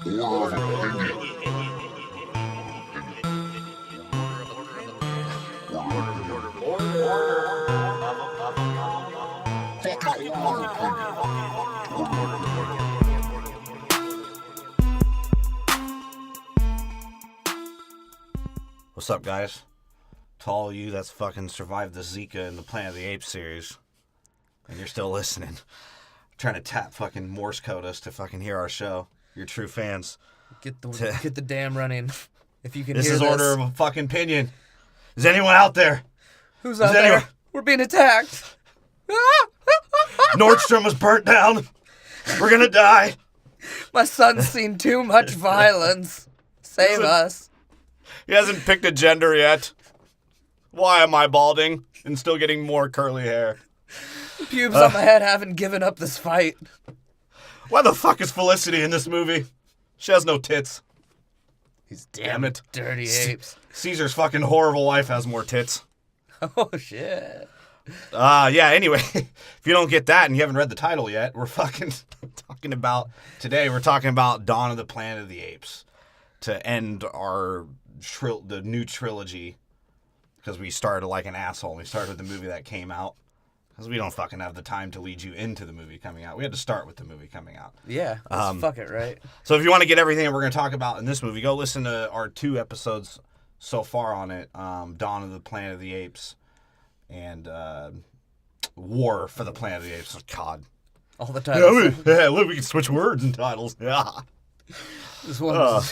What's up, guys? To all of you that's fucking survived the Zika and the Planet of the Apes series, and you're still listening, trying to tap fucking Morse code us to fucking hear our show. You're true fans. Get the dam running. If you can this hear is this. order of a fucking opinion. Is anyone out there? Who's out there? We're being attacked. Nordstrom was burnt down. We're gonna die. My son's seen too much violence. Save us. He hasn't picked a gender yet. Why am I balding and still getting more curly hair? Pubes on my head haven't given up this fight. Why the fuck is Felicity in this movie? She has no tits. These Damn it. dirty apes. Caesar's fucking horrible wife has more tits. Oh, shit. Yeah, anyway, if you don't get that and you haven't read the title yet, we're fucking talking about, today we're talking about Dawn of the Planet of the Apes to end our, the new trilogy, because we started like an asshole. We started with the movie that came out, because we don't fucking have the time to lead you into the movie coming out. We had to start with the movie coming out. Yeah, fuck it, right? So if you want to get everything that we're going to talk about in this movie, go listen to our 2 episodes so far on it, Dawn of the Planet of the Apes and War for the Planet of the Apes. God. All the titles. Yeah, look, we can switch words and titles. Yeah. This one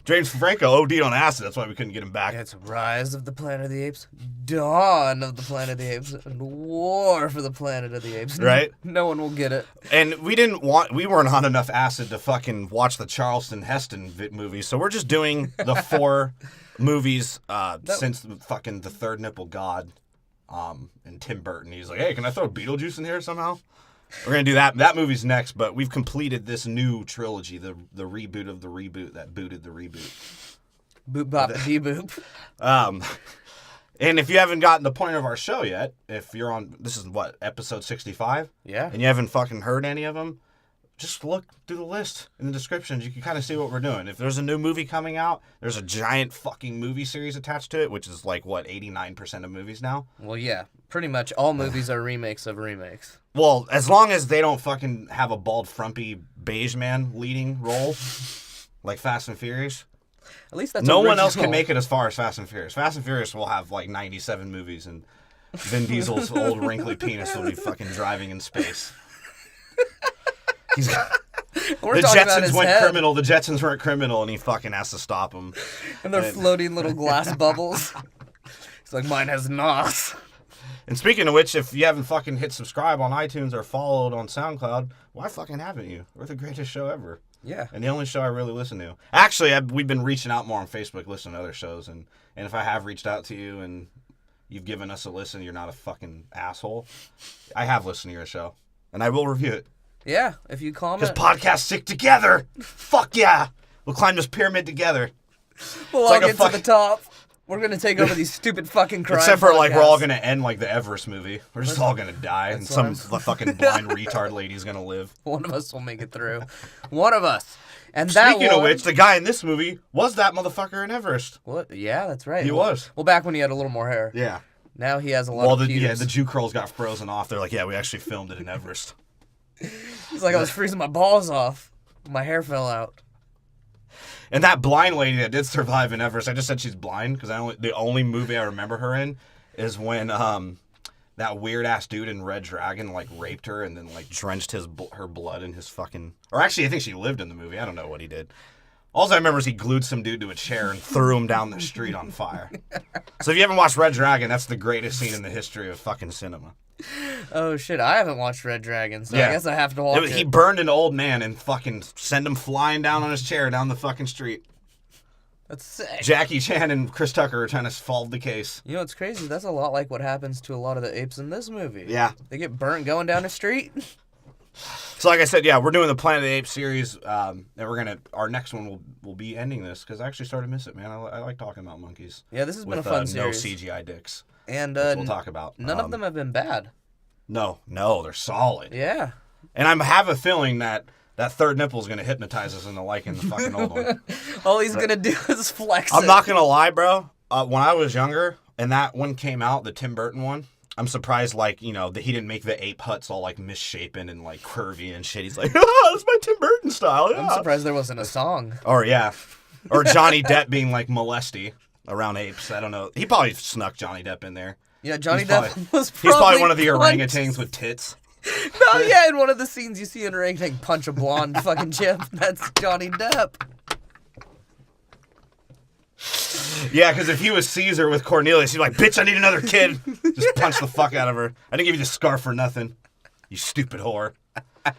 James Franco OD'd on acid. That's why we couldn't get him back. It's Rise of the Planet of the Apes, Dawn of the Planet of the Apes, and War for the Planet of the Apes. Right? No one will get it. And we weren't on enough acid to fucking watch the Charleston Heston movie, so we're just doing the 4 movies since the third nipple god and Tim Burton. He's like, hey, can I throw Beetlejuice in here somehow? We're going to do that. That movie's next, but we've completed this new trilogy, the reboot of the reboot that booted the reboot. Boop bop dee boop. And if you haven't gotten the point of our show yet, if you're on, this is what, episode 65? Yeah. And you haven't fucking heard any of them, just look through the list in the descriptions. You can kind of see what we're doing. If there's a new movie coming out, there's a giant fucking movie series attached to it, which is like, what, 89% of movies now? Well, yeah. Pretty much all movies are remakes of remakes. Well, as long as they don't fucking have a bald, frumpy, beige man leading role, like Fast and Furious. At least that's no original. one else can make it as far as Fast and Furious. Fast and Furious will have like 97 movies, and Vin Diesel's old wrinkly penis will be fucking driving in space. The Jetsons went criminal. The Jetsons weren't criminal, and he fucking has to stop them. And they're floating little glass bubbles. It's like, mine has nos. And speaking of which, if you haven't fucking hit subscribe on iTunes or followed on SoundCloud, why fucking haven't you? We're the greatest show ever. Yeah. And the only show I really listen to. Actually, we've been reaching out more on Facebook, listening to other shows. And if I have reached out to you and you've given us a listen, you're not a fucking asshole, I have listened to your show. And I will review it. Yeah, if you comment. Because podcasts stick together. Fuck yeah. We'll climb this pyramid together. We'll all get to the top. We're going to take over these stupid fucking crime Except for, podcasts. like, we're all going to end like the Everest movie. We're just all going to die, and some fucking blind retard lady's going to live. One of us will make it through. One of us. And Speaking of which, the guy in this movie was that motherfucker in Everest. What? Yeah, that's right. He was. Well, back when he had a little more hair. Yeah. Now he has a lot of pubes. Yeah, the Jew curls got frozen off. They're like, yeah, we actually filmed it in Everest. He's like, I was freezing my balls off. My hair fell out. And that blind lady that did survive in Everest, I just said she's blind because the only movie I remember her in is when that weird ass dude in Red Dragon like raped her and then like drenched her blood in his fucking. Or actually, I think she lived in the movie. I don't know what he did. All I remember is he glued some dude to a chair and threw him down the street on fire. So if you haven't watched Red Dragon, that's the greatest scene in the history of fucking cinema. Oh shit, I haven't watched Red Dragon, so yeah. I guess I have to watch it. He burned an old man and fucking sent him flying down on his chair down the fucking street. That's sick. Jackie Chan and Chris Tucker are trying to solve the case. You know what's crazy? That's a lot like what happens to a lot of the apes in this movie. Yeah. They get burnt going down the street. So like I said, yeah, we're doing the Planet of the Apes series, and our next one will be ending this, because I actually started to miss it, man. I like talking about monkeys. Yeah, this has been a fun series. No CGI dicks. And we'll talk about. None of them have been bad. No, they're solid. Yeah. And I have a feeling that That third nipple is gonna hypnotize us into liking the fucking old one. All he's gonna do is flex I'm it. not gonna lie, bro. When I was younger and that one came out, the Tim Burton one, I'm surprised, like, you know, that he didn't make the ape huts all, like, misshapen and, like, curvy and shit. He's like, that's my Tim Burton style, yeah. I'm surprised there wasn't a song. Or, yeah. Or Johnny Depp being, like, molesty around apes. I don't know. He probably snuck Johnny Depp in there. Yeah, Johnny Depp was probably... He's probably one of the orangutans with tits. No, yeah, in one of the scenes you see an orangutan punch a blonde fucking chip. That's Johnny Depp. Yeah, because if he was Cesar with Cornelius, he'd be like, bitch, I need another kid. Just punch the fuck out of her. I didn't give you the scarf for nothing. You stupid whore.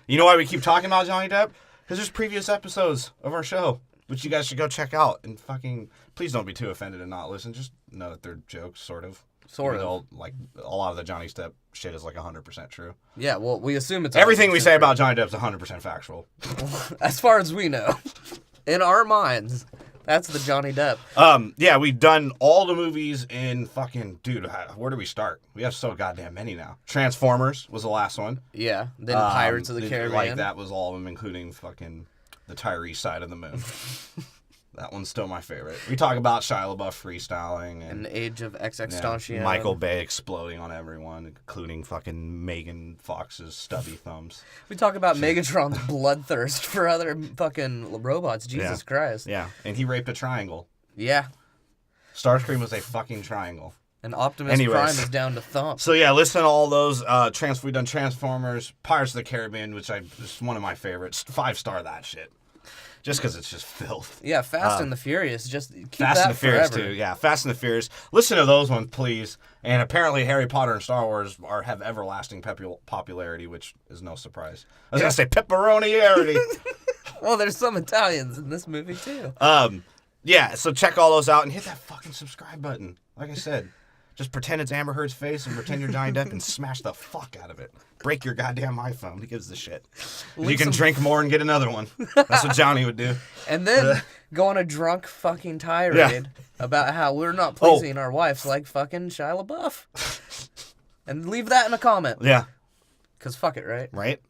You know why we keep talking about Johnny Depp? Because there's previous episodes of our show, which you guys should go check out. And fucking, please don't be too offended and not listen. Just know that they're jokes, sort of. Sort of. All, like, a lot of the Johnny Depp shit is like 100% true. Yeah, well, we assume it's... Everything we say about Johnny Depp's 100% factual. As far as we know. In our minds... That's the Johnny Depp. Yeah, we've done all the movies in fucking... Dude, where do we start? We have so goddamn many now. Transformers was the last one. Yeah, then Pirates of the Caribbean. Like, that was all of them, including fucking the Tyrese side of the moon. That one's still my favorite. We talk about Shia LaBeouf freestyling. And Age of XXXTentacion. Michael Bay exploding on everyone, including fucking Megan Fox's stubby thumbs. We talk about Megatron's bloodthirst for other fucking robots. Jesus Christ. Yeah, and he raped a triangle. Yeah. Starscream was a fucking triangle. And Optimus Prime is down to thump. So yeah, listen to all those. We've done Transformers, Pirates of the Caribbean, which is one of my favorites. 5-star that shit. Just because it's just filth. Yeah, Fast and the Furious. Just keep Fast that and the Furious forever. too. Yeah, Fast and the Furious. Listen to those ones, please. And apparently, Harry Potter and Star Wars have everlasting popularity, which is no surprise. I was gonna say pepperoni-arity. Well, there's some Italians in this movie too. Yeah. So check all those out and hit that fucking subscribe button. Like I said. Just pretend it's Amber Heard's face and pretend you're Johnny Depp and smash the fuck out of it. Break your goddamn iPhone. Who gives a shit? You can drink more and get another one. That's what Johnny would do. And then go on a drunk fucking tirade about how we're not pleasing our wives like fucking Shia LaBeouf. And leave that in a comment. Yeah. Because fuck it, right? Right?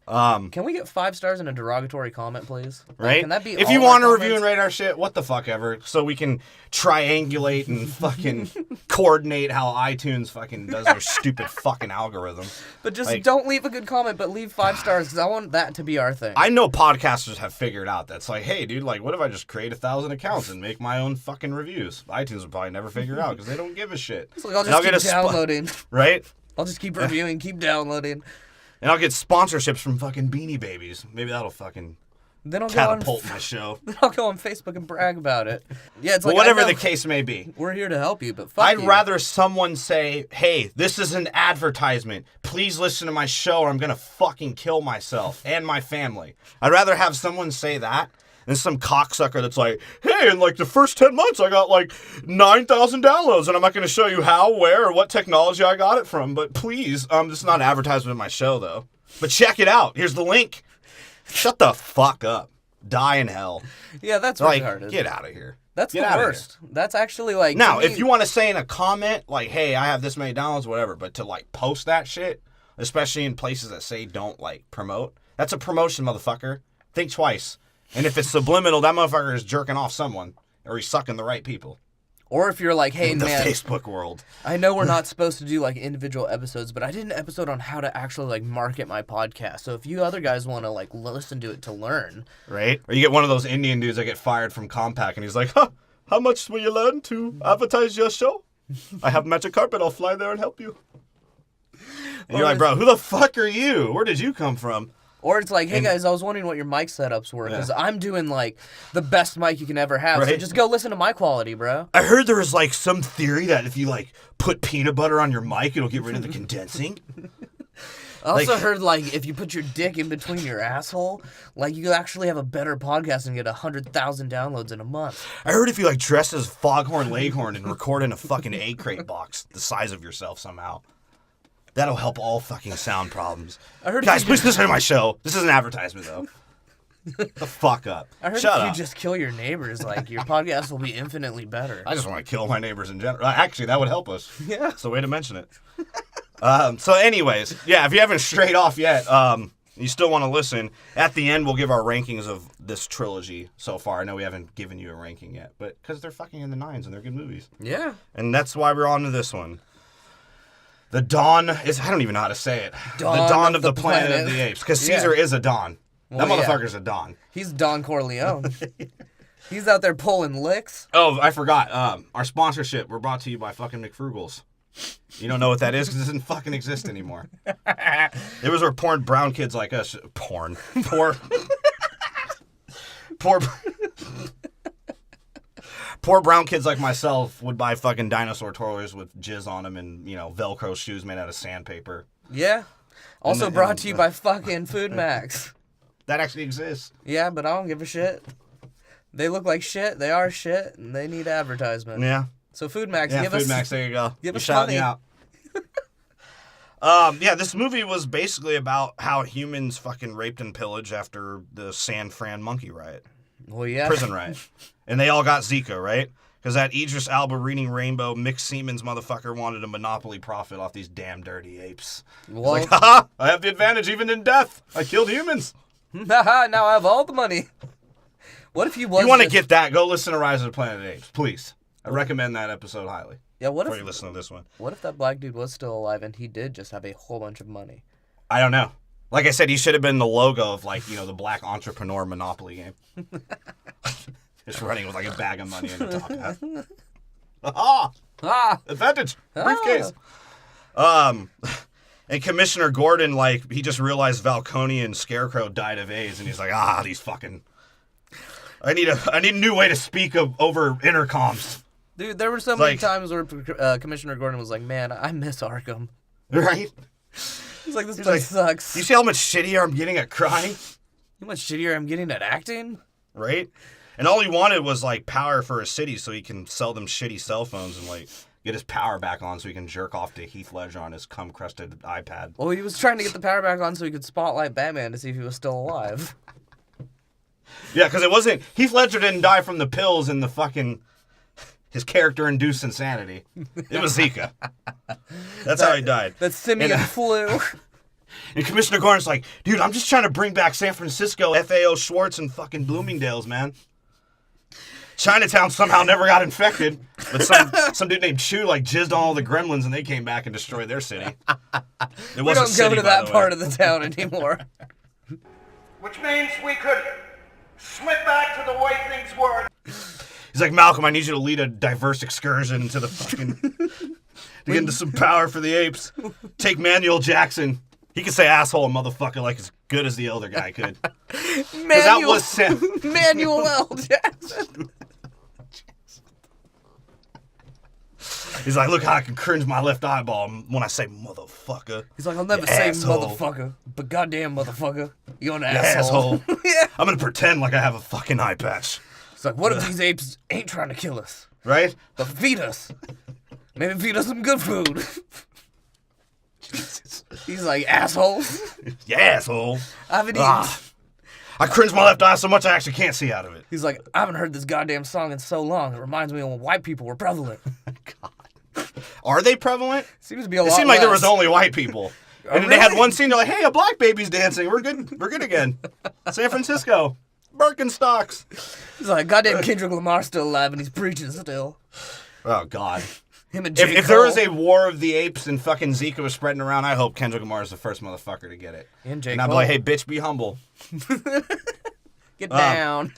Can we get 5 stars in a derogatory comment, please? Right? Can that be if all you our want to comments? review and rate our shit, what the fuck ever, so we can triangulate and fucking coordinate how iTunes fucking does their stupid fucking algorithm. But just don't leave a good comment, but leave 5 stars, because I want that to be our thing. I know podcasters have figured out that's like, hey, dude, like, what if I just create 1,000 accounts and make my own fucking reviews? iTunes would probably never figure out because they don't give a shit. It's like, I'll just keep downloading. Right? I'll just keep reviewing, keep downloading. And I'll get sponsorships from fucking Beanie Babies. Maybe that'll fucking catapult my show. Then I'll go on Facebook and brag about it. Yeah, it's like whatever the case may be. We're here to help you, but fuck I'd you. rather someone say, hey, this is an advertisement. Please listen to my show or I'm going to fucking kill myself and my family. I'd rather have someone say that than some cocksucker that's like, hey, in like the first 10 months I got like 9,000 downloads and I'm not going to show you how, where, or what technology I got it from. But please, this is not an advertisement of my show though. But check it out. Here's the link. Shut the fuck up. Die in hell. Yeah, that's like, retarded. Get out of here. That's get the worst. That's actually like... Now, if you want to say in a comment, like, hey, I have this many downloads, whatever, but to like post that shit, especially in places that say don't like promote, that's a promotion, motherfucker. Think twice. And if it's subliminal, that motherfucker is jerking off someone, or he's sucking the right people. Or if you're like, hey, in the man, Facebook world. I know we're not supposed to do like individual episodes, but I did an episode on how to actually like market my podcast. So if you other guys want to like listen to it to learn. Right? Or you get one of those Indian dudes that get fired from Compaq, and he's like, huh, how much will you learn to advertise your show? I have magic carpet, I'll fly there and help you. And you're like, bro, who the fuck are you? Where did you come from? Or it's like, hey guys, I was wondering what your mic setups were, because I'm doing like the best mic you can ever have. Right? So just go listen to my quality, bro. I heard there was like some theory that if you like put peanut butter on your mic, it'll get rid of the condensing. I also heard like if you put your dick in between your asshole, like you actually have a better podcast and get 100,000 downloads in a month. I heard if you like dress as Foghorn Leghorn and record in a fucking egg crate box the size of yourself somehow. That'll help all fucking sound problems. I heard guys, please listen to my show. This is an advertisement, though. The fuck up. I heard Shut if up. you just kill your neighbors, like, your podcast will be infinitely better. I just want to kill my neighbors in general. Actually, that would help us. Yeah. It's a way to mention it. So anyways, yeah, if you haven't strayed off yet, you still want to listen, at the end we'll give our rankings of this trilogy so far. I know we haven't given you a ranking yet, but because they're fucking in the 9s and they're good movies. Yeah. And that's why we're on to this one. The Dawn is, I don't even know how to say it. The Dawn of the Planet of the Apes. Because Cesar is a Don. That motherfucker's a Don. He's Don Corleone. He's out there pulling licks. Oh, I forgot. Our sponsorship, we're brought to you by fucking McFrugals. You don't know what that is because it doesn't fucking exist anymore. It was where brown kids like us, poor brown kids like myself would buy fucking dinosaur toys with jizz on them and, Velcro shoes made out of sandpaper. Yeah. Also brought to you by fucking Food Max. That actually exists. Yeah, but I don't give a shit. They look like shit, they are shit, and they need advertisement. Yeah. So Food Max, Food Max, there you go. Give us shouting money. Out. This movie was basically about how humans fucking raped and pillaged after the San Fran monkey riot. Well, yeah. Prison riot. And they all got Zika, right? Because that Idris Elba reading Rainbow mixed Siemens motherfucker wanted a monopoly profit off these damn dirty apes. Well, like, haha, I have the advantage even in death. I killed humans. Haha, now I have all the money. What if he was? If you want to get that, go listen to Rise of the Planet of the Apes, please. I recommend that episode highly. Yeah, what before if you listen to this one? What if that black dude was still alive and he did just have a whole bunch of money? I don't know. Like I said, he should have been the logo of the black entrepreneur Monopoly game. Just running with a bag of money in the top hat. Advantage! Briefcase! And Commissioner Gordon, he just realized Falcone and Scarecrow died of AIDS, and he's like, these fucking... I need a new way to speak over intercoms. Dude, there were so many times where Commissioner Gordon was like, man, I miss Arkham. Right? He's like, this place sucks. You see how much shittier I'm getting at crying? How much shittier I'm getting at acting? Right? And all he wanted was, power for his city so he can sell them shitty cell phones and, get his power back on so he can jerk off to Heath Ledger on his cum-crusted iPad. Well, he was trying to get the power back on so he could spotlight Batman to see if he was still alive. Yeah, because it wasn't... Heath Ledger didn't die from the pills and the fucking... His character-induced insanity. It was Zika. That's how he died. That simian flu. And Commissioner Gordon's like, dude, I'm just trying to bring back San Francisco, FAO Schwarz, and fucking Bloomingdale's, man. Chinatown somehow never got infected, but some dude named Chu jizzed on all the gremlins and they came back and destroyed their city. We don't go to that part of the town anymore. Which means we could slip back to the way things were. He's like, Malcolm, I need you to lead a diverse excursion into the fucking... to get into some power for the apes. Take Manuel Jackson. He could say asshole and motherfucker as good as the elder guy could. Manuel L. Jackson. He's like, look how I can cringe my left eyeball when I say motherfucker. He's like, I'll never say motherfucker, but goddamn motherfucker, you're an asshole. Yeah. I'm going to pretend like I have a fucking eye patch. It's like, what if these apes ain't trying to kill us? Right? But feed us. Maybe feed us some good food. Jesus. He's like, asshole. Yeah, asshole. I haven't eaten. I cringe my left eye so much I actually can't see out of it. He's like, I haven't heard this goddamn song in so long. It reminds me of when white people were prevalent. God. Are they prevalent? Seems to be a lot. It seemed like there was only white people. And then they had one scene, they're like, hey, a black baby's dancing. We're good. We're good again. San Francisco. Birkenstocks. He's like, goddamn Kendrick Lamar's still alive and he's preaching still. Oh, God. Him and J. If there was a war of the apes and fucking Zika was spreading around, I hope Kendrick Lamar is the first motherfucker to get it. And I'd be like, hey, bitch, be humble. Get down.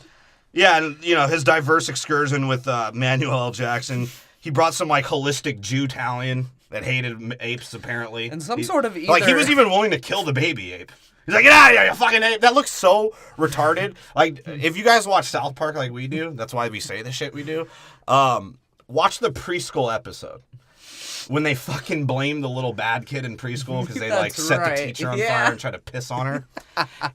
Yeah, and, his diverse excursion with Manuel L. Jackson. He brought some, holistic Jew-talion that hated apes, apparently. And some sort of either... he was even willing to kill the baby ape. He's like, get out of here, you fucking ape. That looks so retarded. If you guys watch South Park like we do, that's why we say the shit we do, watch the preschool episode. When they fucking blame the little bad kid in preschool because they set the teacher on fire and try to piss on her.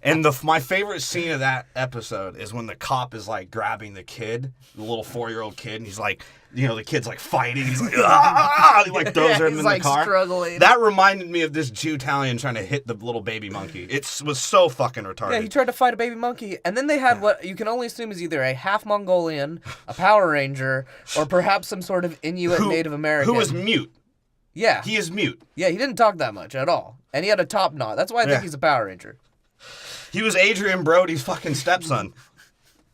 And my favorite scene of that episode is when the cop is grabbing the kid, the little 4-year-old kid, and he's like, the kid's fighting. He's like, ah! He throws him in the car. Struggling. That reminded me of this Jew-Italian trying to hit the little baby monkey. It was so fucking retarded. Yeah, he tried to fight a baby monkey, and then they had what you can only assume is either a half Mongolian, a Power Ranger, or perhaps some sort of Inuit Native American. Who was mute. Yeah. He is mute. Yeah, he didn't talk that much at all. And he had a top knot. That's why I think he's a Power Ranger. He was Adrian Brody's fucking stepson.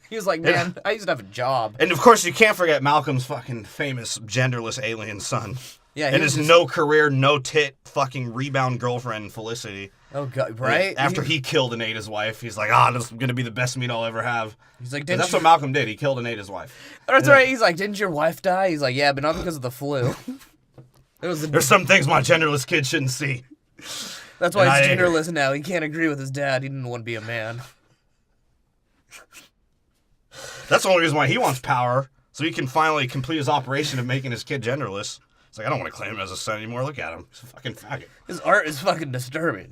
He was like, man, I used to have a job. And of course, you can't forget Malcolm's fucking famous genderless alien son. Yeah, and his no career, no tit, fucking rebound girlfriend, Felicity. Oh, God, right? After he killed and ate his wife, he's like, this is going to be the best meat I'll ever have. He's like, that's what Malcolm did. He killed and ate his wife. That's right. He's like, didn't your wife die? He's like, yeah, but not because of the flu. There's some things my genderless kid shouldn't see. That's why he's genderless now. He can't agree with his dad. He didn't want to be a man. That's the only reason why he wants power, so he can finally complete his operation of making his kid genderless. It's like, I don't want to claim him as a son anymore. Look at him. He's a fucking faggot. His art is fucking disturbing.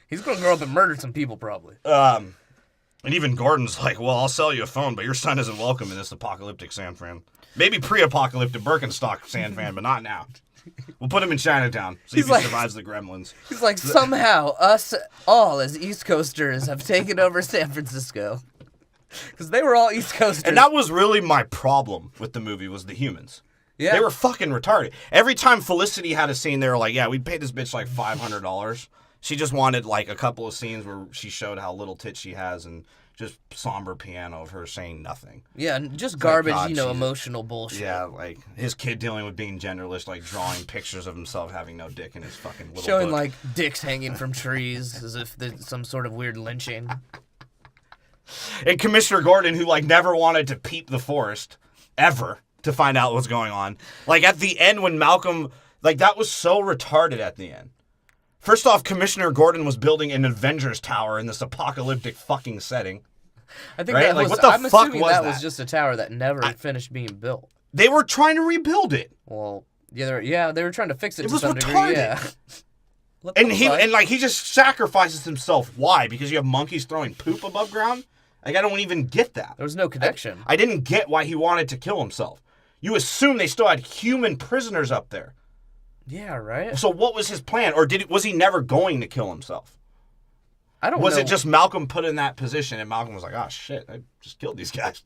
He's going to grow up and murder some people, probably. And even Gordon's like, well, I'll sell you a phone, but your son isn't welcome in this apocalyptic San Fran. Maybe pre-apocalyptic Birkenstock San Fran, but not now. We'll put him in Chinatown, see if he survives the gremlins. He's like, somehow, us all as East Coasters have taken over San Francisco. Because they were all East Coasters. And that was really my problem with the movie, was the humans. Yeah. They were fucking retarded. Every time Felicity had a scene, they were like, yeah, we paid this bitch like $500. She just wanted like a couple of scenes where she showed how little tits she has and just somber piano of her saying nothing. Yeah, and just garbage, emotional bullshit. Yeah, like his kid dealing with being genderless, like drawing pictures of himself having no dick in his fucking little Showing book. like dicks hanging from trees as if there's some sort of weird lynching. And Commissioner Gordon, who like never wanted to peep the forest, ever, to find out what's going on. Like at the end when Malcolm, like that was so retarded at the end. First off, Commissioner Gordon was building an Avengers tower in this apocalyptic fucking setting. I think right? that like, was, what the I'm fuck assuming was that that was just a tower that never finished being built. They were trying to rebuild it. Well, they were trying to fix it to was some retarded. degree, yeah. And he just sacrifices himself. Why? Because you have monkeys throwing poop above ground? Like, I don't even get that. There was no connection. I didn't get why he wanted to kill himself. You assume they still had human prisoners up there. Yeah, right? So what was his plan? Or was he never going to kill himself? I don't know. Was it just Malcolm put in that position and Malcolm was like, oh shit, I just killed these guys.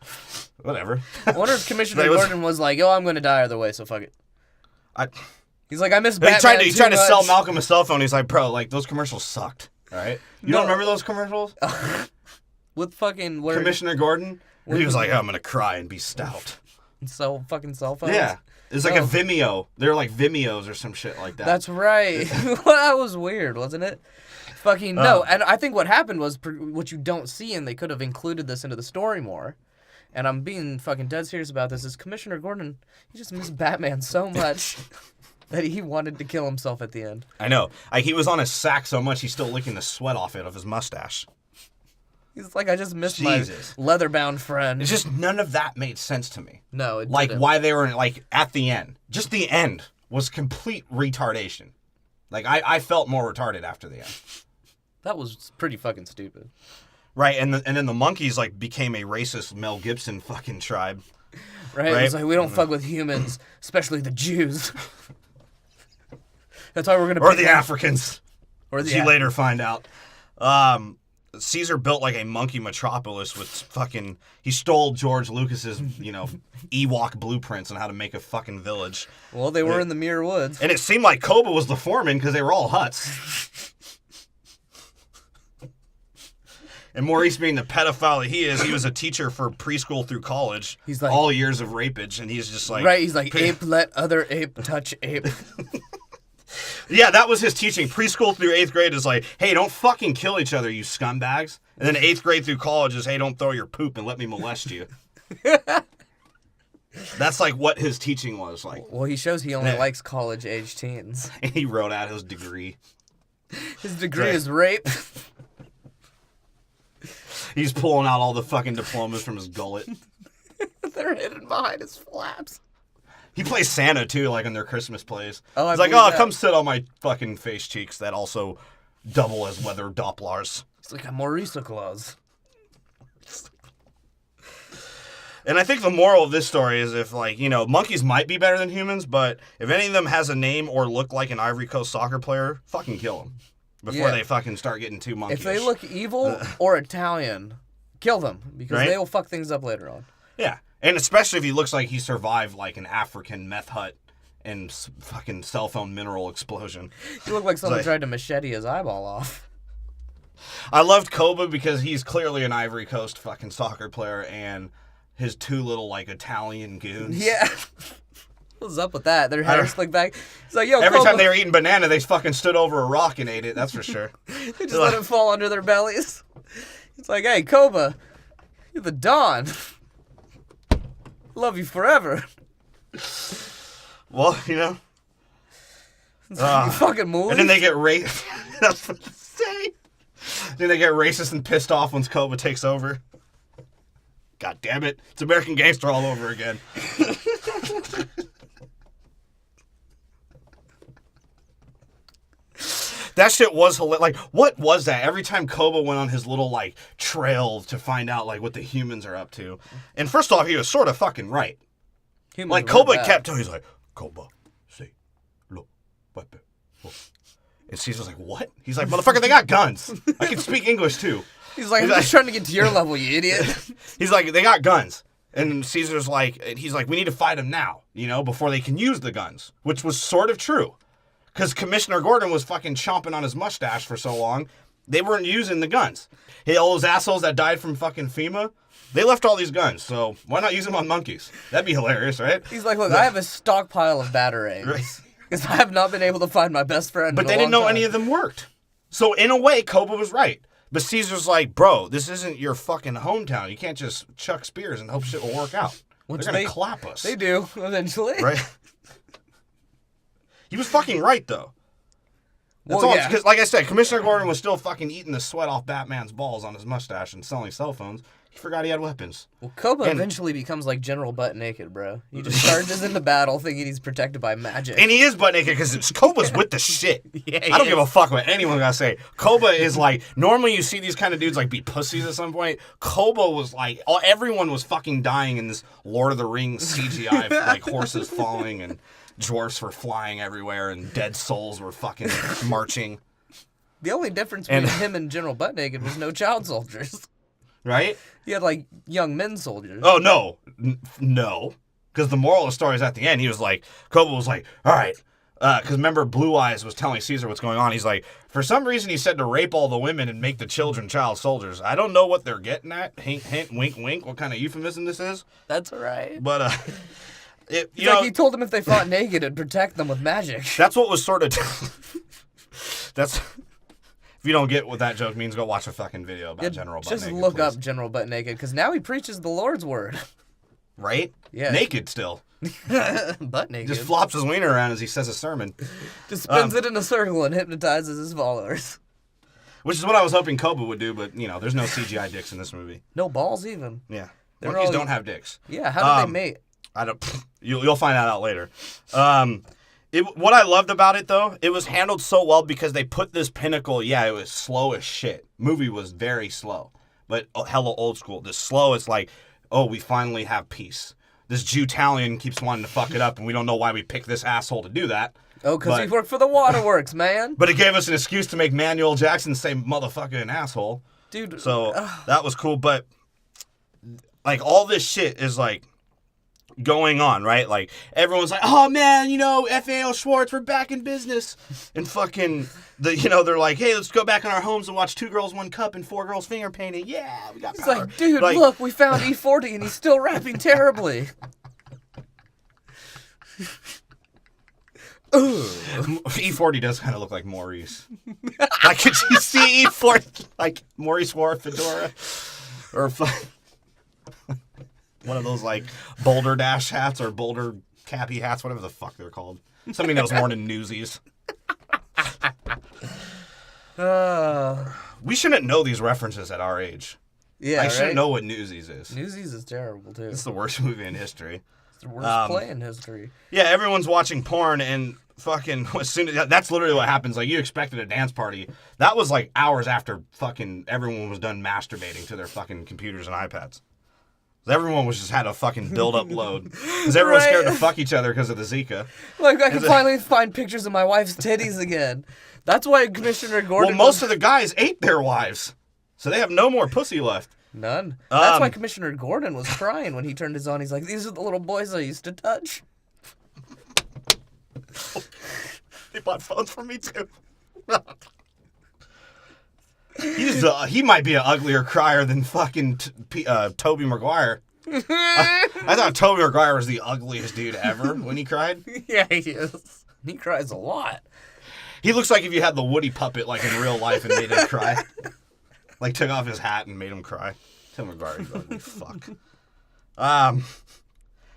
Whatever. I wonder if Commissioner Gordon was like, I'm going to die either way, so fuck it. He's like, I miss Batman He tried to sell Malcolm a cell phone. He's like, bro, like, those commercials sucked. All right? You don't remember those commercials? With fucking... Commissioner Gordon? He was like, I'm going to cry and be stout. Sell fucking cell phones? Yeah. It's like a Vimeo. They're like Vimeos or some shit like that. That's right. That was weird, wasn't it? Fucking no. And I think what happened was what you don't see, and they could have included this into the story more. And I'm being fucking dead serious about this. Is Commissioner Gordon? He just missed Batman so much that he wanted to kill himself at the end. I know. Like he was on his sack so much he's still licking the sweat off it of his mustache. He's like, I just missed my leather-bound friend. It's just none of that made sense to me. No, it like didn't. Why they were like at the end. Just the end was complete retardation. Like I felt more retarded after the end. That was pretty fucking stupid. Right, and then the monkeys like became a racist Mel Gibson fucking tribe. Right? It's like, we don't fuck with humans, especially the Jews. That's why we're gonna. Or the Africans. Or the. You later find out. Cesar built like a monkey metropolis with fucking. He stole George Lucas's, Ewok blueprints on how to make a fucking village. Well, they were in the Muir Woods, and it seemed like Koba was the foreman because they were all huts. And Maurice, being the pedophile that he is, he was a teacher for preschool through college. He's like all years of rapage, and he's just like right. He's like ape, let other ape touch ape. Yeah, that was his teaching. Preschool through 8th grade is like, hey, don't fucking kill each other, you scumbags. And then 8th grade through college is, hey, don't throw your poop and let me molest you. That's like what his teaching was like. Well, he shows he only likes college-age teens. And he wrote out his degree. His degree is rape. He's pulling out all the fucking diplomas from his gullet. They're hidden behind his flaps. He plays Santa, too, like in their Christmas plays. Oh, he's like, come sit on my fucking face cheeks that also double as weather Dopplers. It's like a Maurice Claus. And I think the moral of this story is if, monkeys might be better than humans, but if any of them has a name or look like an Ivory Coast soccer player, fucking kill them. Before they fucking start getting too monkeyish. If they look evil or Italian, kill them. Because they will fuck things up later on. Yeah. And especially if he looks like he survived like an African meth hut and fucking cell phone mineral explosion. He looked like someone tried to machete his eyeball off. I loved Koba because he's clearly an Ivory Coast fucking soccer player, and his two little, like, Italian goons. Yeah. What's up with that? Their hair slicked back. It's like, yo, Every Koba. time they were eating banana, they fucking stood over a rock and ate it, that's for sure. They just let it fall under their bellies. It's like, hey, Koba, you're the Don. Love you forever. Well, you know. You fucking move. And then they get racist. That's what they say. Then they get racist and pissed off once Koba takes over. God damn it. It's American Gangster all over again. That shit was hilarious. Like, what was that? Every time Koba went on his little, like, trail to find out, like, what the humans are up to. And first off, he was sort of fucking right. Humans Like, were Koba bad. kept telling, he's like, Koba, say, look, weapon. And Cesar's like, what? He's like, motherfucker, they got guns. I can speak English, too. He's like, I'm just trying to get to your level, you idiot. He's like, they got guns. And Cesar's like, he's like, we need to fight them now, you know, before they can use the guns. Which was sort of true. Because Commissioner Gordon was fucking chomping on his mustache for so long, they weren't using the guns. Hey, all those assholes that died from fucking FEMA, they left all these guns, so why not use them on monkeys? That'd be hilarious, right? He's like, look, I have a stockpile of batarangs. Because I have not been able to find my best friend. But they didn't know any of them worked. So in a way, Koba was right. But Caesar's like, bro, this isn't your fucking hometown. You can't just chuck spears and hope shit will work out. They're going to clap us. They do, eventually. Right? He was fucking right, though. That's Well, all. yeah. Because, like I said, Commissioner Gordon was still fucking eating the sweat off Batman's balls on his mustache and selling cell phones. He forgot he had weapons. Well, Koba eventually becomes like General Butt Naked, bro. He just charges into battle thinking he's protected by magic. And he is butt naked because Koba's with the shit. Yeah, I don't give a fuck what anyone gotta say. Koba is like, normally you see these kind of dudes like be pussies at some point. Koba was like, everyone was fucking dying in this Lord of the Rings CGI, like horses falling and dwarfs were flying everywhere and dead souls were fucking marching. The only difference between him and General Butt Naked was no child soldiers. Right? He had like young men soldiers. Oh, no. No. Because the moral of the story is at the end, he was like, Koba was like, all right. Because remember, Blue Eyes was telling Cesar what's going on. He's like, for some reason, he said to rape all the women and make the children child soldiers. I don't know what they're getting at. Hint, hint, wink, wink. What kind of euphemism this is? That's all right. But, you It's know, like he told them if they fought naked, it'd protect them with magic. that's what was sort of. That's. If you don't get what that joke means, go watch a fucking video about General Butt Just Naked. look please. up General Butt Naked, because now he preaches the Lord's word. Right? Yeah. Naked still. Butt naked. Just flops his wiener around as he says a sermon. Just spins it in a circle and hypnotizes his followers. Which is what I was hoping Koba would do, but, you know, there's no CGI dicks in this movie. No balls even. Yeah. They're Monkeys all- don't have dicks. Yeah, how did they mate? I don't. You'll find that out later. What I loved about it though, it was handled so well because they put this pinnacle. Yeah, it was slow as shit. Movie was very slow, but hella old school. This slow, it's like, oh, we finally have peace. This Jew-Talian keeps wanting to fuck it up, and we don't know why we picked this asshole to do that. Oh, because he worked for the waterworks, man. But it gave us an excuse to make Manuel Jackson say motherfucker an asshole. Dude. So that was cool, but like all this shit is like going on, right? Like everyone's like, "Oh man, you know, FAO Schwarz, we're back in business." And fucking they're like, "Hey, let's go back in our homes and watch 2 Girls, 1 Cup and 4 Girls finger painting. Yeah, we got It's power." like, dude, look, we found E40 and he's still rapping terribly. E40 does kind of look like Maurice. Like, could you see E40 like Maurice wore a fedora or one of those like Boulder Dash hats or Boulder Cappy hats, whatever the fuck they're called. Something that was worn in Newsies. We shouldn't know these references at our age. Yeah, I shouldn't right? know what Newsies is. Newsies is terrible, too. It's the worst movie in history. It's the worst play in history. Yeah, everyone's watching porn and fucking as soon as that's literally what happens. Like you expected a dance party. That was like hours after fucking everyone was done masturbating to their fucking computers and iPads. Everyone was just had a fucking build-up load because everyone's scared to fuck each other because of the Zika. Like, I can finally find pictures of my wife's titties again. That's why Commissioner Gordon... Well, most of the guys ate their wives, so they have no more pussy left. None. That's why Commissioner Gordon was crying when he turned his on. He's like, these are the little boys I used to touch. They bought phones for me, too. He might be an uglier crier than fucking Tobey Maguire. I thought Tobey Maguire was the ugliest dude ever when he cried. Yeah, he is. He cries a lot. He looks like if you had the Woody puppet like in real life and made him cry. Like took off his hat and made him cry. Tobey Maguire, you ugly fuck.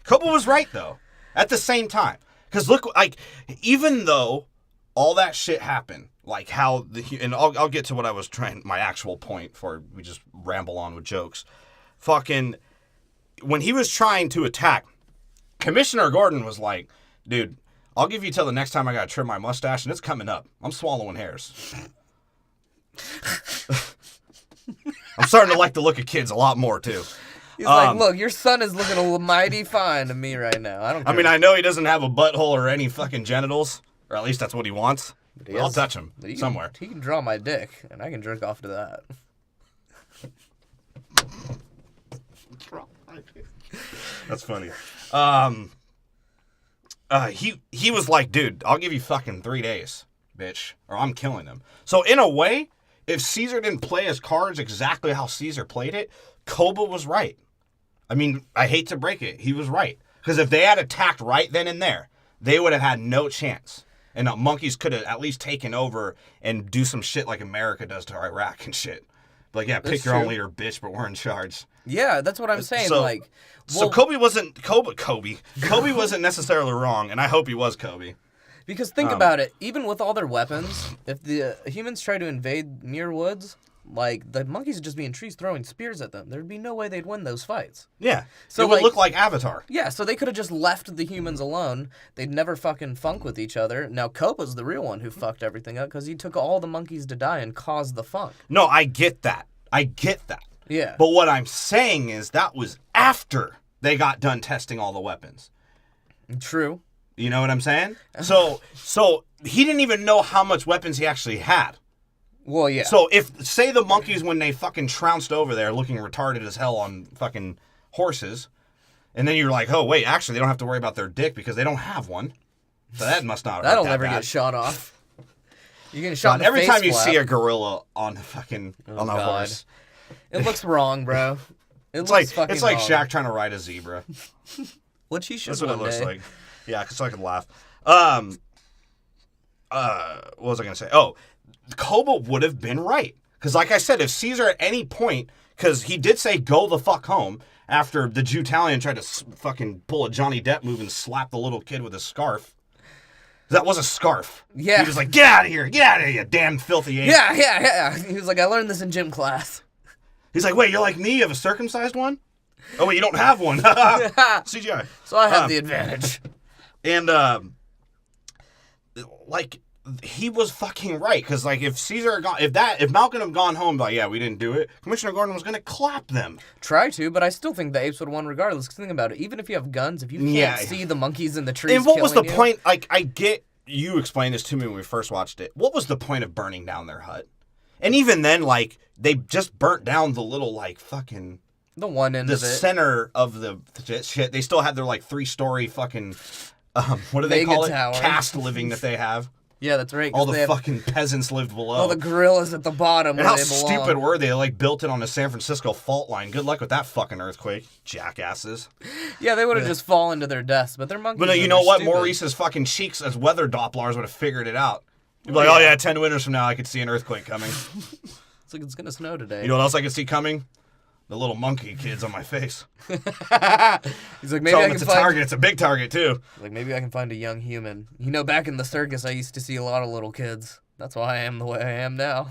Koba was right though. At the same time, because look, like even though all that shit happened, like how and I'll get to what I was trying, my actual point before we just ramble on with jokes. Fucking, when he was trying to attack, Commissioner Gordon was like, dude, I'll give you till the next time I gotta trim my mustache, and it's coming up. I'm swallowing hairs. I'm starting to like the look of kids a lot more, too. He's like, look, your son is looking mighty fine to me right now. I don't care. I mean, I know he doesn't have a butthole or any fucking genitals, or at least that's what he wants. But I'll touch him somewhere. He can draw my dick, and I can jerk off to that. That's funny. He was like, dude, I'll give you fucking 3 days, bitch, or I'm killing him. So in a way, if Cesar didn't play his cards exactly how Cesar played it, Koba was right. I mean, I hate to break it, he was right. Because if they had attacked right then and there, they would have had no chance. And the monkeys could have at least taken over and do some shit like America does to Iraq and shit. Like, yeah, pick your own leader, bitch, but we're in charge. Yeah, that's what I'm saying. So, like, so Kobe wasn't necessarily wrong, and I hope he was Kobe. Because think about it, even with all their weapons, if the humans try to invade Muir Woods, like, the monkeys would just be in trees throwing spears at them. There'd be no way they'd win those fights. Yeah. So it would look like Avatar. Yeah, so they could have just left the humans alone. They'd never fucking funk with each other. Now, Koba's the real one who fucked everything up because he took all the monkeys to die and caused the funk. No, I get that. Yeah. But what I'm saying is that was after they got done testing all the weapons. True. You know what I'm saying? So he didn't even know how much weapons he actually had. Well, yeah. So if, say the monkeys, when they fucking trounced over there looking retarded as hell on fucking horses, and then you're like, oh, wait, actually, they don't have to worry about their dick because they don't have one. So that must not That'll that never bad. Get shot off. You're getting shot in the every face time you flap. see a gorilla on a fucking on a horse. It looks wrong, bro. It's like wrong. Shaq trying to ride a zebra. Which he should. That's what it looks day. like. Yeah, so I could laugh. What was I gonna say? Oh, Koba would have been right because, like I said, if Cesar at any point, because he did say go the fuck home after the Jew-Italian tried to fucking pull a Johnny Depp move and slap the little kid with a scarf. That was a scarf. Yeah. He was like, get out of here, you damn filthy ape. Yeah. He was like, I learned this in gym class. He's like, wait, you're like me? You have a circumcised one? Oh, wait, you don't have one. CGI. So I have the advantage. And, like, he was fucking right. Because, like, if Cesar had gone, if Malcolm had gone home, like, yeah, we didn't do it, Commissioner Gordon was going to clap them. Try to, but I still think the apes would have won regardless. Because think about it. Even if you have guns, if you can't see the monkeys in the trees and what was the you, point? Like, I get, you explained this to me when we first watched it. What was the point of burning down their hut? And even then, like, they just burnt down the little, like, fucking... The one end of it. The center of the shit. They still had their, like, 3-story fucking... what do they call it? Tower. Cast living that they have. Yeah, that's right. All the fucking peasants lived below. All the gorillas at the bottom. And where how they belong. stupid were they? They, like, built it on the San Francisco fault line. Good luck with that fucking earthquake, jackasses. Yeah, they would have just fallen to their deaths, but they're monkeys. But you know what? Stupid. Maurice's fucking cheeks as weather Dopplers would have figured it out. You'd be like, oh yeah, 10 winters from now, I could see an earthquake coming. It's like it's gonna snow today. You know what else I could see coming? The little monkey kids on my face. He's like, maybe I can it's a find... target. It's a big target, too. Like, maybe I can find a young human. You know, back in the circus, I used to see a lot of little kids. That's why I am the way I am now.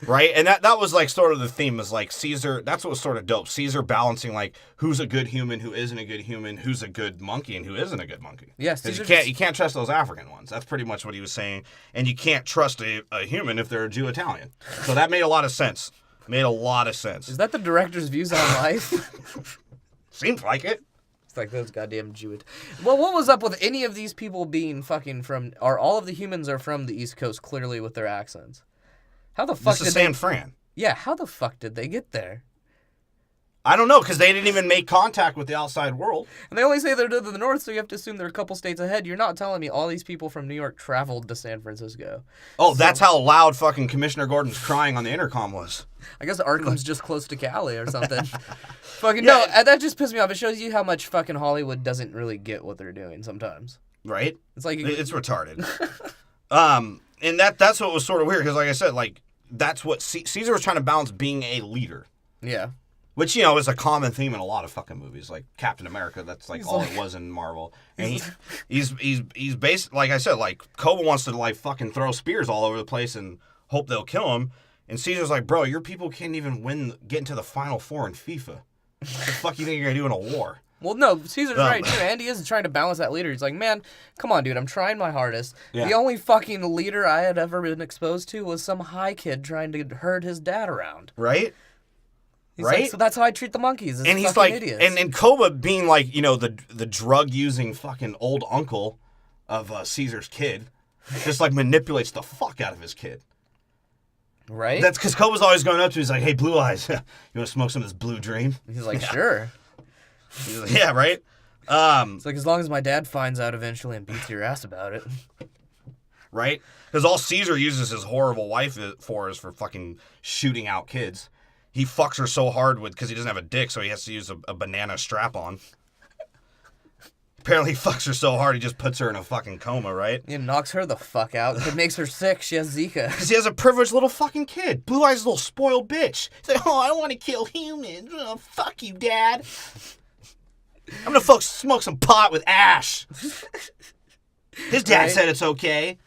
Right? And that was, like, sort of the theme, is, like, Cesar, that's what was sort of dope. Cesar balancing, like, who's a good human, who isn't a good human, who's a good monkey, and who isn't a good monkey. Yes, because you can't trust those African ones. That's pretty much what he was saying. And you can't trust a human if they're a Jew-Italian. So that made a lot of sense. Made a lot of sense. Is that the director's views on life? Seems like it. It's like those goddamn Jews. Well, what was up with any of these people being fucking from... Are all of the humans are from the East Coast, clearly, with their accents? How the fuck This is San Fran. Yeah, how the fuck did they get there? I don't know, because they didn't even make contact with the outside world. And they only say they're to the north, so you have to assume they're a couple states ahead. You're not telling me all these people from New York traveled to San Francisco. Oh, that's how loud fucking Commissioner Gordon's crying on the intercom was. I guess Arkham's just close to Cali or something. No, that just pissed me off. It shows you how much fucking Hollywood doesn't really get what they're doing sometimes. Right? It's like... It's retarded. And that's what was sort of weird, because like I said, like, that's what... Cesar was trying to balance being a leader. Yeah. Which, is a common theme in a lot of fucking movies. Like Captain America, that's like all it was in Marvel. And he's based, like I said, like Koba wants to like fucking throw spears all over the place and hope they'll kill him. And Caesar's like, bro, your people can't even get into the Final Four in FIFA. What the fuck you think you're gonna do in a war? Well, no, Caesar's right too. Andy is trying to balance that leader. He's like, man, come on, dude, I'm trying my hardest. Yeah. The only fucking leader I had ever been exposed to was some high kid trying to herd his dad around. Right? He's like, so that's how I treat the monkeys. And he's like, idiots. And Koba being like, the drug using fucking old uncle of Caesar's kid, just like manipulates the fuck out of his kid. Right? That's because Koba's always going up to him. He's like, hey, Blue Eyes, you want to smoke some of this Blue Dream? He's like, sure. He's like, yeah, right? It's like, as long as my dad finds out eventually and beats your ass about it. Right? Because all Caesar uses his horrible wife for is for fucking shooting out kids. He fucks her so hard because he doesn't have a dick, so he has to use a banana strap-on. Apparently he fucks her so hard he just puts her in a fucking coma, right? He knocks her the fuck out. It makes her sick. She has Zika. Because he has a privileged little fucking kid. Blue Eyes' little spoiled bitch. He's like, I don't want to kill humans. Oh, fuck you, Dad. I'm going to smoke some pot with Ash. His dad said it's okay.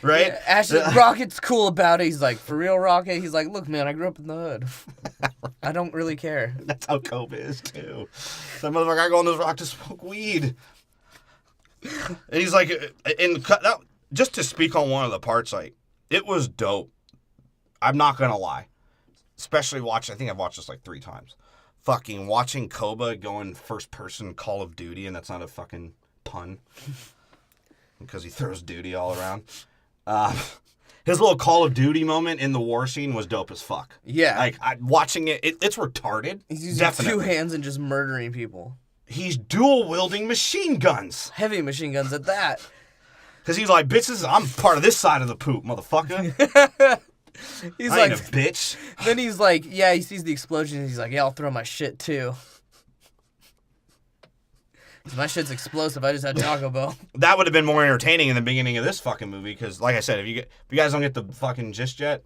Right? Yeah, Ash, Rocket's cool about it. He's like, for real, Rocket? He's like, look, man, I grew up in the hood. I don't really care. That's how Koba is, too. That motherfucker, I go on this rock to smoke weed. And he's like, just to speak on one of the parts, like, it was dope. I'm not going to lie. Especially I think I've watched this like 3 times. Fucking watching Koba go in first-person Call of Duty, and that's not a fucking pun. Because he throws duty all around. His little Call of Duty moment in the war scene was dope as fuck. Yeah. Like, watching it's retarded. He's using 2 hands and just murdering people. He's dual-wielding machine guns. Heavy machine guns at that. Because he's like, bitches, I'm part of this side of the poop, motherfucker. He's I ain't a bitch. Then he's like, yeah, he sees the explosion, and he's like, yeah, I'll throw my shit, too. My shit's explosive. I just had Taco Bell. That would have been more entertaining in the beginning of this fucking movie because, like I said, if you guys don't get the fucking gist yet,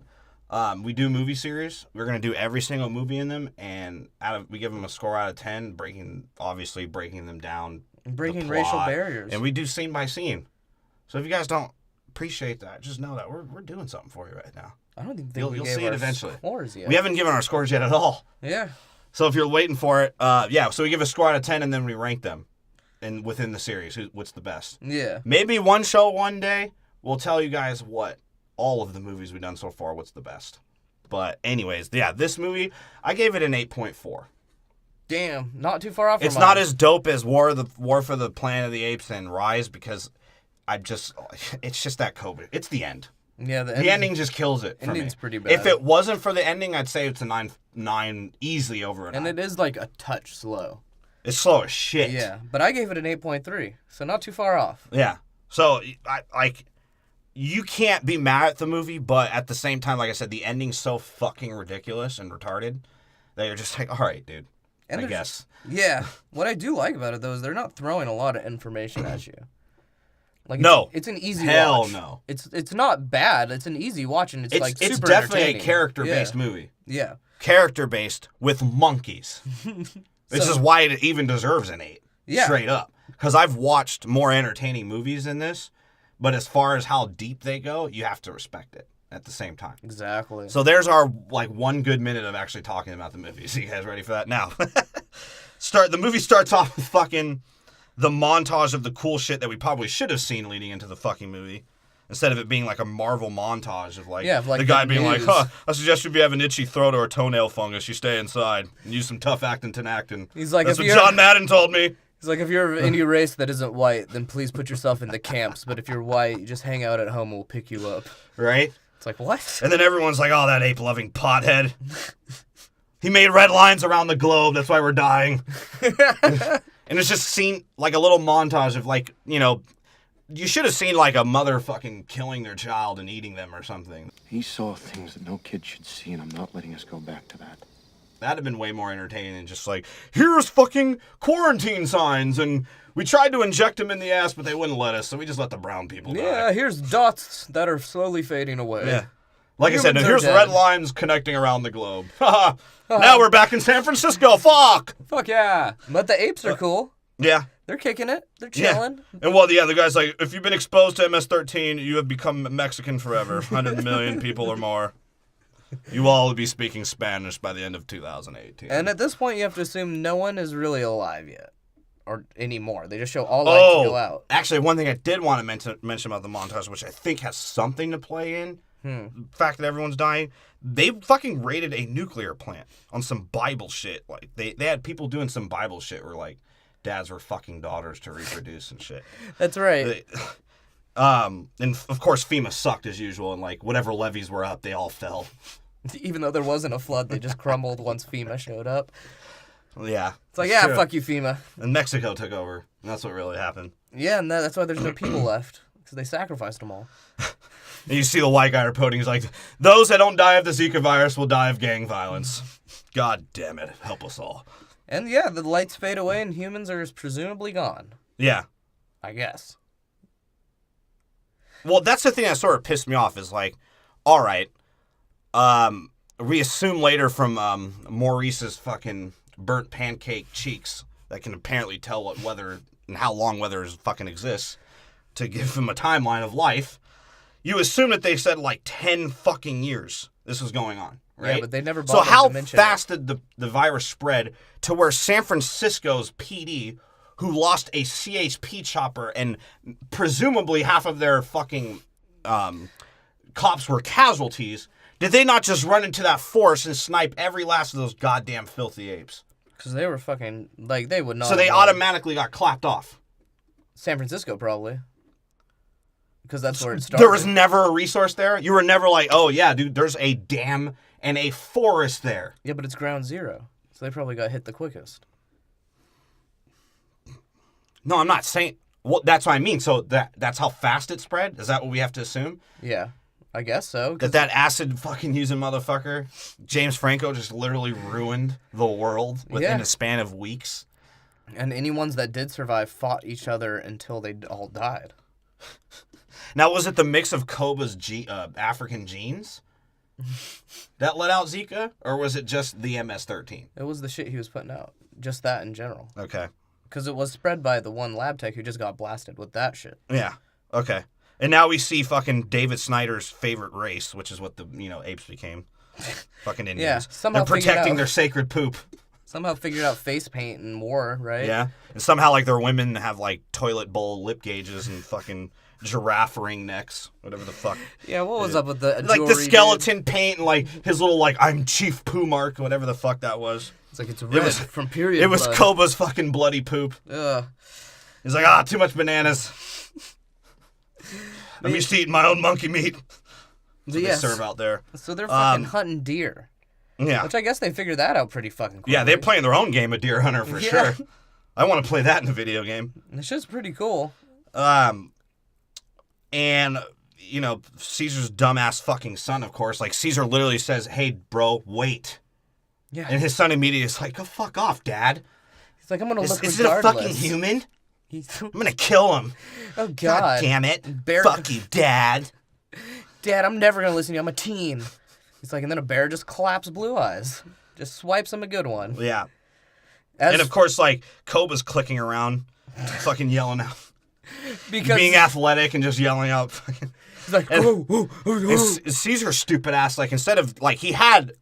we do movie series. We're gonna do every single movie in them, and we give them a score out of 10, breaking them down, breaking racial barriers, and we do scene by scene. So if you guys don't appreciate that, just know that we're doing something for you right now. I don't think you'll see it eventually. Scores yet. We haven't given our scores yet at all. Yeah. So if you're waiting for it, so we give a score out of 10, and then we rank them. And within the series, what's the best? Yeah. Maybe one show one day will tell you guys what all of the movies we've done so far, what's the best. But anyways, yeah, this movie, I gave it an 8.4. Damn, not too far off from It's not as dope as War for the Planet of the Apes and Rise because it's just that Koba. It's the end. Yeah, the ending just kills it for me. Ending's pretty bad. If it wasn't for the ending, I'd say it's a 9 easily over a 9. And it is like a touch slow. It's slow as shit. Yeah, but I gave it an 8.3, so not too far off. Yeah. So, you can't be mad at the movie, but at the same time, like I said, the ending's so fucking ridiculous and retarded that you're just like, all right, dude, I guess. Yeah. What I do like about it, though, is they're not throwing a lot of information at you. Like, no. It's an easy Hell watch. no. It's not bad. It's an easy watch, and it's like super It's definitely entertaining. A character-based movie. Yeah. Character-based with monkeys. This is why it even deserves an 8. Yeah. Straight up. Because I've watched more entertaining movies than this, but as far as how deep they go, you have to respect it at the same time. Exactly. So there's our, 1 good minute of actually talking about the movie. So you guys ready for that? Now, the movie starts off with fucking the montage of the cool shit that we probably should have seen leading into the fucking movie. Instead of it being like a Marvel montage of the guy being like, I suggest if you have an itchy throat or a toenail fungus, you stay inside and use some tough actin. He's like, that's what John Madden told me. He's like, if you're of any race that isn't white, then please put yourself in the camps. But if you're white, you just hang out at home and we'll pick you up. Right? It's like, what? And then everyone's like, oh, that ape-loving pothead. He made red lines around the globe. That's why we're dying. And it's just seen like a little montage of like, you know, you should have seen like a mother fucking killing their child and eating them or something. He saw things that no kid should see, and I'm not letting us go back to that. That'd have been way more entertaining than just like, here's fucking quarantine signs, and we tried to inject them in the ass, but they wouldn't let us, so we just let the brown people die. Yeah, here's dots that are slowly fading away. Yeah. Like I said, Humans are here's dead. red lines connecting around the globe. Now we're back in San Francisco. Fuck! Fuck yeah. But the apes are cool. Yeah. They're kicking it. They're Yeah. chilling. And well, yeah, the guy's like, if you've been exposed to MS-13, you have become Mexican forever. 100 million people or more. You all will be speaking Spanish by the end of 2018. And at this point, you have to assume no one is really alive yet. Or anymore. They just show all lights go out. Actually, one thing I did want to mention about the montage, which I think has something to play in, the fact that everyone's dying, they fucking raided a nuclear plant on some Bible shit. Like, they had people doing some Bible shit where, like, dads were fucking daughters to reproduce and shit. That's right. And of course FEMA sucked as usual, and like whatever levees were up, they all fell. Even though there wasn't a flood, they just crumbled once FEMA showed up. Yeah. It's like, yeah, Sure. fuck you, FEMA. And Mexico took over, and that's what really happened. Yeah, and that's why there's no people left. Because they sacrificed them all. And you see the white guy reporting, he's like, those that don't die of the Zika virus will die of gang violence. God damn it. Help us all. And yeah, the lights fade away and humans are presumably gone. Yeah. I guess. Well, that's the thing that sort of pissed me off is like, all right, we assume later from Maurice's fucking burnt pancake cheeks that can apparently tell what weather and how long weather fucking exists to give him a timeline of life. You assume that they said like 10 fucking years this was going on, right? Yeah, but they never So bothered how to mention fast did the virus spread to where San Francisco's PD, who lost a CHP chopper and presumably half of their fucking cops were casualties, did they not just run into that forest and snipe every last of those goddamn filthy apes? Because they were fucking, like, they would not. So they have gone. automatically got clapped off. San Francisco, probably. Because that's where it started. There was never a resource there? You were never like, oh yeah, dude, there's a dam and a forest there. Yeah, but it's ground zero. So they probably got hit the quickest. No, I'm not saying... Well, that's what I mean. So that's how fast it spread? Is that what we have to assume? Yeah, I guess so. 'Cause That acid fucking using motherfucker, James Franco, just literally ruined the world within Yeah. a span of weeks? And any ones that did survive fought each other until they all died. Now, was it the mix of Koba's African genes that let out Zika? Or was it just the MS-13? It was the shit he was putting out. Just that in general. Okay. Because it was spread by the one lab tech who just got blasted with that shit. Yeah. Okay. And now we see fucking David Snyder's favorite race, which is what the, apes became. Fucking Indians. Yeah, somehow They're protecting figured out- their sacred poop. Somehow figured out face paint and war, right? Yeah. And somehow, like, their women have, like, toilet bowl lip gauges and fucking giraffe ring necks. Whatever the fuck. Yeah, what was up with the Like, the jewelry, skeleton paint and, like, his little, like, I'm Chief Poo mark, whatever the fuck that was. dude? It's like it's red from period It was blood. Koba's fucking bloody poop. Ugh. He's like, too much bananas. I'm used to eating my own monkey meat. That's what Yes. they serve out there. So they're fucking hunting deer. Yeah. Which I guess they figured that out pretty fucking quickly. Yeah, they're playing their own game of Deer Hunter for Yeah. sure. I want to play that in the video game. It's just pretty cool. And, Caesar's dumbass fucking son, of course, like, Caesar literally says, hey, bro, wait. Yeah. And his son immediately is like, go fuck off, Dad. He's like, I'm gonna look Is it a regardless. fucking human? He's, I'm gonna kill him. oh, God God. damn it. Bear- Fuck you, Dad. Dad, I'm never gonna listen to you. I'm a teen. He's like, and then a bear just claps Blue Eyes. Just swipes him a good one. Yeah. As, And, of course, like, Koba's clicking around, fucking yelling out. because Being athletic and just yelling out. Fucking. he's like, And- oh, oh, oh, And oh. Caesar's stupid ass, like, instead of, like, he had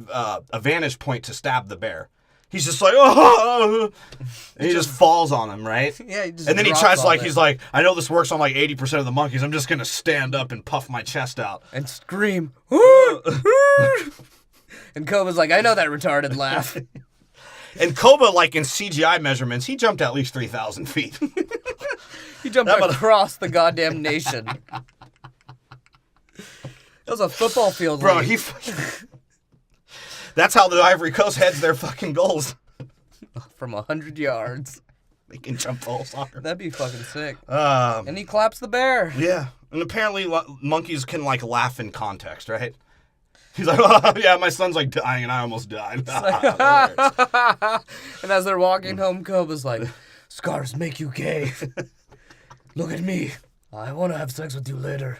a vantage point to stab the bear. He's just like, oh, and he just falls on him, right? Yeah, he just And then he drops tries, on like, it. he's like, I know this works on, like, 80% of the monkeys. I'm just going to stand up and puff my chest out. And scream. And Koba's like, I know that retarded laugh. And Koba, like, in CGI measurements, he jumped at least 3,000 feet. He jumped That mother- across the goddamn nation. That was a football field. Bro, league. That's how the Ivory Coast heads their fucking goals. From 100 yards. They can jump the whole soccer. That'd be fucking sick. And he claps the bear. Yeah. And apparently monkeys can, like, laugh in context, right? He's like, oh, yeah, my son's, like, dying, and I almost died. And as they're walking home, Koba's like, scars make you gay. Look at me. I want to have sex with you later.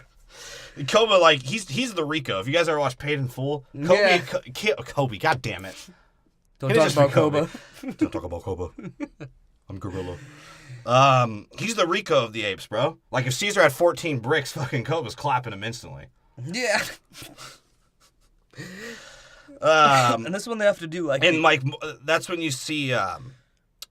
Koba, like, he's the Rico. If you guys ever watched Paid in Full, Kobe, god damn it. Don't talk about Koba. Don't talk about Koba. I'm Gorilla. He's the Rico of the apes, bro. Like, if Cesar had 14 bricks, fucking Koba's clapping him instantly. Yeah. And this one they have to do, like... And, like, that's when you see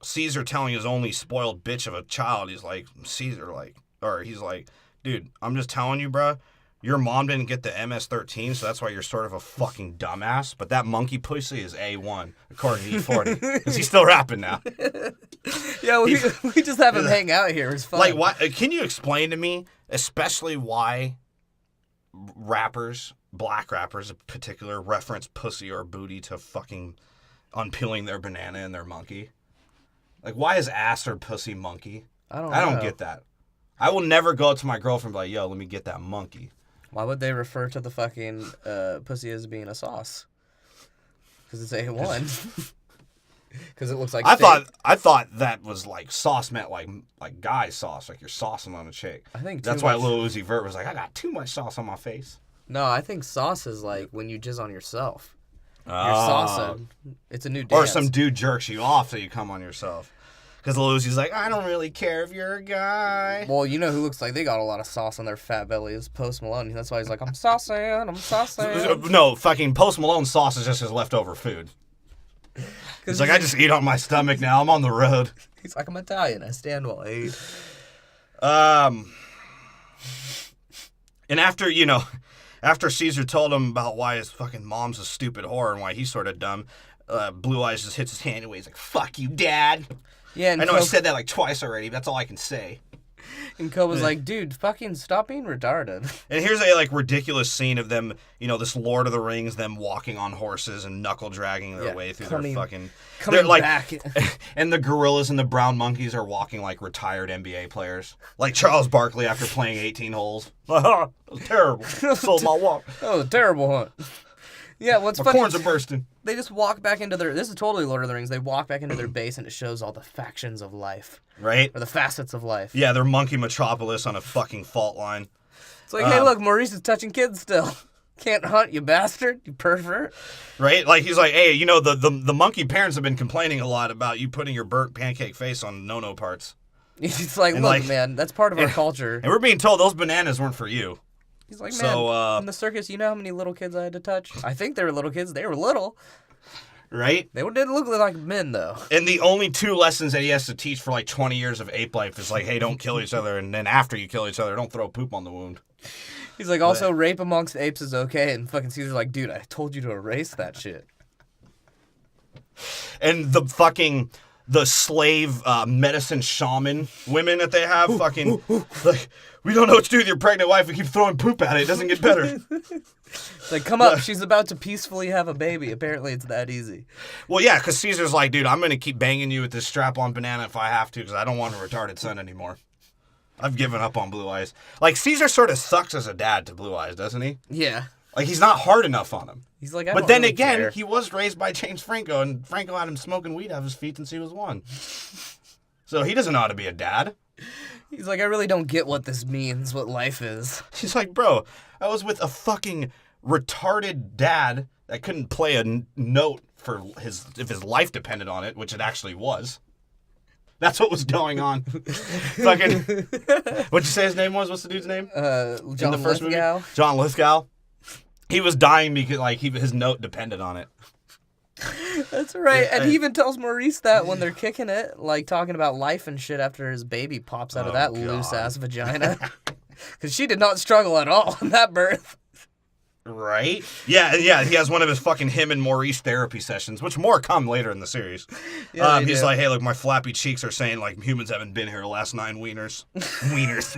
Cesar telling his only spoiled bitch of a child, he's like, Cesar, like... Or he's like, dude, I'm just telling you, bro, your mom didn't get the MS-13, so that's why you're sort of a fucking dumbass. But that monkey pussy is A1, according to E40. Because he's still rapping now. Yeah, we just have him hang out here. It's fun. Like, why? Can you explain to me, especially why rappers, black rappers in particular, reference pussy or booty to fucking unpeeling their banana and their monkey? Like, why is ass or pussy monkey? I don't get that. I will never go up to my girlfriend and be like, yo, let me get that monkey. Why would they refer to the fucking pussy as being a sauce? Because it's A1. Because it looks like steak. I thought that was like sauce meant like guy sauce, like you're saucing on a chick. I think that's why Lil Uzi Vert was like, I got too much sauce on my face. No, I think sauce is like when you jizz on yourself. You're saucing. It's a new dance. Or some dude jerks you off so you come on yourself. Because Lil Uzi's like, I don't really care if you're a guy. Well, you know who looks like they got a lot of sauce on their fat belly is Post Malone. That's why he's like, I'm saucing. No, fucking Post Malone's sauce is just his leftover food. He's like, I just eat on my stomach now. I'm on the road. He's like, I'm Italian. I stand while I eat. And after Cesar told him about why his fucking mom's a stupid whore and why he's sort of dumb, Blue Eyes just hits his hand away. He's like, fuck you, Dad. Yeah, and I know I said that like twice already, but that's all I can say. And Koba's like, dude, fucking stop being retarded. And here's a like ridiculous scene of them, this Lord of the Rings, them walking on horses and knuckle dragging their way through their fucking... Coming like, back. And the gorillas and the brown monkeys are walking like retired NBA players. Like Charles Barkley after playing 18 holes. That was terrible. Sold my walk. That was a terrible hunt. Yeah, what's funny... My corns are bursting. They just walk back into their... This is totally Lord of the Rings. They walk back into their base and it shows all the factions of life. Right? Or the facets of life. Yeah, they're monkey metropolis on a fucking fault line. It's like, hey, look, Maurice is touching kids still. Can't hunt, you bastard, you pervert. Right? Like, he's like, hey, the monkey parents have been complaining a lot about you putting your burnt pancake face on no-no parts. He's like, look, man, that's part of our culture. And we're being told those bananas weren't for you. He's like, man, in the circus, you know how many little kids I had to touch? I think they were little kids. They were little. Right? They didn't look like men, though. And the only 2 lessons that he has to teach for like 20 years of ape life is like, hey, don't kill each other. And then after you kill each other, don't throw poop on the wound. He's like, also, rape amongst apes is okay. And fucking Caesar's like, dude, I told you to erase that shit. And the slave medicine shaman women that they have, like, we don't know what to do with your pregnant wife. We keep throwing poop at it. It doesn't get better. It's like, come up. She's about to peacefully have a baby. Apparently, it's that easy. Well, yeah, because Caesar's like, dude, I'm going to keep banging you with this strap-on banana if I have to because I don't want a retarded son anymore. I've given up on Blue Eyes. Like, Cesar sort of sucks as a dad to Blue Eyes, doesn't he? Yeah. Like, he's not hard enough on him. He's like, but then really again, care. He was raised by James Franco, and Franco had him smoking weed out of his feet since he was 1. So he doesn't know how to be a dad. He's like, I really don't get what this means, what life is. He's like, bro, I was with a fucking retarded dad that couldn't play a note for if his life depended on it, which it actually was. That's what was going on. Fucking, what'd you say his name was? What's the dude's name? John Lithgow. John Lithgow. He was dying because his note depended on it. That's right. And he even tells Maurice that when they're kicking it, like talking about life and shit after his baby pops out of that loose-ass vagina. Because she did not struggle at all in that birth. Right? Yeah, he has one of his fucking him and Maurice therapy sessions, which more come later in the series. Yeah, he's like, hey, look, my flappy cheeks are saying, like, humans haven't been here the last 9 wieners. Wieners.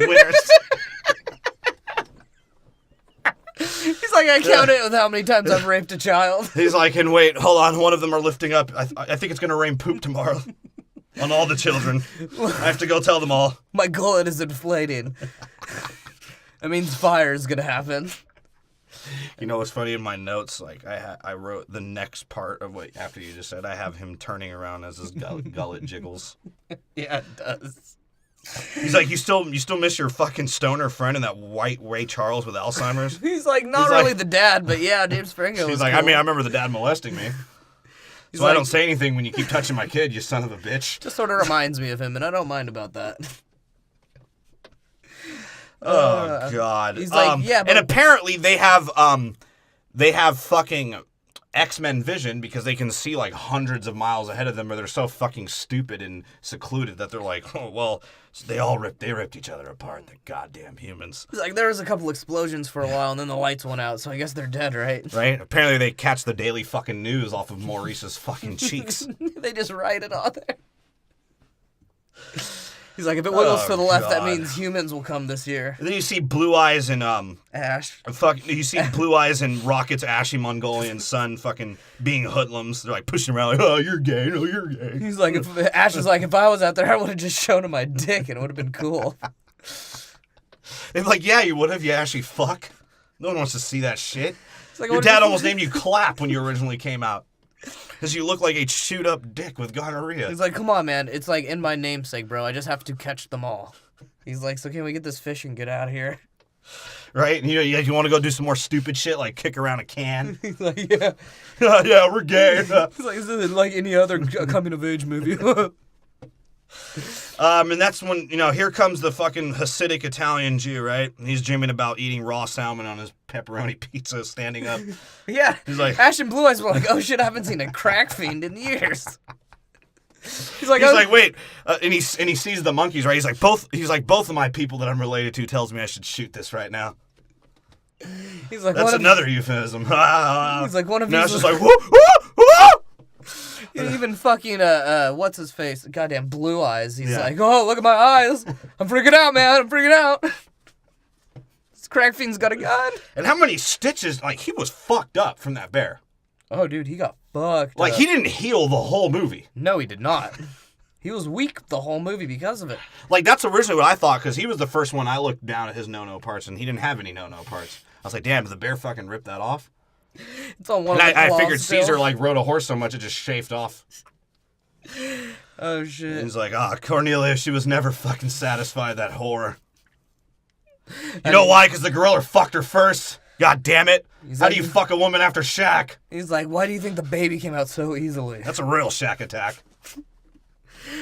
He's like, I count it with how many times I've raped a child. He's like, and wait, hold on, one of them are lifting up. I think it's gonna rain poop tomorrow on all the children. I have to go tell them all. My gullet is inflating. That means fire is gonna happen. You know what's funny in my notes? Like I wrote the next part of what after you just said. I have him turning around as his gullet jiggles. Yeah, it does. He's like, you still miss your fucking stoner friend and that white Ray Charles with Alzheimer's? He's like, not really the dad, but yeah, James Franco was He's like, cool. I mean, I remember the dad molesting me. So I don't say anything when you keep touching my kid, you son of a bitch. Just sort of reminds me of him, and I don't mind about that. Oh God. He's like, yeah, but... And apparently they have fucking X-Men vision because they can see like hundreds of miles ahead of them, or they're so fucking stupid and secluded that they're like, oh well, they ripped each other apart. The goddamn humans. He's like, there was a couple explosions for a while, and then the lights went out, so I guess they're dead, right? Right? Apparently they catch the daily fucking news off of Maurice's fucking cheeks. They just write it on there. He's like, if it wiggles to the left, that means humans will come this year. And then you see Blue Eyes and Ash. you see Blue Eyes and Rocket's ashy Mongolian son fucking being hoodlums. They're like pushing him around like, oh, you're gay, no, you're gay. He's like, Ash is like, if I was out there, I would have just shown him my dick and it would have been cool. They're like, yeah, you would have, you actually fuck. No one wants to see that shit. Like, your dad almost named you Clap when you originally came out. Because you look like a shoot-up dick with gonorrhea. He's like, come on, man. It's like in my namesake, bro. I just have to catch them all. He's like, so can we get this fish and get out of here? Right? And you want to go do some more stupid shit, like kick around a can? He's like, yeah. Yeah, we're gay. He's like, this isn't like any other coming-of-age movie. And that's when, here comes the fucking Hasidic Italian Jew, right? He's dreaming about eating raw salmon on his pepperoni pizza standing up. Yeah. He's like, Ash and Blue Eyes were like, oh shit, I haven't seen a crack fiend in years. He's like, wait, and he sees the monkeys, right? He's like, both of my people that I'm related to tells me I should shoot this right now. He's like, that's another euphemism. He's like, one of you. Now it's just like, whoop, whoop, whoop. Even fucking what's his face? Goddamn Blue Eyes. He's like, oh, look at my eyes. I'm freaking out, man. I'm freaking out. This crack fiend's got a gun. And how many stitches? Like, he was fucked up from that bear. Oh, dude, he got fucked. Like, up. he didn't heal the whole movie. No, he did not. He was weak the whole movie because of it. Like, that's originally what I thought, because he was the first one I looked down at his no-no parts, and he didn't have any no-no parts. I was like, damn, did the bear fucking rip that off? It's on one and of the I figured still. Cesar, like, rode a horse so much it just chafed off. Oh, shit. And he's like, Cornelia, she was never fucking satisfied, that whore. You know why? Because the gorilla fucked her first. God damn it. How do you fuck a woman after Shaq? He's like, why do you think the baby came out so easily? That's a real Shaq attack.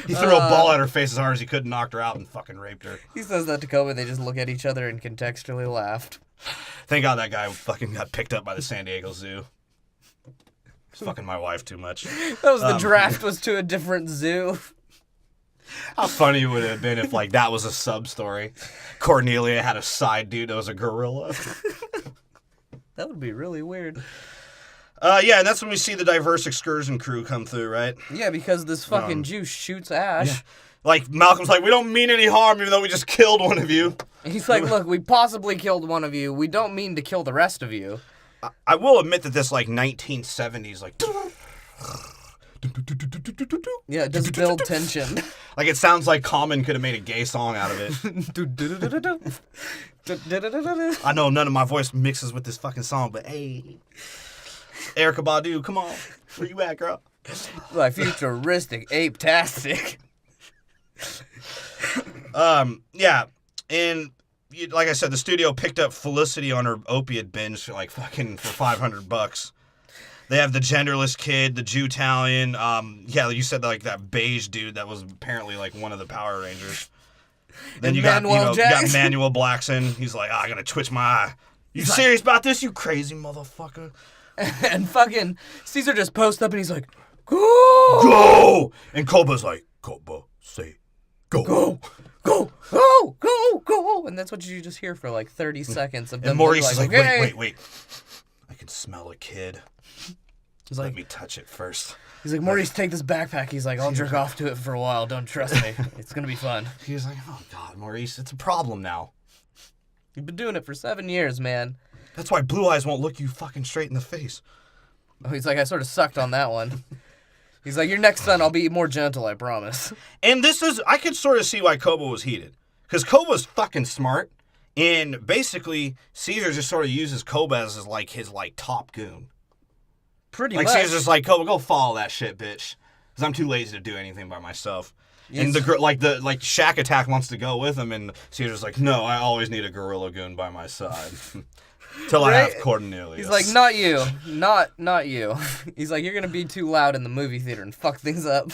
He threw a ball at her face as hard as he could and knocked her out and fucking raped her. He says that to Koba, and they just look at each other and contextually laughed. Thank God that guy fucking got picked up by the San Diego Zoo. He's fucking my wife too much. That was the draft was to a different zoo. How funny would it have been if, like, that was a sub-story? Cornelia had a side dude that was a gorilla. That would be really weird. Yeah, and that's when we see the diverse excursion crew come through, right? Yeah, because this fucking Jew shoots Ash. Yeah. Like, Malcolm's like, we don't mean any harm, even though we just killed one of you. He's like, look, we possibly killed one of you. We don't mean to kill the rest of you. I will admit that this, like, 1970s, like... Yeah, it does build tension. Like, it sounds like Common could have made a gay song out of it. I know none of my voice mixes with this fucking song, but hey... Erykah Badu, come on. Where you at, girl? Like, futuristic, ape-tastic. Yeah, and like I said, the studio picked up Felicity on her opiate binge for like fucking for $500. They have the genderless kid, the Jew-Talian, yeah, you said like that beige dude that was apparently like one of the Power Rangers. Then you got Manuel Blackson. He's like, I gotta twitch my eye. You serious about this, you crazy motherfucker? And fucking Cesar just posts up and he's like, go! Go! And Koba's like, Koba, say, go. Go! Go! Go! Go! Go! And that's what you just hear for like 30 seconds of them. And Maurice is like, okay. wait. I can smell a kid. He's Let like, me touch it first. He's like, Maurice, take this backpack. He's like, I'll jerk off to it for a while. Don't trust me. It's gonna be fun. He's like, oh God, Maurice, it's a problem now. You've been doing it for 7 years, man. That's why Blue Eyes won't look you fucking straight in the face. Oh, he's like, I sort of sucked on that one. He's like, your next son, I'll be more gentle, I promise. And I could sort of see why Koba was heated. Because Koba's fucking smart. And basically, Cesar just sort of uses Koba as his top goon. Pretty like, much. Caesar's just like, Koba, go follow that shit, bitch. Because I'm too lazy to do anything by myself. Yes. And the Shack Attack wants to go with him, and Caesar's like, no, I always need a gorilla goon by my side. Till I have Cornelius. He's like, not you. Not you. He's like, you're going to be too loud in the movie theater and fuck things up.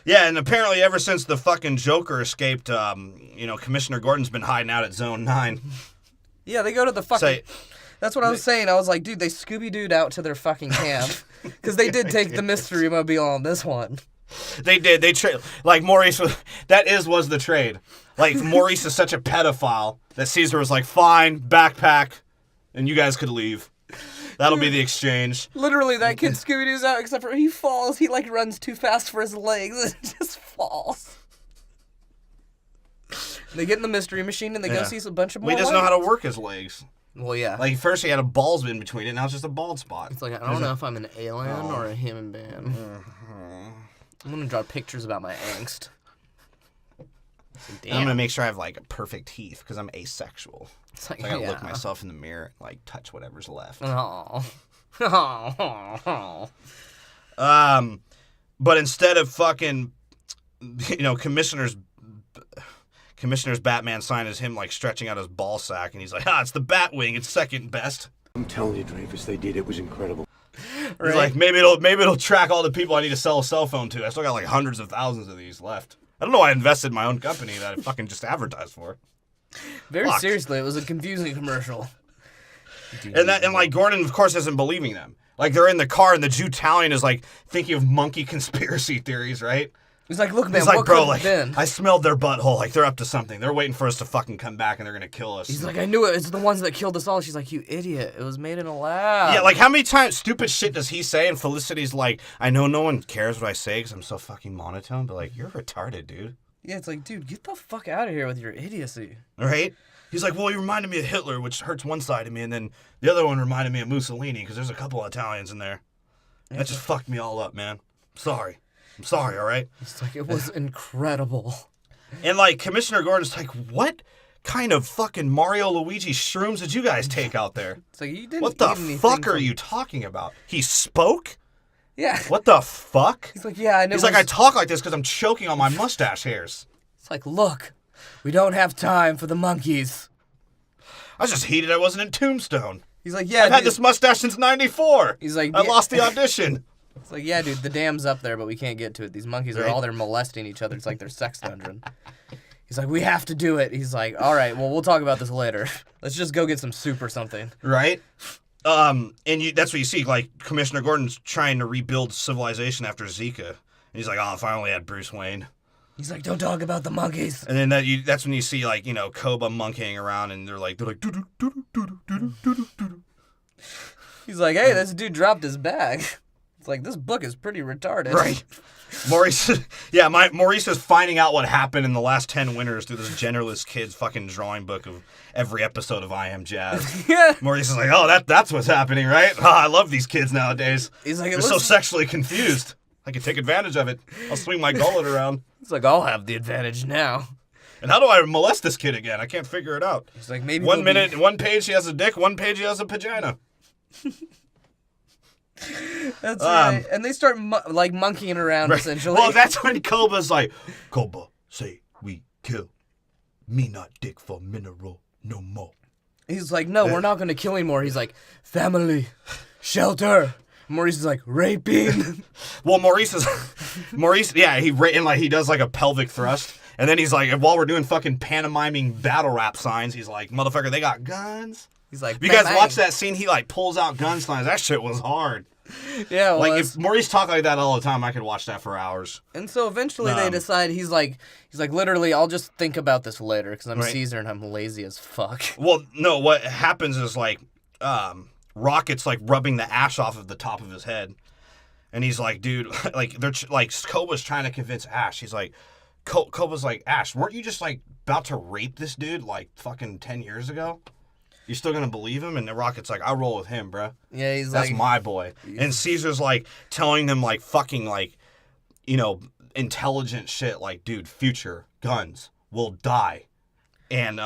Yeah, and apparently ever since the fucking Joker escaped, Commissioner Gordon's been hiding out at Zone 9. Yeah, they go to the fucking... That's what I was saying. I was like, dude, they Scooby-Dooed out to their fucking camp. Because they did take the mystery mobile on this one. They did. They Maurice was the trade. Like, Maurice is such a pedophile that Cesar was like, fine, backpack, and you guys could leave. That'll be the exchange. Literally, that kid Scooby-Doo's out, except for he falls. He, runs too fast for his legs and just falls. They get in the mystery machine and they go see a bunch of more. We just know how to work his legs. Well, yeah. Like, first he had a balls in between it, now it's just a bald spot. It's like, I don't know if I'm an alien or a human being. I'm going to draw pictures about my angst. I'm going to make sure I have, a perfect teeth, because I'm asexual. It's like, so I got to look myself in the mirror and, touch whatever's left. But instead of fucking, Commissioner's Batman sign is him, stretching out his ball sack, and he's like, it's the Batwing, it's second best. I'm telling you, Dreyfus, they did. It was incredible. Right. He's like, maybe it'll track all the people I need to sell a cell phone to. I still got, hundreds of thousands of these left. I don't know why I invested in my own company that I fucking just advertised for. Very seriously, it was a confusing commercial. And Gordon, of course, isn't believing them. They're in the car, and the Jew-Talion is, thinking of monkey conspiracy theories, right? He's like, look, man, he's like, what bro, could have been? I smelled their butthole. They're up to something. They're waiting for us to fucking come back, and they're going to kill us. He's like, I knew it. It's the ones that killed us all. She's like, you idiot. It was made in a lab. Yeah, how many times stupid shit does he say? And Felicity's like, I know no one cares what I say because I'm so fucking monotone, but, you're retarded, dude. Yeah, it's like, dude, get the fuck out of here with your idiocy. Right? He's like, well, he reminded me of Hitler, which hurts one side of me, and then the other one reminded me of Mussolini because there's a couple of Italians in there. That just fucked me all up, man. I'm sorry, all right? It's like, it was incredible. And, Commissioner Gordon's like, what kind of fucking Mario Luigi shrooms did you guys take out there? It's like, you didn't What the fuck are you talking about? He spoke? Yeah. What the fuck? He's like, yeah, I know. He's like, I talk like this because I'm choking on my mustache hairs. It's like, look, we don't have time for the monkeys. I was just heated I wasn't in Tombstone. He's like, yeah, I've had this mustache since 94. He's like, I lost the audition. It's like, yeah, dude, the dam's up there, but we can't get to it. These monkeys are all there molesting each other. It's like their sex dungeon. He's like, we have to do it. He's like, all right, well, we'll talk about this later. Let's just go get some soup or something. Right? And that's what you see. Commissioner Gordon's trying to rebuild civilization after Zika. And he's like, if I only had Bruce Wayne. He's like, don't talk about the monkeys. And then that's when you see, Koba monkeying around, and they're like, doo-doo-doo-doo-doo-doo-doo-doo-doo. He's like, hey, this dude dropped his bag. It's like, this book is pretty retarded. Right. Maurice is finding out what happened in the last 10 winters through this genderless kid's fucking drawing book of every episode of I Am Jazz. Yeah. Maurice is like, that's what's happening, right? I love these kids nowadays. He's like, they're so sexually confused. I can take advantage of it. I'll swing my gullet around. It's like, I'll have the advantage now. And how do I molest this kid again? I can't figure it out. He's like, maybe one page he has a dick, one page he has a vagina. That's right. And they start monkeying around, right. Essentially. Well, that's when Koba's like, Koba, say we kill. Me not dick for mineral no more. He's like, no, we're not going to kill anymore. He's like, family, shelter. Maurice is like, raping. Well, Maurice, yeah, he does a pelvic thrust. And then he's like, while we're doing fucking pantomiming battle rap signs, he's like, motherfucker, they got guns. He's like, you guys watch that scene? He pulls out gun signs. That shit was hard. Yeah, well, if Maurice talked like that all the time, I could watch that for hours. And so eventually they decide he's like literally, I'll just think about this later because I'm right. Cesar and I'm lazy as fuck. Well, no, what happens is Rocket's rubbing the ash off of the top of his head, and he's like, dude, they're Koba's trying to convince Ash. He's like, Koba's like, Ash, weren't you just about to rape this dude fucking 10 years ago? You still gonna believe him? And the Rocket's like, I'll roll with him, bro. Yeah, he's That's like, my boy. And Cesar's like telling them like fucking like, you know, intelligent shit like, dude, future, guns, will die. And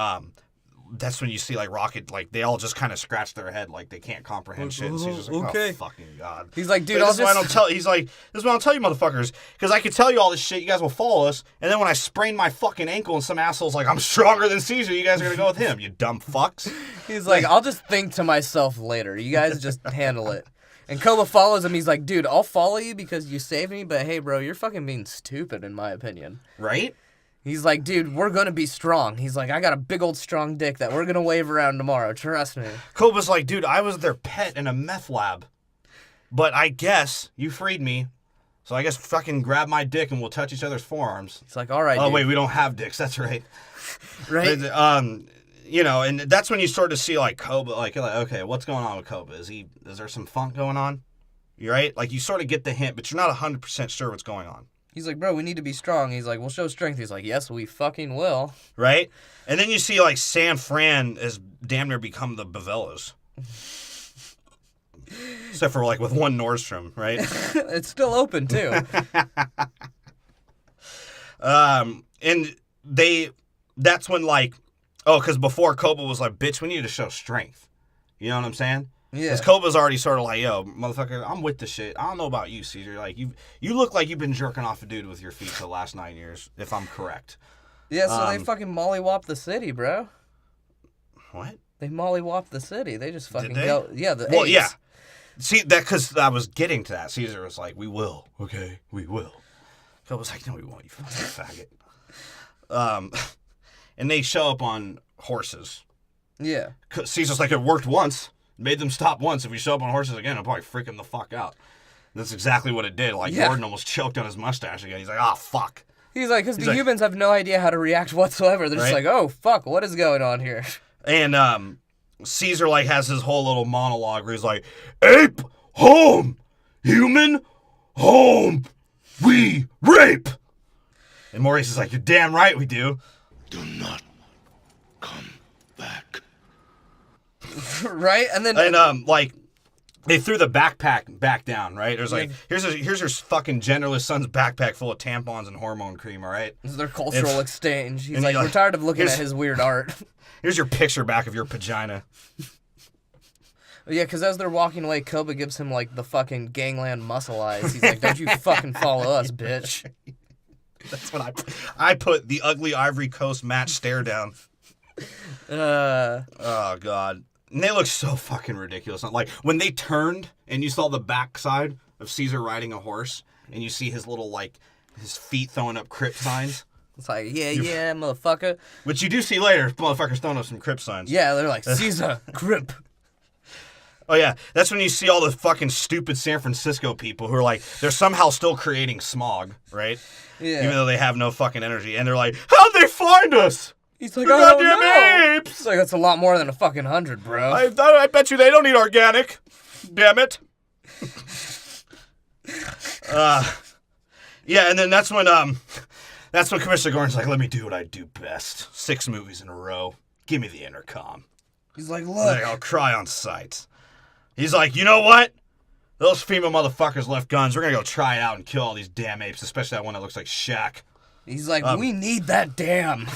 that's when you see like Rocket, like they all just kind of scratch their head like they can't comprehend shit. And Caesar's like, okay. oh fucking god. He's like, dude, But I'll this is why I just... don't tell. He's like, this is why I don't tell you, motherfuckers, because I can tell you all this shit. You guys will follow us, and then when I sprain my fucking ankle, and some asshole's like, I'm stronger than Cesar. You guys are gonna go with him, you dumb fucks. He's like, I'll just think to myself later. You guys just handle it. And Koba follows him. He's like, dude, I'll follow you because you saved me, but hey, bro, you're fucking being stupid, in my opinion. Right? He's like, dude, we're gonna be strong. He's like, I got a big old strong dick that we're gonna wave around tomorrow. Trust me. Koba's like, dude, I was their pet in a meth lab, but I guess you freed me, so I guess fucking grab my dick and we'll touch each other's forearms. It's like, all right, Oh, dude. wait, we don't have dicks. That's right. Right? You know, and that's when you start to see like Koba, like, okay, what's going on with Koba? Is there some funk going on? You right? Like you sort of get the hint, but you're not 100% sure what's going on. He's like, bro, we need to be strong. He's like, we'll show strength. He's like, yes, we fucking will. Right? And then you see like San Fran has damn near become the Bavelos. Except for like with one Nordstrom, right? It's still open too. And that's when like, oh, because before Koba was like, bitch, we need to show strength. You know what I'm saying? Yeah. Because Koba's already sort of like, yo, motherfucker, I'm with the shit. I don't know about you, Cesar. Like, you look like you've been jerking off a dude with your feet for the last 9 years, if I'm correct. Yeah, so they fucking mollywop the city, bro. What? They mollywop the city. They just fucking they? go. Yeah, the Well, apes. yeah. See, that because I was getting to that. Caesar was like, we will. Okay, we will. Koba's like, no, we won't, you fucking faggot. And they show up on horses. Yeah. Caesar's like, it worked once. Made them stop once. If we show up on horses again, it'll probably freak them the fuck out. That's exactly what it did. Like, Yeah. Gordon almost choked on his mustache again. He's like, ah, fuck. He's like, because the like- humans have no idea how to react whatsoever. They're just Right. like, oh, fuck, what is going on here? And Caesar, like, has his whole little monologue where he's like, ape, home, human, home, we rape. And Maurice is like, you're damn right we do. Do not come back. Right? And then... And, like, they threw the backpack back down, right? There's like, here's your fucking genderless son's backpack full of tampons and hormone cream, all right? This is their cultural exchange. He's and like, you're we're like, tired of looking here's- at his weird art. Here's your picture back of your vagina. Yeah, because as they're walking away, Koba gives him, like, the fucking gangland muscle eyes. He's like, don't you fucking follow us, bitch. That's what I put the ugly Ivory Coast match stare down. Oh, God. And they look so fucking ridiculous. Like, when they turned and you saw the backside of Caesar riding a horse and you see his little, like, his feet throwing up crypt signs. It's like, yeah, motherfucker. Which you do see later, motherfuckers throwing up some crypt signs. Yeah, they're like, Cesar, grip. Oh, yeah. That's when you see all the fucking stupid San Francisco people who are like, they're somehow still creating smog, right? Yeah. Even though they have no fucking energy. And they're like, how'd they find us? He's like, The I don't goddamn know. apes! It's like, that's a lot more than a fucking 100, bro. I bet you they don't eat organic. Damn it. Yeah, and then that's when Commissioner Gordon's like, let me do what I do best. 6 movies in a row. Give me the intercom. He's like, He's look. like, I'll cry on sight. He's like, you know what? Those female motherfuckers left guns. We're gonna go try it out and kill all these damn apes, especially that one that looks like Shaq. He's like, we need that dam.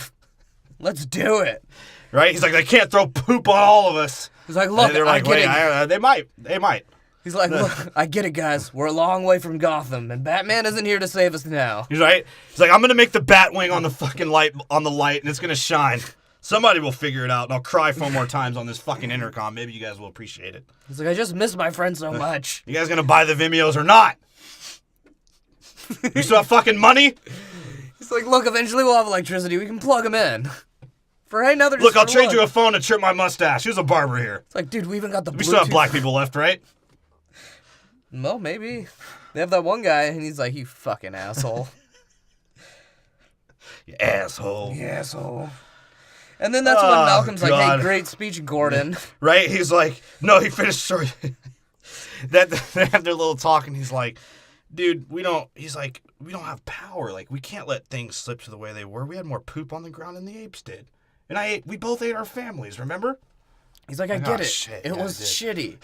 Let's do it. Right? He's like, they can't throw poop on all of us. He's like, look, And they're like, I get wait, it. they might. He's like, look, I get it, guys. We're a long way from Gotham, and Batman isn't here to save us now. He's right. He's like, I'm gonna make the Batwing on the fucking light, and it's gonna shine. Somebody will figure it out, and I'll cry 4 more times on this fucking intercom. Maybe you guys will appreciate it. He's like, I just miss my friend so much. You guys gonna buy the Vimeos or not? You still have fucking money? He's like, look, eventually we'll have electricity. We can plug him in. For right now, they're Look, just I'll for trade look. you a phone to trim my mustache. Who's a barber here? It's like, dude, we even got the We still have Bluetooth- black people left, right? Well, maybe. They have that one guy, and he's like, you fucking asshole. You asshole. You asshole. And then that's when Oh, Malcolm's like, God. hey, great speech, Gordon. Right? He's like, no, he finished story. They have their little talk, and he's like, dude, we don't have power. Like, we can't let things slip to the way they were. We had more poop on the ground than the apes did. And we both ate our families, remember? He's like, I Like, get oh, it. shit, It yeah, was I did. shitty.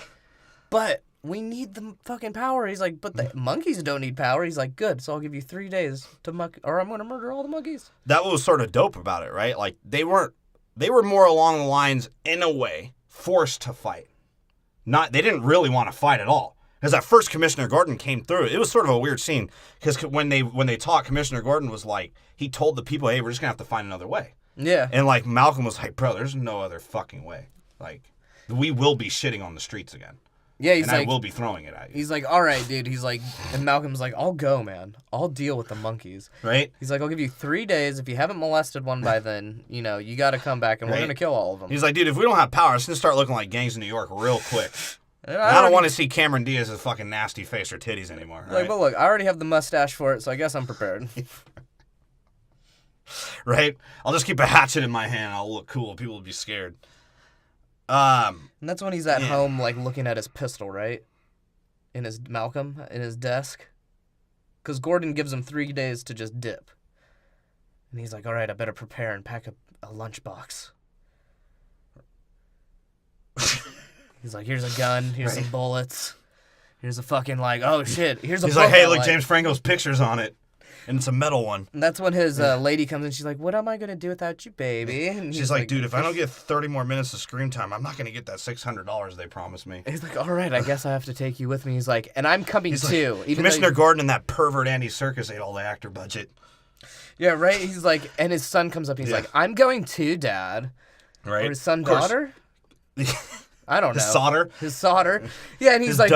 But we need the fucking power. He's like, but the monkeys don't need power. He's like, good, so I'll give you 3 days to or I'm going to murder all the monkeys. That was sort of dope about it, right? Like, they were more along the lines, in a way, forced to fight. They didn't really want to fight at all. Because at first Commissioner Gordon came through. It was sort of a weird scene. Because when they talked, Commissioner Gordon was like, he told the people, hey, we're just going to have to find another way. Yeah. And, like, Malcolm was like, bro, there's no other fucking way. Like, we will be shitting on the streets again. Yeah, he's and like, I will be throwing it at you. he's like, all right, dude. He's like, and Malcolm's like, I'll go, man. I'll deal with the monkeys. Right? He's like, I'll give you 3 days. If you haven't molested one by then, you know, you got to come back and we're Right. going to kill all of them. He's like, dude, if we don't have power, it's going to start looking like gangs in New York real quick. I don't want to see Cameron Diaz's fucking nasty face or titties anymore. Like, Right? but look, I already have the mustache for it, so I guess I'm prepared. Right? I'll just keep a hatchet in my hand. I'll look cool. People will be scared. And that's when he's at Yeah. home, like, looking at his pistol, right? In his desk. Because Gordon gives him 3 days to just dip. And he's like, all right, I better prepare and pack a lunchbox. He's like, here's a gun, here's some bullets, here's a fucking, like, oh shit, here's a He's book like, hey, I look, like. James Franco's picture's on it. And it's a metal one. And that's when his lady comes in. She's like, what am I going to do without you, baby? And She's like, dude, if I don't get 30 more minutes of screen time, I'm not going to get that $600 they promised me. He's like, all right, I guess I have to take you with me. He's like, and I'm coming He's too. like, even Commissioner though... Gordon and that pervert Andy Serkis ate all the actor budget. Yeah, right? He's like, and his son comes up and he's Yeah. like, I'm going too, Dad. Right? Or his son, Of course. daughter? I don't know. His solder. His solder. Yeah, and he's His like...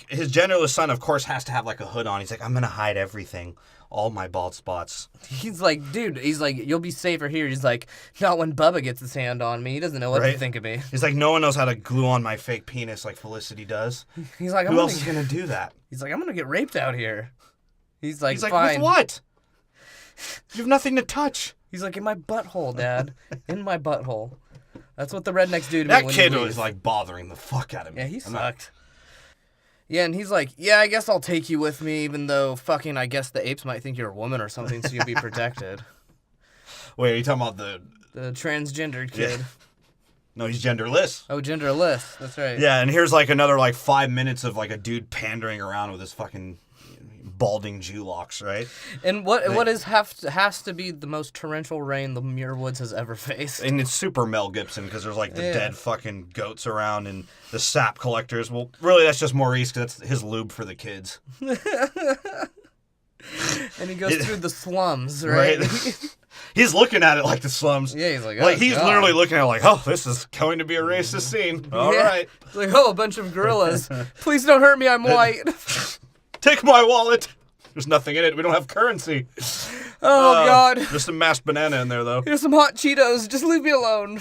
his genderless son, of course, has to have like a hood on. He's like, I'm going to hide everything. All my bald spots. He's like, dude, he's like, you'll be safer here. He's like, not when Bubba gets his hand on me. He doesn't know what to Right? think of me. He's like, no one knows how to glue on my fake penis like Felicity does. He's like, Who else is going to do that? He's like, I'm going to get raped out here. He's like, He's like, fine. with what? You have nothing to touch. He's like, in my butthole, Dad. In my butthole. That's what the rednecks do to me That when kid you leave. was like bothering the fuck out of me. Yeah, he I'm not- sucked. Yeah, and he's like, yeah, I guess I'll take you with me, even though fucking, I guess the apes might think you're a woman or something, so you'll be protected. Wait, are you talking about the... The transgendered kid. Yeah. No, he's genderless. Oh, genderless. That's right. Yeah, and here's like another like 5 minutes of like a dude pandering around with his fucking balding Jew locks, right? And has to be the most torrential rain the Muir Woods has ever faced. And it's super Mel Gibson because there's like the Yeah. dead fucking goats around and the sap collectors. Well, really, that's just Maurice because that's his lube for the kids. And he goes through the slums, right? He's looking at it like the slums. Yeah, he's like, oh, like he's God. literally looking at it like, oh, this is going to be a racist scene. All Yeah. right, It's like, oh, a bunch of gorillas. Please don't hurt me, I'm white. take my wallet. There's nothing in it. We don't have currency. Oh, God. There's some mashed banana in there though. Here's some hot Cheetos. Just leave me alone.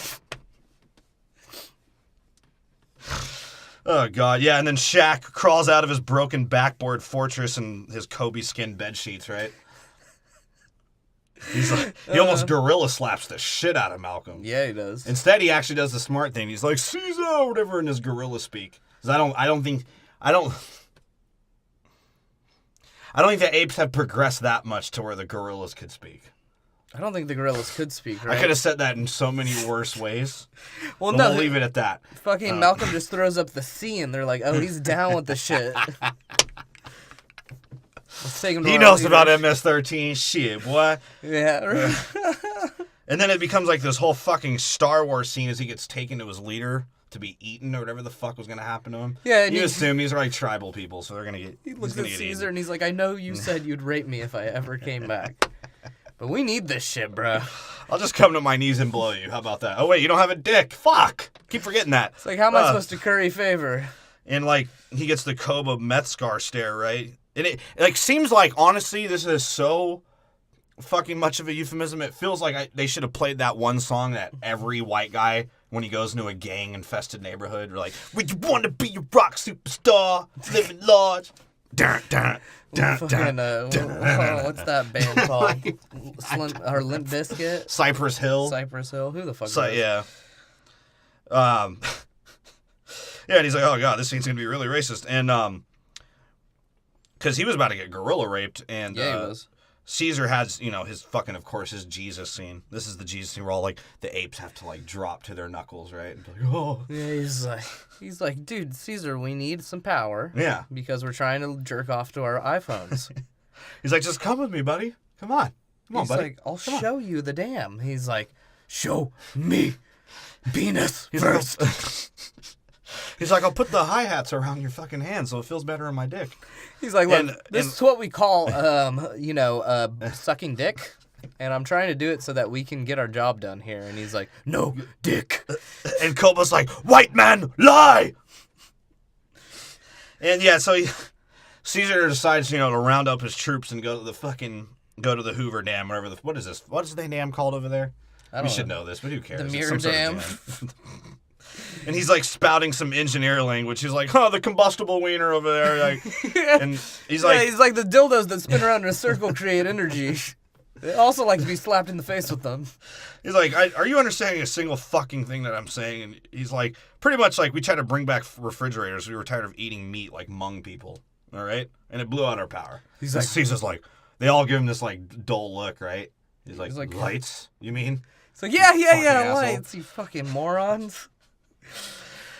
Oh, God, yeah, and then Shaq crawls out of his broken backboard fortress and his Kobe skin bed sheets, right? He's like, he almost gorilla slaps the shit out of Malcolm. Yeah, he does. Instead, he actually does the smart thing. He's like, Cesar, or whatever in his gorilla speak. 'Cause I don't think the apes have progressed that much to where the gorillas could speak. I don't think the gorillas could speak, right? I could have said that in so many worse ways. Well, But no, we'll leave it at that. fucking Malcolm just throws up the C, and they're like, "Oh, he's down with the shit." Let's take him to He our knows leader. about MS-13. Shit, boy. Yeah. And then it becomes like this whole fucking Star Wars scene as he gets taken to his leader to be eaten or whatever the fuck was going to happen to him. Yeah, and you he- assume these are like tribal people, so they're going to get. He he's looks gonna at get Caesar, eaten. and he's like, "I know you said you'd rape me if I ever came back, but we need this shit, bro." I'll just come to my knees and blow you. How about that? Oh wait, you don't have a dick. Fuck. Keep forgetting that. It's like, how am I supposed to curry favor? And like he gets the Koba meth scar stare, right? And it like seems like honestly this is so fucking much of a euphemism. It feels like they should have played that one song that every white guy when he goes into a gang infested neighborhood, like, "Would you want to be a rock superstar, living large?" Dun, dun, dun, Fucking, dun. what's that band called? Limp Bizkit? Cypress Hill. Cypress Hill? Who the fuck So, knows? yeah. Yeah, and he's like, "Oh god, this scene's gonna be really racist," and because he was about to get gorilla raped, and Yeah, he was. Cesar has, his fucking, of course, his Jesus scene. This is the Jesus scene where all, like, the apes have to, like, drop to their knuckles, right? And be like, oh. Yeah, he's like, dude, Cesar, we need some power. Yeah. Because we're trying to jerk off to our iPhones. He's like, just come with me, buddy. Come on. Come on, buddy. He's like, I'll show you the dam. He's like, show me penis first. He's like, I'll put the hi-hats around your fucking hands so it feels better on my dick. He's like, look, this is what we call, sucking dick. And I'm trying to do it so that we can get our job done here. And he's like, no, dick. And Koba's like, white man, lie! And yeah, so Cesar decides, to round up his troops and go to the Hoover Dam, whatever what is this? What is the dam called over there? We should know this, but who cares? The It's Mirror some sort of Dam. And he's like spouting some engineer language. He's like, oh, the combustible wiener over there. Like, and he's like the dildos that spin around in a circle create energy. They also like to be slapped in the face with them. He's like, are you understanding a single fucking thing that I'm saying? And he's like, pretty much like we tried to bring back refrigerators. We were tired of eating meat like Hmong people. All right? And it blew out our power. He's like, Caesar's like, they all give him this like dull look, right? He's like lights, you mean? It's like, yeah, asshole. lights, you fucking morons.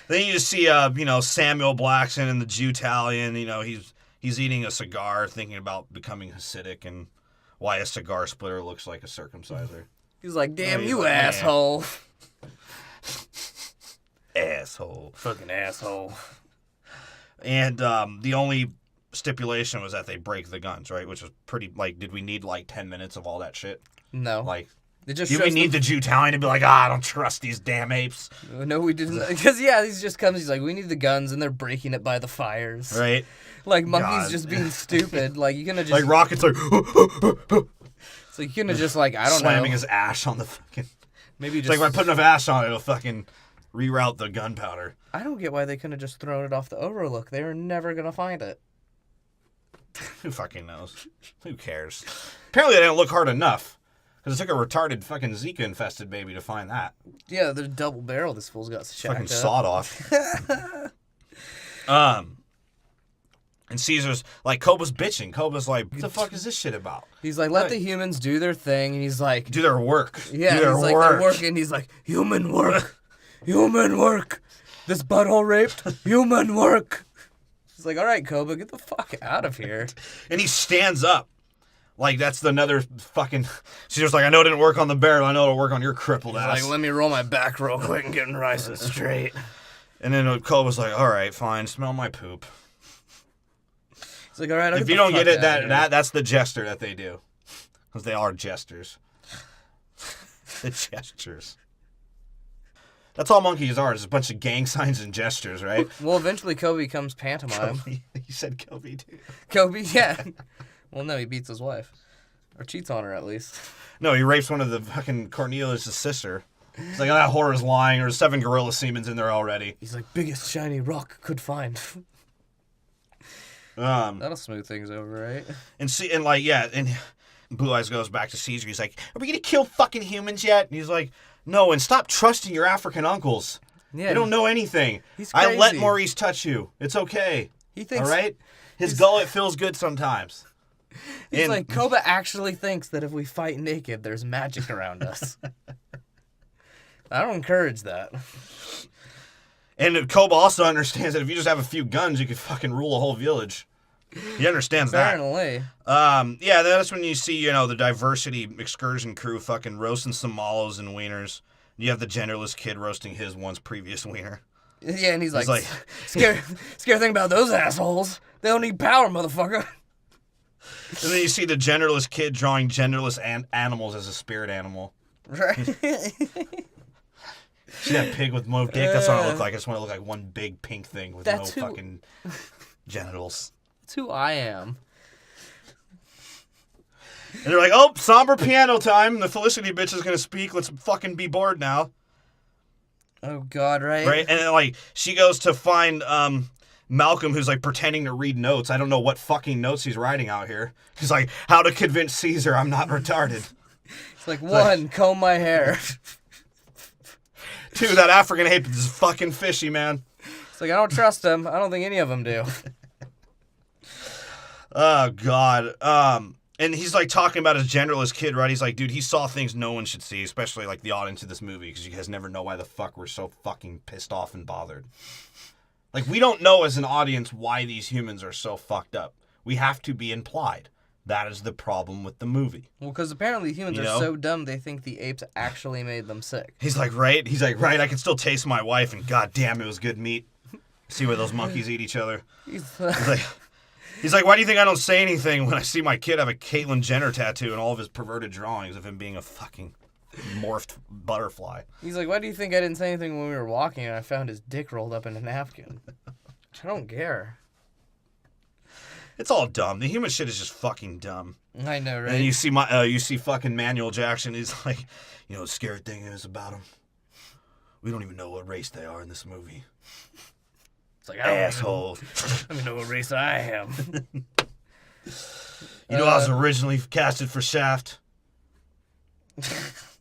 Then you just see, Samuel Blackson and the Jew-Talion. He's eating a cigar, thinking about becoming Hasidic and why a cigar splitter looks like a circumciser. He's like, damn you, asshole. Asshole. Fucking asshole. And the only stipulation was that they break the guns, right? Which was pretty, like, did we need, 10 minutes of all that shit? No. Like, did we need the Jew-Talion to be like, I don't trust these damn apes? No, we didn't. Because, he's like, we need the guns, and they're breaking it by the fires. Right. Like, monkeys just being stupid. Like, you couldn't have just... Like, Rocket's like... So you couldn't have just, I don't know. Slamming his ash on the fucking... Maybe just... It's like, if I put enough ash on it, it'll fucking reroute the gunpowder. I don't get why they couldn't have just thrown it off the overlook. They were never going to find it. Who fucking knows? Who cares? Apparently they didn't look hard enough. Because it took a retarded fucking Zika-infested baby to find that. Yeah, they're double barrel. This fool's got shacked Fucking up. sawed off. And Caesar's like, Koba's bitching. Koba's like, what the fuck is this shit about? He's like, let the humans do their thing. And he's like... Do their work. Yeah, do their he's like, work. they're working. He's like, human work. Human work. This butthole raped. Human work. He's like, all right, Koba, get the fuck out of here. And he stands up. Like, that's another fucking... Caesar's like, I know it didn't work on the barrel. I know it'll work on your crippled ass. Like, let me roll my back real quick and get nice and straight. And then Koba's like, all right, fine, smell my poop. He's like, all right, if you don't get it, that's the gesture that they do. Because they are jesters. The gestures. That's all monkeys are. It's a bunch of gang signs and gestures, right? Well, eventually Kobe becomes pantomime. You said Kobe, too. Kobe, yeah. Well, no, he beats his wife. Or cheats on her, at least. No, he rapes one of the fucking Cornelius' sister. He's like, oh, that whore is lying. There's 7 gorilla semens in there already. He's like, biggest shiny rock could find. That'll smooth things over, right? And Blue Eyes goes back to Caesar. He's like, are we going to kill fucking humans yet? And he's like, no, and stop trusting your African uncles. Yeah, they don't know anything. He's crazy. I let Maurice touch you. It's okay. He thinks... All right? His gullet feels good sometimes. He's like, Koba actually thinks that if we fight naked, there's magic around us. I don't encourage that. And Koba also understands that if you just have a few guns, you could fucking rule a whole village. He understands Apparently. that. Yeah, that's when you see, the diversity excursion crew fucking roasting some mallows and wieners. You have the genderless kid roasting his once previous wiener. Yeah, and he's like scary thing about those assholes. They don't need power, motherfucker. And then you see the genderless kid drawing genderless animals as a spirit animal. Right. See that pig with no dick? That's what I look like. I just want to look like one big pink thing with fucking genitals. That's who I am. And they're like, oh, somber piano time. The Felicity bitch is going to speak. Let's fucking be bored now. Oh, God, right? Right? And then, she goes to find Malcolm, who's, pretending to read notes. I don't know what fucking notes he's writing out here. He's like, how to convince Caesar I'm not retarded. It's like, 1, comb my hair. 2, that African ape is fucking fishy, man. It's like, I don't trust him. I don't think any of them do. Oh, God. And he's like talking about his genderless kid, right? He's like, dude, he saw things no one should see, especially like the audience of this movie, because you guys never know why the fuck we're so fucking pissed off and bothered. Like, we don't know as an audience why these humans are so fucked up. We have to be implied. That is the problem with the movie. Well, because apparently humans are so dumb they think the apes actually made them sick. He's like, right? He's like, right, I can still taste my wife, and goddamn, it was good meat. See where those monkeys eat each other. He's like, why do you think I don't say anything when I see my kid have a Caitlyn Jenner tattoo and all of his perverted drawings of him being a fucking morphed butterfly? He's like, why do you think I didn't say anything when we were walking and I found his dick rolled up in a napkin? I don't care. It's all dumb. The human shit is just fucking dumb. I know, right? And you see fucking Manuel Jackson. He's like, you know, the scary thing is about him. We don't even know what race they are in this movie. It's like, asshole. I don't even know what race I am. You know, I was originally casted for Shaft.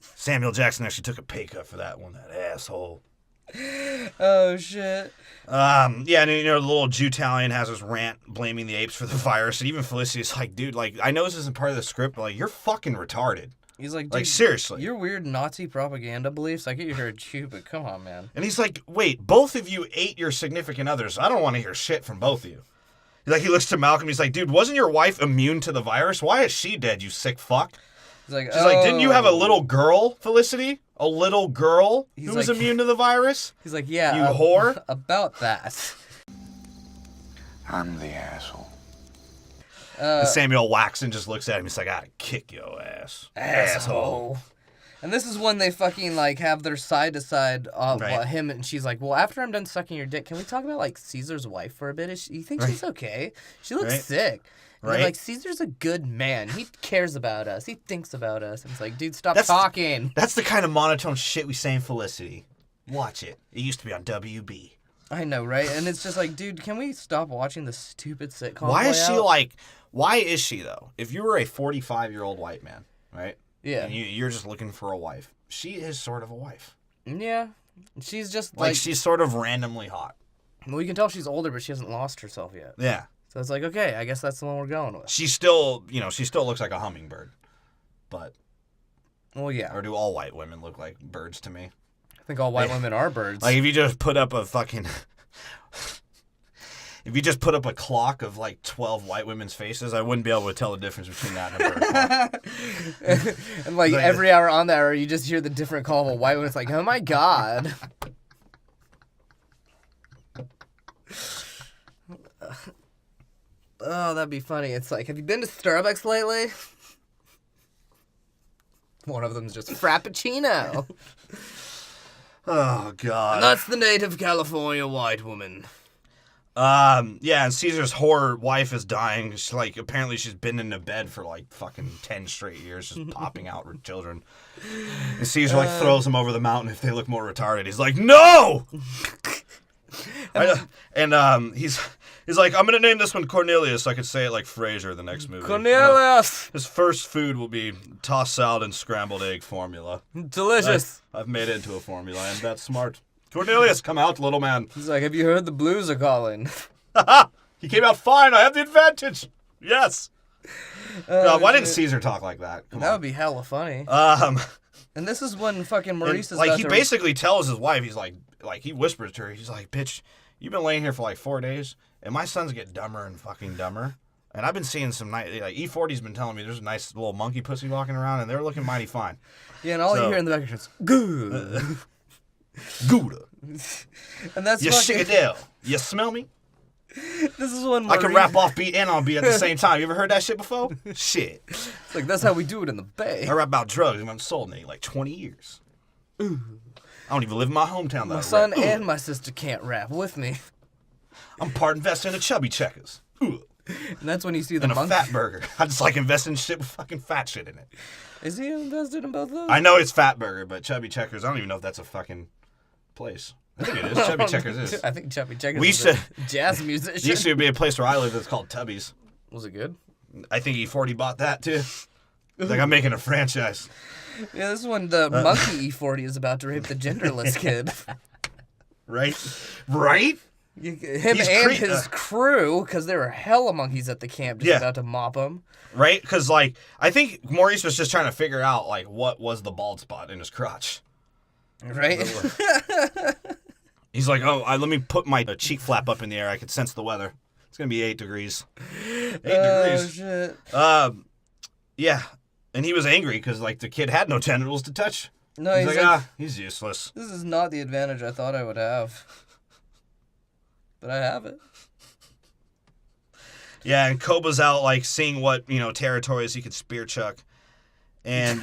Samuel Jackson actually took a pay cut for that one, that asshole. Oh, shit. Yeah, and you know, the little Jew-Italian has his rant blaming the apes for the virus, and even Felicity's like, dude, like, I know this isn't part of the script, but, like, you're fucking retarded. He's like, dude, like, seriously. Your weird Nazi propaganda beliefs, I get you're a Jew, but come on, man. And he's like, wait, both of you ate your significant others. I don't want to hear shit from both of you. Like, he looks to Malcolm, he's like, dude, wasn't your wife immune to the virus? Why is she dead, you sick fuck? He's like, She's like, didn't you have a little girl, Felicity? A little girl who was like, immune to the virus? He's like, yeah. You whore? About that. I'm the asshole. And Samuel Waxon just looks at him. He's like, I'd kick your ass. Asshole. And this is when they fucking, like, have their side-to-side of him, and she's like, well, after I'm done sucking your dick, can we talk about, like, Caesar's wife for a bit? You think she's okay? She looks sick. And they're like, Caesar's a good man. He cares about us. He thinks about us. And it's like, dude, stop talking. That's the kind of monotone shit we say in Felicity. Watch it. It used to be on WB. I know, right? And it's just like, dude, can we stop watching this stupid sitcom? Why is she, though? If you were a 45-year-old white man, right? Yeah. And you're just looking for a wife. She is sort of a wife. Yeah. She's just like she's sort of randomly hot. Well, you can tell she's older, but she hasn't lost herself yet. Yeah. So it's like, okay, I guess that's the one we're going with. She still looks like a hummingbird. But. Well, yeah. Or do all white women look like birds to me? I think all white women are birds. Like, if you just put up a fucking... If you just put up a clock of, like, 12 white women's faces, I wouldn't be able to tell the difference between that and a bird clock. And, like, every hour on that hour, you just hear the different call of a white woman. It's like, oh, my God. Oh, that'd be funny. It's like, have you been to Starbucks lately? One of them's just Frappuccino. Oh, God. And that's the native California white woman. Yeah, and Caesar's whore wife is dying. She's like, apparently she's been in a bed for like fucking 10 straight years, just popping out her children. And Caesar like throws them over the mountain if they look more retarded. He's like, no! He's like, I'm gonna name this one Cornelius so I could say it like Frasier the next movie. Cornelius! His first food will be tossed salad and scrambled egg formula. Delicious. I've made it into a formula. I'm that smart. Cornelius, come out, little man. He's like, have you heard the blues are calling? He came out fine. I have the advantage. Yes. God, why didn't Caesar talk like that? That would be hella funny. And this is when fucking Maurice is like, about he basically tells his wife, he's like, he whispers to her, he's like, bitch, you've been laying here for like 4 days, and my sons get dumber and fucking dumber. And I've been seeing some nice, like, E40's been telling me there's a nice little monkey pussy walking around, and they're looking mighty fine. Yeah, and all you hear in the background is, good. Gouda. And that's you fucking... shigadell. You smell me? This is when I can rap off beat and on beat at the same time. You ever heard that shit before? Shit. It's like, that's how we do it in the Bay. I rap about drugs. I've been sold in like 20 years. Ooh. I don't even live in my hometown. My son and my sister can't rap with me. I'm part invested in the Chubby Checkers. Ooh. And that's when you see the and monkey. a fat burger. I just like investing in shit with fucking fat shit in it. Is he invested in both of those? I know it's Fat Burger, but Chubby Checkers, I don't even know if that's a fucking place. I think it is. Chubby Checkers is. I think Chubby Checkers is a jazz musician. There used to be a place where I live that's called Tubby's. Was it good? I think E40 bought that too. Like, I'm making a franchise. Yeah, this is when the monkey E40 is about to rape the genderless kid. Right? Right? Him and his crew, because there were hella monkeys at the camp just about to mop him. Right? Because, like, I think Maurice was just trying to figure out, like, what was the bald spot in his crotch. Right? He's like, oh, let me put my cheek flap up in the air. I could sense the weather. It's going to be 8 degrees. 8 degrees. Shit. Yeah. And he was angry because, like, the kid had no genitals to touch. No, he's like, he's useless. This is not the advantage I thought I would have. But I have it. Yeah, and Koba's out, like, seeing what, territories he could spear chuck. And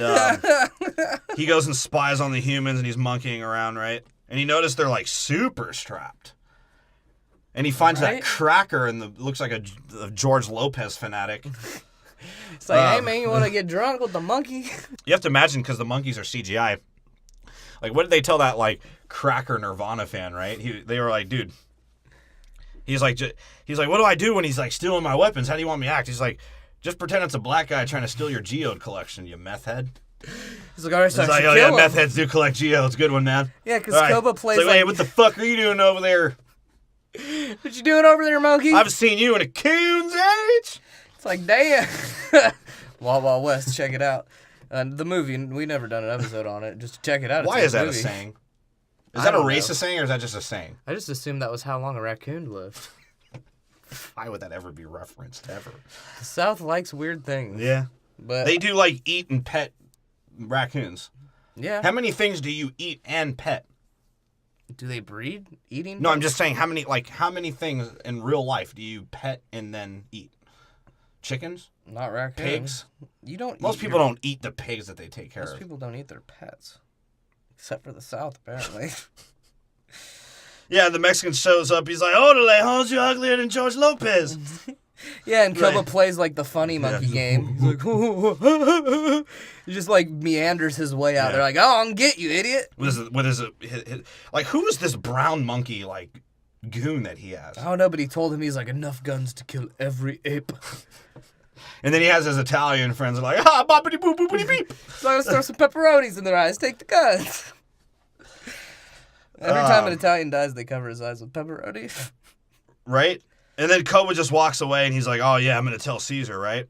he goes and spies on the humans, and he's monkeying around, right? And he noticed they're, like, super strapped. And he finds that cracker and looks like a George Lopez fanatic. It's like, hey, man, you want to get drunk with the monkey? You have to imagine, because the monkeys are CGI. Like, what did they tell that, like, cracker Nirvana fan, right? They were like, dude. He's like, what do I do when he's, like, stealing my weapons? How do you want me to act? He's like, just pretend it's a black guy trying to steal your geode collection, you meth head. He's like, all right, so he's like, oh, yeah, meth heads do collect geodes. Good one, man. Yeah, because Koba plays like, hey, what the fuck are you doing over there? What you doing over there, monkey? I've seen you in a coon's age. It's like, damn. Wild Wild West, check it out. The movie, we never done an episode on it. Just check it out. Why is that a saying? Is that a racist saying, or is that just a saying? I just assumed that was how long a raccoon lived. Why would that ever be referenced, ever? The South likes weird things. Yeah. But they do, like, eat and pet raccoons. Yeah. How many things do you eat and pet? Do they breed eating? No, I'm just saying, how many things in real life do you pet and then eat? Chickens? Not raccoons. Pigs? You don't. Most people don't eat the pigs that they take care of. Most people don't eat their pets. Except for the South, apparently. Yeah, the Mexican shows up. He's like, "Orale, Holmes, you're uglier than George Lopez." Yeah, and Koba plays like the funny monkey game. He's like, he just like meanders his way out. They're like, "Oh, I'm gonna get you, idiot." What is it? Like, who is this brown monkey like goon that he has? I don't know, but he told him he's like enough guns to kill every ape. And then he has his Italian friends like, boppity boop boopity beep. So let's throw some pepperonis in their eyes. Take the guns. Every time an Italian dies, they cover his eyes with pepperoni. Right? And then Koba just walks away, and he's like, oh, yeah, I'm going to tell Cesar, right?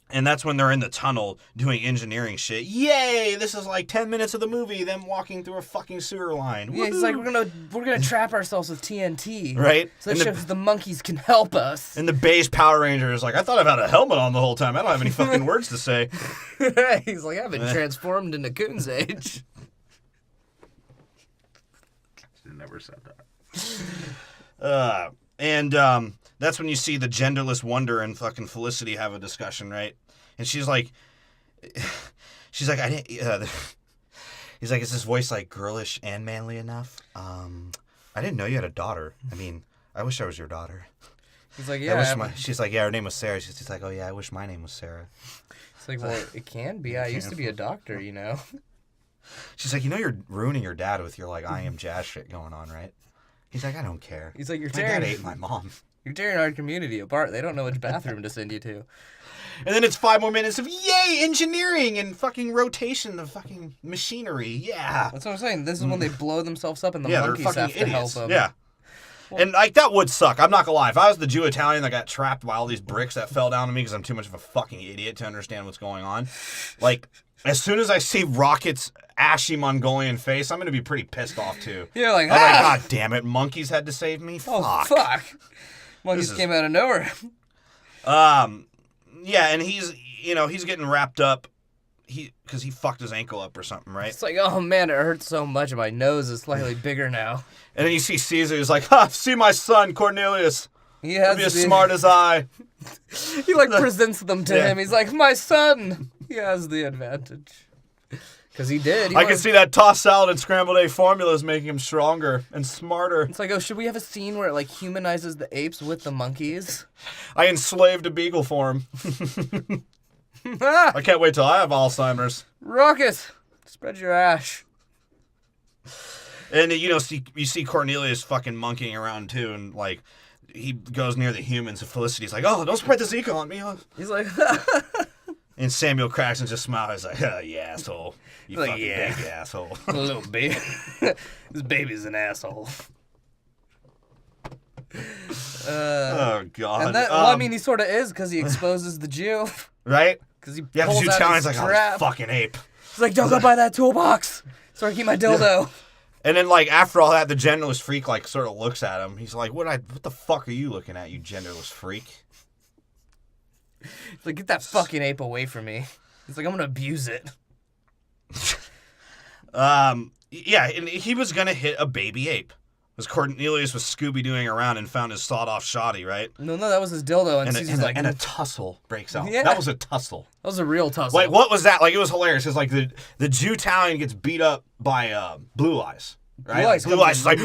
And that's when they're in the tunnel doing engineering shit. Yay! This is like 10 minutes of the movie, them walking through a fucking sewer line. Yeah, he's like, we're gonna trap ourselves with TNT. Right? So that shows the monkeys can help us. And the base Power Ranger is like, I thought I've had a helmet on the whole time. I don't have any fucking words to say. He's like, I've been transformed into Coon's Age. I never said that. That's when you see the genderless Wonder and fucking Felicity have a discussion, right? And she's like, he's like, is his voice like girlish and manly enough? I didn't know you had a daughter. I mean, I wish I was your daughter. He's like, yeah. She's like, yeah, her name was Sarah. She's like, oh yeah, I wish my name was Sarah. It's like, well, it can be. I used to be a doctor, you know. She's like, you're ruining your dad with your like I am jazz shit going on, right? He's like, I don't care. He's like, my dad ate my mom. You're tearing our community apart. They don't know which bathroom to send you to. And then it's 5 more minutes of yay engineering and fucking rotation of fucking machinery. Yeah. That's what I'm saying. This is when they blow themselves up and the monkeys have to help them. Yeah. Well, and like that would suck. I'm not gonna lie. If I was the Jew Italian that got trapped by all these bricks that fell down to me because I'm too much of a fucking idiot to understand what's going on, like as soon as I see Rocket's ashy Mongolian face, I'm gonna be pretty pissed off too. You're like, I'm like, God damn it, monkeys had to save me. Oh fuck. Monkeys came out of nowhere. Yeah, and he's getting wrapped up. Because he fucked his ankle up or something, right? It's like, oh man, it hurts so much. My nose is slightly bigger now. And then you see Cesar. He's like, see my son, Cornelius. He has to be as smart as I. He like presents them to him. He's like, my son. He has the advantage. Because he did. I can see that tossed salad and scrambled egg formula is making him stronger and smarter. It's like, oh, should we have a scene where it like humanizes the apes with the monkeys? I enslaved a beagle for him. I can't wait till I have Alzheimer's. Rocket, spread your ash. And you see Cornelius fucking monkeying around too, and like he goes near the humans, and Felicity's like, "Oh, don't spread the Zika on me." He's like, And Samuel Jackson just smiles. He's like, you asshole. You Like, fucking yeah. big asshole. Little baby. This baby's an asshole. Oh, God. And that, well, I mean, he sort of is because he exposes the Jew. Right? Because he Yeah, pulls the out Italian's his like, strap. oh, fucking ape. He's like, don't go buy that toolbox. So I keep my dildo. And then, like, after all that, the genderless freak, like, sort of looks at him. He's like, what the fuck are you looking at, you genderless freak? He's like, get that fucking ape away from me. He's like, I'm going to abuse it. Yeah, and he was going to hit a baby ape. Because Cornelius was Scooby-Dooing around and found his sawed-off shoddy, right? No, that was his dildo. And Caesar's like... And a tussle breaks out. Yeah. That was a tussle. That was a real tussle. Like, what was that? Like, it was hilarious. Because, like, the Jew-Italian gets beat up by Blue Eyes. Right? Blue Eyes is like...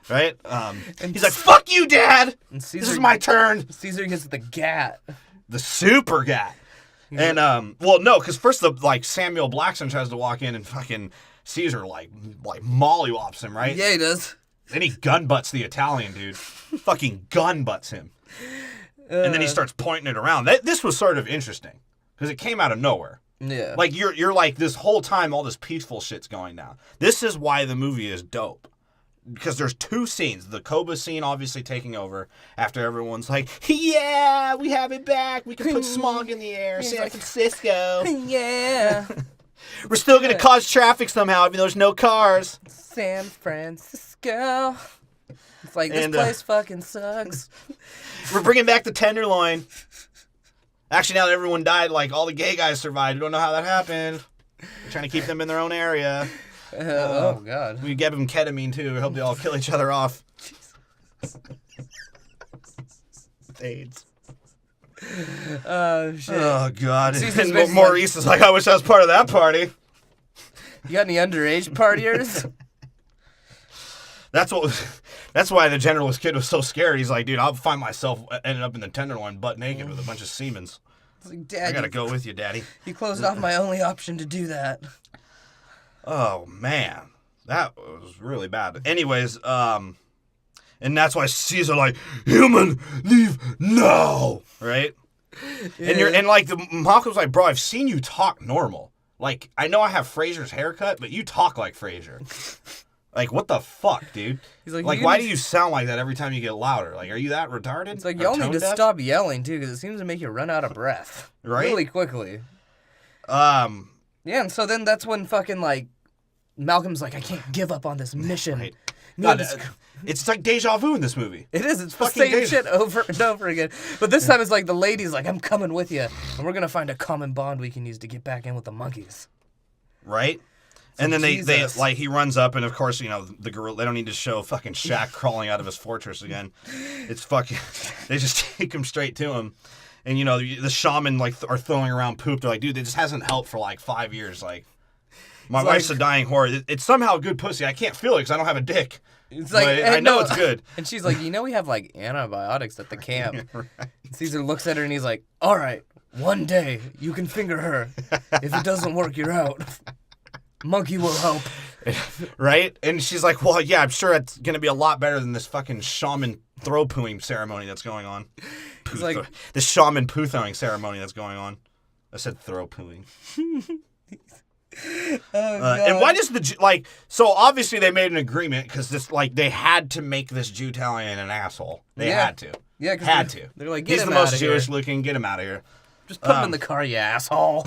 Right? He's like, fuck you, Dad! And Caesar, this is my turn! Caesar gets the gat. The super gat. And, well, no, because first, Samuel Blackson tries to walk in and fucking Caesar, like mollywops him, right? Yeah, he does. Then he gun butts the Italian dude. Fucking gun butts him. And then he starts pointing it around. This was sort of interesting. Because it came out of nowhere. Yeah. Like, you're like, this whole time, all this peaceful shit's going down. This is why the movie is dope. Because there's two scenes. The Koba scene obviously taking over after everyone's like, yeah, we have it back. We can put smog in the air. San Francisco. Yeah. We're still going to cause traffic somehow, even though there's no cars. San Francisco. It's like, this place fucking sucks. We're bringing back the Tenderloin. Actually, now that everyone died, like, all the gay guys survived. We don't know how that happened. We're trying to keep them in their own area. Oh, God. We gave them ketamine, too. We hope they all kill each other off. AIDS. Oh, shit. Oh, God. Caesar's And Maurice is like, I wish I was part of that party. You got any underage partiers? That's why the genderless kid was so scared. He's like, dude, I'll find myself ended up in the Tenderloin butt naked with a bunch of Siemens. Like, Dad, I gotta go with you, Daddy. You closed off my only option to do that. Oh, man. That was really bad. Anyways, and that's why Caesar like, human, leave now, right? Yeah. And Malcolm's like, bro, I've seen you talk normal. Like, I know I have Fraser's haircut, but you talk like Fraser. Like, what the fuck, dude? He's like why do you sound like that every time you get louder? Like, are you that retarded? It's like, y'all need to stop yelling, too, because it seems to make you run out of breath. Right? Really quickly. Yeah, and so then that's when fucking, like, Malcolm's like, I can't give up on this mission. Right. God, it's like deja vu in this movie. It is. It's the same shit over and over again. But this time it's like the lady's like, I'm coming with you, and we're going to find a common bond we can use to get back in with the monkeys. Right? And then they he runs up, and of course, you know, the gorilla, they don't need to show fucking Shaq crawling out of his fortress again. It's fucking, they just take him straight to him. And, you know, the shaman, like, are throwing around poop. They're like, dude, it just hasn't helped for, like, 5 years. Like, my wife's a dying whore. It's somehow good pussy. I can't feel it because I don't have a dick. It's like, but I know it's good. And she's like, you know, we have, like, antibiotics at the camp. Right. Caesar looks at her and he's like, all right, one day you can finger her. If it doesn't work, you're out. Monkey will help. Right? And she's like, well, yeah, I'm sure it's going to be a lot better than this fucking shaman throw-pooing ceremony that's going on. The shaman poo-throwing ceremony that's going on. I said throw-pooing. And why does so obviously they made an agreement because this, like, they had to make this Jew-Italian an asshole. They had to. Yeah, had to. They're like, get He's him the out most of Jewish here. looking. Get him out of here. Just put him in the car, you asshole.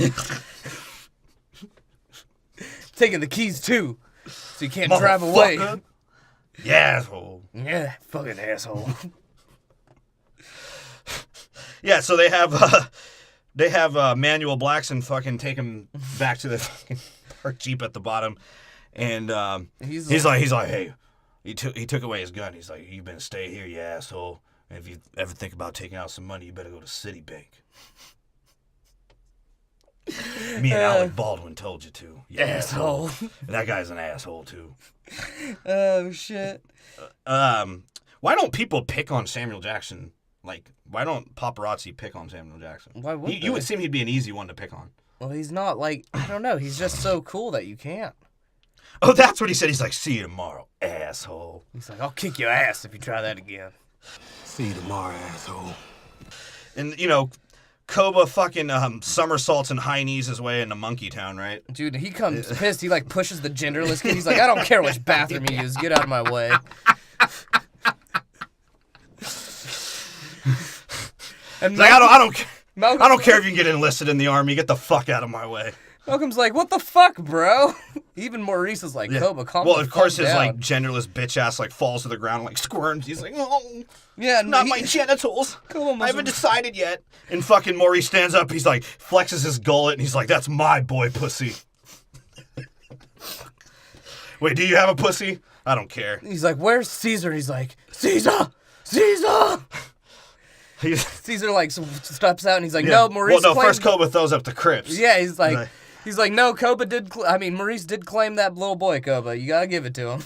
Taking the keys too, so you can't drive away. Yeah, asshole. Yeah, fucking asshole. Yeah, so they have Manuel Blackson fucking take him back to the fucking parked Jeep at the bottom, and he's like, hey, he took away his gun. He's like, you better stay here, you asshole. And if you ever think about taking out some money, you better go to Citibank. Me and Alec Baldwin told you to. You asshole. That guy's an asshole too. Oh shit. Why don't people pick on Samuel Jackson? Like, why don't paparazzi pick on Samuel Jackson? Why would you would seem he'd be an easy one to pick on. Well, he's not, like, I don't know. He's just so cool that you can't. Oh, that's what he said. He's like, see you tomorrow, asshole. He's like, I'll kick your ass if you try that again. See you tomorrow, asshole. And, you know, Koba fucking somersaults and high knees his way into Monkey Town, right? Dude, he comes pissed. He like pushes the genderless kid. He's like, I don't care which bathroom you use. Get out of my way. And Like, I don't Malcolm's care if you can get enlisted in the army. Get the fuck out of my way. Malcolm's like, what the fuck, bro? Even Maurice is like, Koba, calm Well, the of course, fuck his down. like genderless bitch ass like falls to the ground, like squirms. He's like, oh, Yeah, not my genitals. Koba I haven't decided yet. And fucking Maurice stands up. He's like, flexes his gullet, and he's like, that's my boy pussy. Wait, do you have a pussy? I don't care. He's like, where's Cesar? He's like, Cesar! Cesar! Cesar like steps out and he's like, no, Maurice. Well, no, first Koba throws up the Crips. Yeah, he's like, no, Koba did. Maurice did claim that little boy, Koba. You gotta give it to him.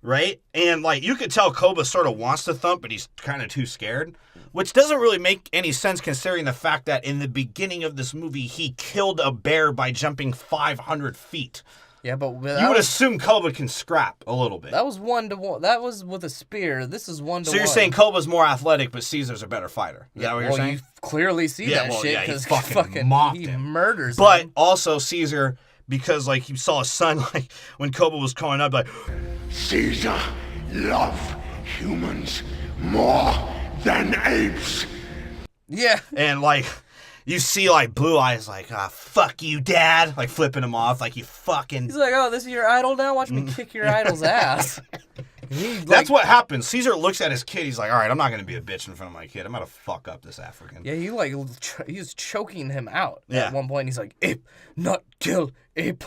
Right? And like you could tell Koba sort of wants to thump, but he's kind of too scared. Which doesn't really make any sense considering the fact that in the beginning of this movie, he killed a bear by jumping 500 feet. Yeah, but You would assume Koba can scrap a little bit. that was 1-to-1. That was with a spear. This is 1-to-1. So you're saying Koba's more athletic, but Caesar's a better fighter. Is that what you're saying? You clearly see Yeah, that well, shit yeah, he because fucking mopped he him. murders But him. also Caesar, because like you saw his son, like when Koba was coming up, like Caesar love humans more than apes. Yeah. and like you see like Blue Eyes like fuck you, Dad, like flipping him off, like you fucking. He's like, oh, this is your idol now? Watch me kick your idol's ass. That's what happens. Caesar looks at his kid. He's like, all right, I'm not gonna be a bitch in front of my kid. I'm gonna fuck up this African. Yeah, he's choking him out Yeah. at one point. He's like, ape, not kill, ape.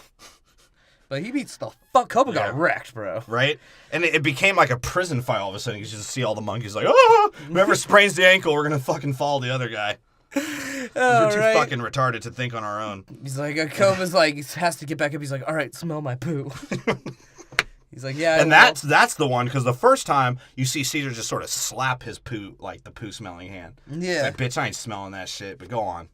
But he beats the fuck. Koba got wrecked, bro. Right? And it became like a prison fight all of a sudden. You just see all the monkeys like, oh, whoever sprains the ankle, we're gonna fucking follow the other guy. We're too right. fucking retarded to think on our own. He's like, Koba's like, he has to get back up. He's like, all right, smell my poo. He's like, yeah. And that's the one, because the first time you see Caesar just sort of slap his poo, like the poo smelling hand. Yeah. Like, bitch, I ain't smelling that shit, but go on.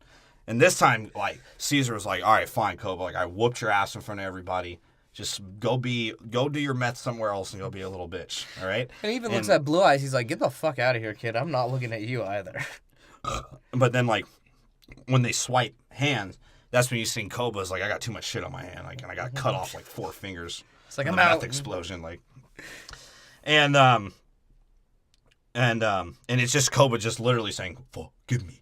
And this time, like, Caesar was like, all right, fine, Koba. Like, I whooped your ass in front of everybody. Just go do your meth somewhere else and go be a little bitch, all right? And he even looks at Blue Eyes. He's like, get the fuck out of here, kid. I'm not looking at you either. But then, like, when they swipe hands, that's when you see Koba's like, I got too much shit on my hand. Like, and I got cut off, like, 4 fingers. It's like, in I'm the out. meth explosion, like. And it's just Koba just literally saying, forgive me.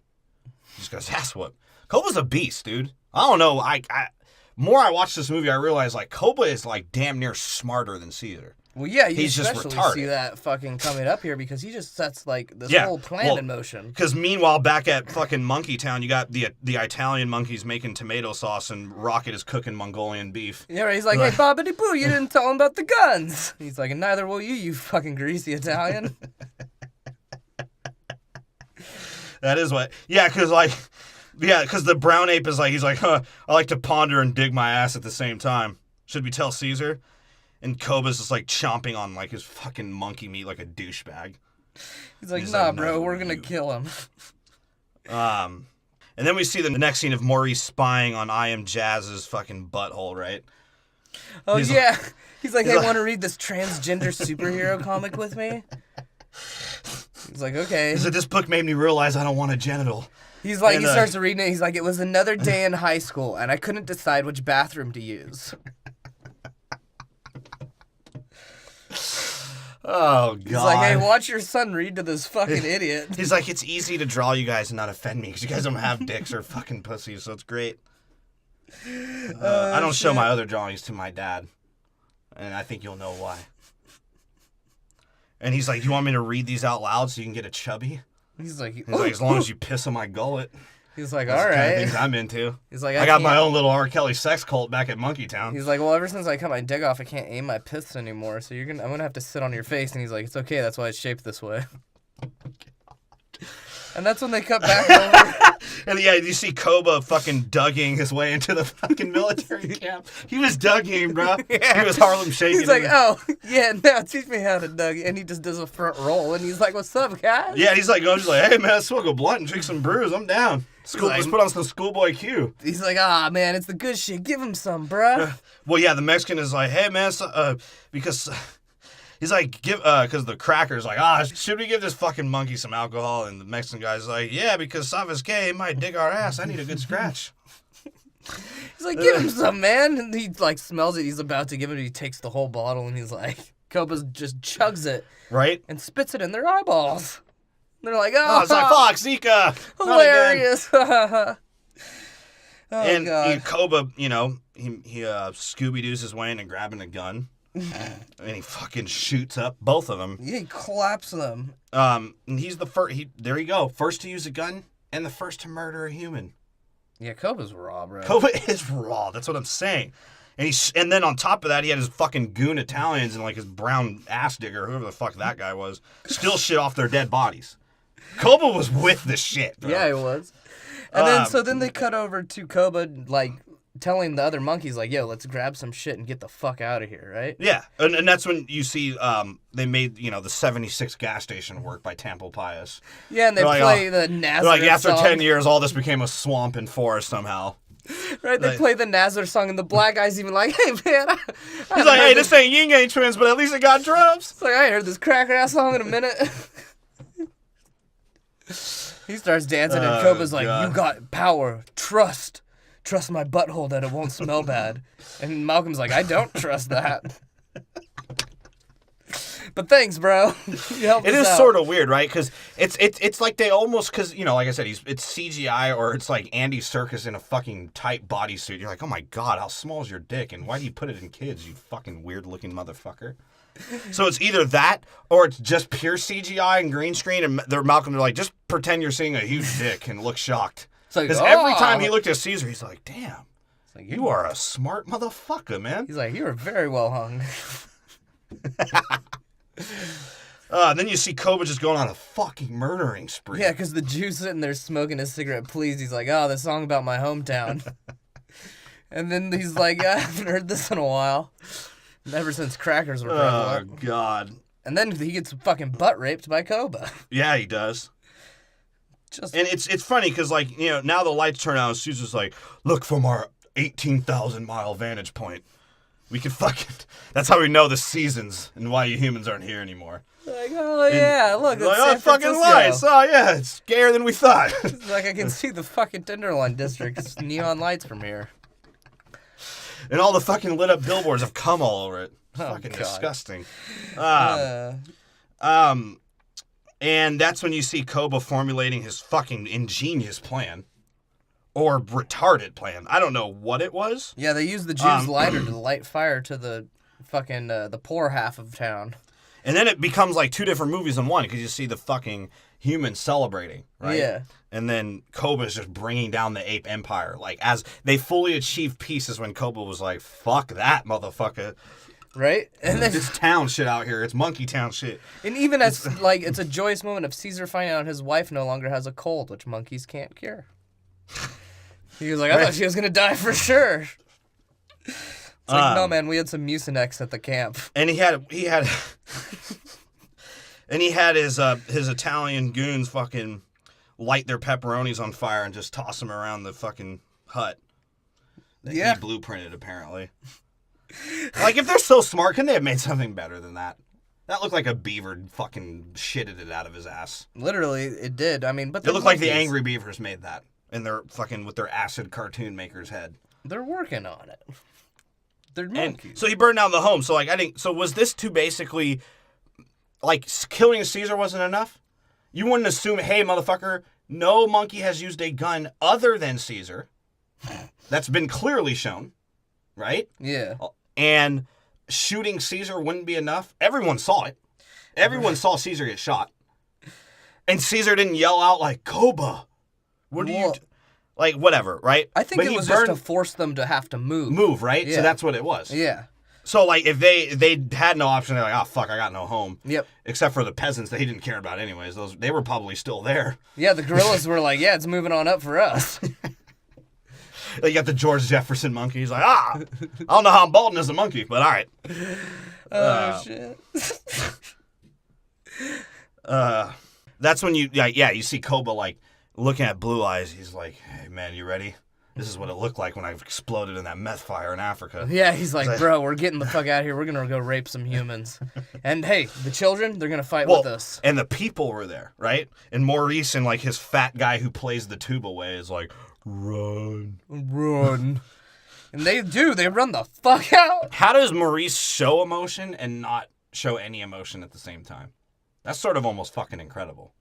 He just got his ass whooped. Koba's a beast, dude. I don't know. More I watch this movie, I realize, like, Koba is, like, damn near smarter than Caesar. Well, yeah, you He's just especially retarded. see that fucking coming up here because he just sets, like, this Yeah, whole plan well, in motion. Because meanwhile, back at fucking Monkey Town, you got the Italian monkeys making tomato sauce and Rocket is cooking Mongolian beef. Yeah, right, he's like, hey, Bobbity Boo, you didn't tell him about the guns. He's like, and neither will you, you fucking greasy Italian. That is what... Yeah, because, like... Yeah, because the brown ape is like... He's like, I like to ponder and dig my ass at the same time. Should we tell Caesar? And Koba's just, like, chomping on, like, his fucking monkey meat like a douchebag. He's like, He's nah, like, bro, "No, we're gonna you." kill him. And then we see the next scene of Maurice spying on I Am Jazz's fucking butthole, right? Oh, He's yeah. He's like, hey, like- want to read this transgender superhero comic with me? He's like, okay. He said, this book made me realize I don't want a genital. He's like, And, he starts reading it. He's like, it was another day in high school, and I couldn't decide which bathroom to use. Oh, God. He's like, hey, watch your son read to this fucking idiot. He's like, it's easy to draw you guys and not offend me because you guys don't have dicks or fucking pussies, so it's great. I don't show my other drawings to my dad, and I think you'll know why. And he's like, you want me to read these out loud so you can get a chubby? He's like, As long as you piss on my gullet. He's like, That's all the kind of right. things I'm into. He's like, I got my can't- own little R. Kelly sex cult back at Monkey Town. He's like, well, ever since I cut my dick off, I can't aim my piss anymore. So I'm gonna have to sit on your face. And he's like, it's okay. That's why it's shaped this way. And that's when they cut back over. And yeah, you see Koba fucking dugging his way into the fucking military camp. He was dugging, bro. Yeah. He was Harlem shaking. He's like, oh, yeah, now teach me how to Doug. And he just does a front roll. And he's like, what's up, guys? Yeah, he's like, going, just like, hey man, let's smoke a blunt and drink some brews. I'm down. like- Let's put on some Schoolboy Q. He's like, ah, man, it's the good shit. Give him some, bruh. Well, yeah, the Mexican is like, hey man, because He's like, because the cracker's like, should we give this fucking monkey some alcohol? And the Mexican guy's like, yeah, because Savas gay might dig our ass. I need a good scratch. He's like, give him some, man. And he like smells it. He's about to give it. He takes the whole bottle and he's like, Koba just chugs it. Right? And spits it in their eyeballs. And they're like, it's like, fuck, Zika. Hilarious. And God. Koba, he Scooby-Doos his way into grabbing a gun. And he fucking shoots up both of them. Yeah, he claps them. And he's the first. There you go. First to use a gun and the first to murder a human. Yeah, Koba's raw, bro. Koba is raw. That's what I'm saying. And then on top of that, he had his fucking goon Italians and like his brown ass digger, whoever the fuck that guy was, steal shit off their dead bodies. Koba was with the shit, bro. Yeah, he was. And then they cut over to Koba like telling the other monkeys like, yo, let's grab some shit and get the fuck out of here, right? Yeah, and that's when you see they made, the 76 gas station work by Tampo Pius. Yeah, and they play the Nazareth like after song. 10 years, all this became a swamp and forest somehow. Right, they play the Nazareth song, and the black guy's even like, hey, man. He's like, hey, this ain't Yin Yang Twins, but at least it got drums. It's like, I ain't heard this cracker-ass song in a minute. He starts dancing, and Koba's like, God. you got power, trust my butthole that it won't smell bad. And Malcolm's like, I don't trust that. But thanks, bro. You helped It us is out. sort of weird, right? Because it's like they almost, because, like I said, it's CGI, or it's like Andy Serkis in a fucking tight bodysuit. You're like, oh my God, how small is your dick? And why do you put it in kids, you fucking weird-looking motherfucker? So it's either that, or it's just pure CGI and green screen, and they're like, just pretend you're seeing a huge dick and look shocked. Because every time he looked at Cesar, he's like, damn, like, you are a smart motherfucker, man. He's like, you were very well hung. Then you see Koba just going on a fucking murdering spree. Yeah, because the Jew's sitting there smoking his cigarette, please. He's like, oh, the song about my hometown. And then he's like, I haven't heard this in a while. Ever since crackers were prevalent. Oh, God. And then he gets fucking butt raped by Koba. Yeah, he does. Just And it's funny because, like, now the lights turn out and Caesar's like, look from our 18,000-mile vantage point. We can fucking... That's how we know the seasons and why you humans aren't here anymore. like, oh, yeah, look, it's Like, San oh, fucking Francisco. lights. Oh, yeah, it's gayer than we thought. It's like, I can see the fucking Tenderloin district. It's neon lights from here. And all the fucking lit up billboards have cum all over it. Oh, Fucking God. disgusting. Uh, And that's when you see Koba formulating his fucking ingenious plan. Or retarded plan. I don't know what it was. yeah, they used the Jew's lighter to light fire to the fucking, the poor half of town. And then it becomes like two different movies in one because you see the fucking humans celebrating, right? Yeah. And then Koba's just bringing down the ape empire. Like, as they fully achieved peace is when Koba was like, fuck that, motherfucker. Right? And then, It's town shit out here. It's monkey town shit. and even as, like, it's a joyous moment of Caesar finding out his wife no longer has a cold, which monkeys can't cure. He was like, I thought she was going to die for sure. It's like, no, man, we had some Mucinex at the camp. And he had and he had his Italian goons fucking light their pepperonis on fire and just toss them around the fucking hut. That Yeah. he blueprinted, apparently. Like, if they're so smart, couldn't they have made something better than that? That looked like a beaver fucking shitted it out of his ass. Literally, it did. I mean, but It looked like the Angry Beavers made that. And they're fucking with their acid cartoon maker's head. They're working on it. They're And monkeys. so he burned down the home. So, like, so was this to basically, like, killing Caesar wasn't enough? You wouldn't assume, hey, motherfucker, no monkey has used a gun other than Caesar. That's been clearly shown, right? Yeah. And shooting Caesar wouldn't be enough. Everyone saw it. Everyone saw Caesar get shot. And Caesar didn't yell out like, Koba, what do you... Like, whatever, right? I think But it he was just burned- to force them to have to move. Move, right? Yeah. So that's what it was. Yeah. So, like, if they had no option, they're like, oh, fuck, I got no home. Yep. Except for the peasants that he didn't care about anyways. They were probably still there. Yeah, the gorillas were like, yeah, it's moving on up for us. You got the George Jefferson monkey. He's like, I don't know how I'm balding as a monkey, but all right. Oh, shit. That's when you see Koba, like, looking at Blue Eyes. He's like, hey, man, you ready? This is what it looked like when I exploded in that meth fire in Africa. Yeah, he's like, bro, we're getting the fuck out of here. We're going to go rape some humans. And hey, the children, they're going to fight with us. And the people were there, right? And Maurice and like his fat guy who plays the tuba away is like, run. Run. And they run the fuck out. How does Maurice show emotion and not show any emotion at the same time? That's sort of almost fucking incredible.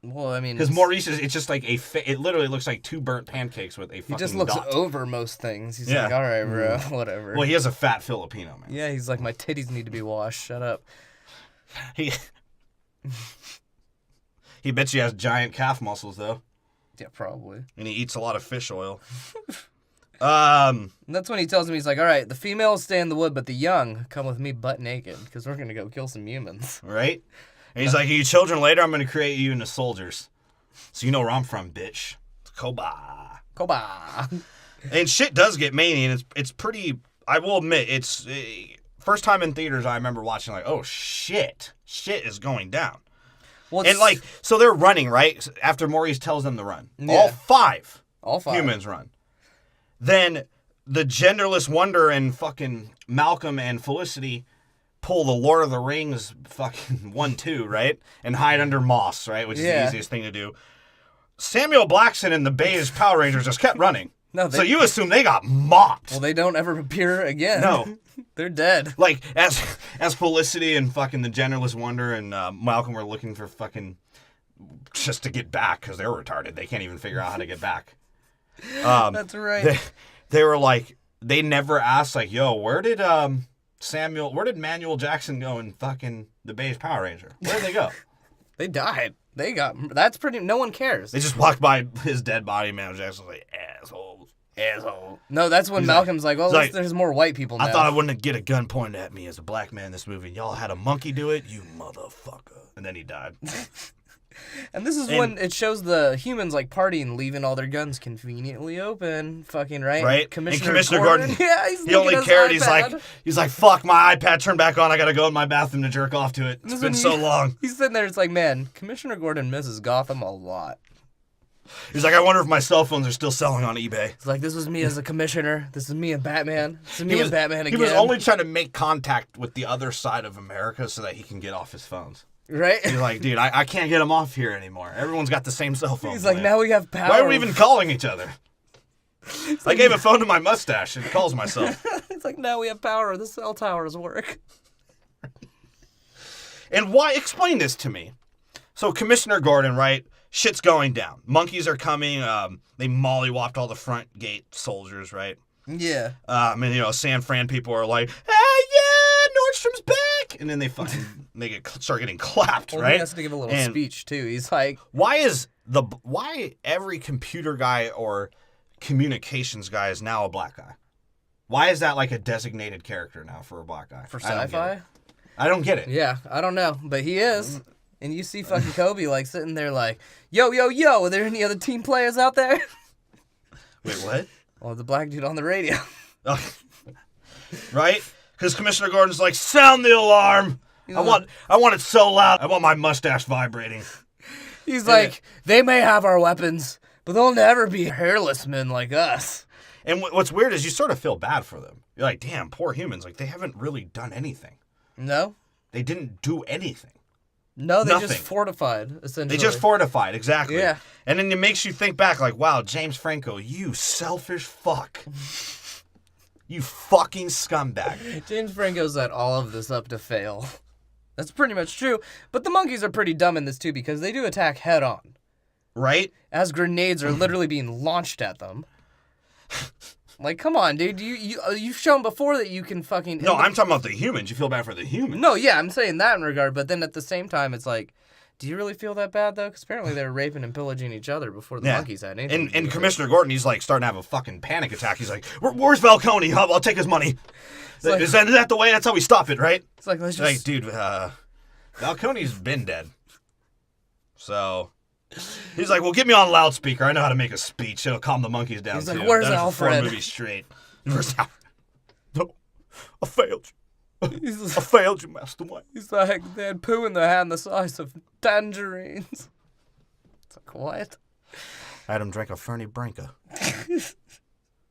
Well, I mean, because Maurice it's just like it literally looks like 2 burnt pancakes with a fucking he just looks dot. over most things. He's like, all right, bro, whatever. Well, he is a fat Filipino, man. Yeah, he's like, my titties need to be washed. Shut up. He bet you has giant calf muscles, though. Yeah, probably. And he eats a lot of fish oil. And that's when he tells me, he's like, all right, the females stay in the wood, but the young come with me butt naked, because we're going to go kill some humans. Right? And he's like, you children, later I'm going to create you into soldiers. So you know where I'm from, bitch. It's Koba. Koba. And shit does get many, and it's pretty, I will admit, it's, first time in theaters I remember watching like, oh shit. Shit is going down. Well, and like, so they're running, right? After Maurice tells them to run. Yeah. All five humans run. Then the genderless Wonder and fucking Malcolm and Felicity pull the Lord of the Rings fucking 1-2, right? And hide under moss, right? Which is the easiest thing to do. Samuel Blackson and the Beige Power Rangers just kept running. So you assume they got mopped. Well, they don't ever appear again. No. They're dead. Like, as Felicity and fucking the genderless Wonder and Malcolm were looking for fucking just to get back because they're retarded. They can't even figure out how to get back. That's right. They were like, they never asked like, yo, where did Manuel Jackson go in fucking the Beige Power Ranger? Where did they go? They died. That's pretty, no one cares. They just walked by his dead body. Manuel Jackson was like, asshole. No, that's when Malcolm's like, well, there's more white people now. I thought I wouldn't get a gun pointed at me as a black man in this movie. And y'all had a monkey do it, you motherfucker. And then he died. And this is when it shows the humans like partying, leaving all their guns conveniently open. Fucking right. Right. Commissioner Gordon. Yeah, he only cared. He's like, fuck, my iPad turned back on. I gotta go in my bathroom to jerk off to it. It's been so long. He's sitting there. It's like, man, Commissioner Gordon misses Gotham a lot. He's like, I wonder if my cell phones are still selling on eBay. It's like, this was me as a commissioner. This is me and Batman. This is me and Batman again. He was only trying to make contact with the other side of America so that he can get off his phones. Right? He's like, dude, I can't get him off here anymore. Everyone's got the same cell phone. He's like, now we have power. Why are we even calling each other? I gave a phone to my mustache and it calls myself. It's like, now we have power. The cell towers work. And why? Explain this to me. So Commissioner Gordon, right? Shit's going down. Monkeys are coming. They mollywopped all the front gate soldiers, right? Yeah. And San Fran people are like, hey, yeah, Nordstrom's back, and then they fucking start getting clapped, right? He has to give a little speech too. He's like, why every computer guy or communications guy is now a black guy? Why is that like a designated character now for a black guy? For sci-fi? I don't get it. Yeah, I don't know, but he is. And you see fucking Kobe like sitting there like, yo, are there any other team players out there? Wait, what? Well, the black dude on the radio. Right? Because Commissioner Gordon's like, sound the alarm. I want it so loud. I want my mustache vibrating. He's like, they may have our weapons, but they'll never be hairless men like us. And what's weird is you sort of feel bad for them. You're like, damn, poor humans. Like, they haven't really done anything. No? They didn't do anything. No, they just fortified, essentially. They just fortified, exactly. Yeah. And then it makes you think back, like, wow, James Franco, you selfish fuck. You fucking scumbag. James Franco set all of this up to fail. That's pretty much true. But the monkeys are pretty dumb in this, too, because they do attack head on. Right? As grenades are literally being launched at them. Like, come on, dude. You've shown before that you can fucking... No, I'm talking about the humans. You feel bad for the humans. No, yeah, I'm saying that in regard. But then at the same time, it's like, do you really feel that bad, though? Because apparently they were raping and pillaging each other before the monkeys had anything. And Commissioner Gordon, he's like starting to have a fucking panic attack. He's like, where's Falcone? I'll take his money. Like, is that the way? That's how we stop it, right? It's like, let's just... Like, dude, Falcone's been dead. So... He's like, well, get me on loudspeaker. I know how to make a speech. It'll calm the monkeys down, He's too. like, where's That Alfred? 4 movies straight. Where's Alfred? No, I failed you. He's I failed you, Master Wayne. He's like, they had poo in their hand the size of tangerines. It's like, what? I had him drink a Fernie Branca.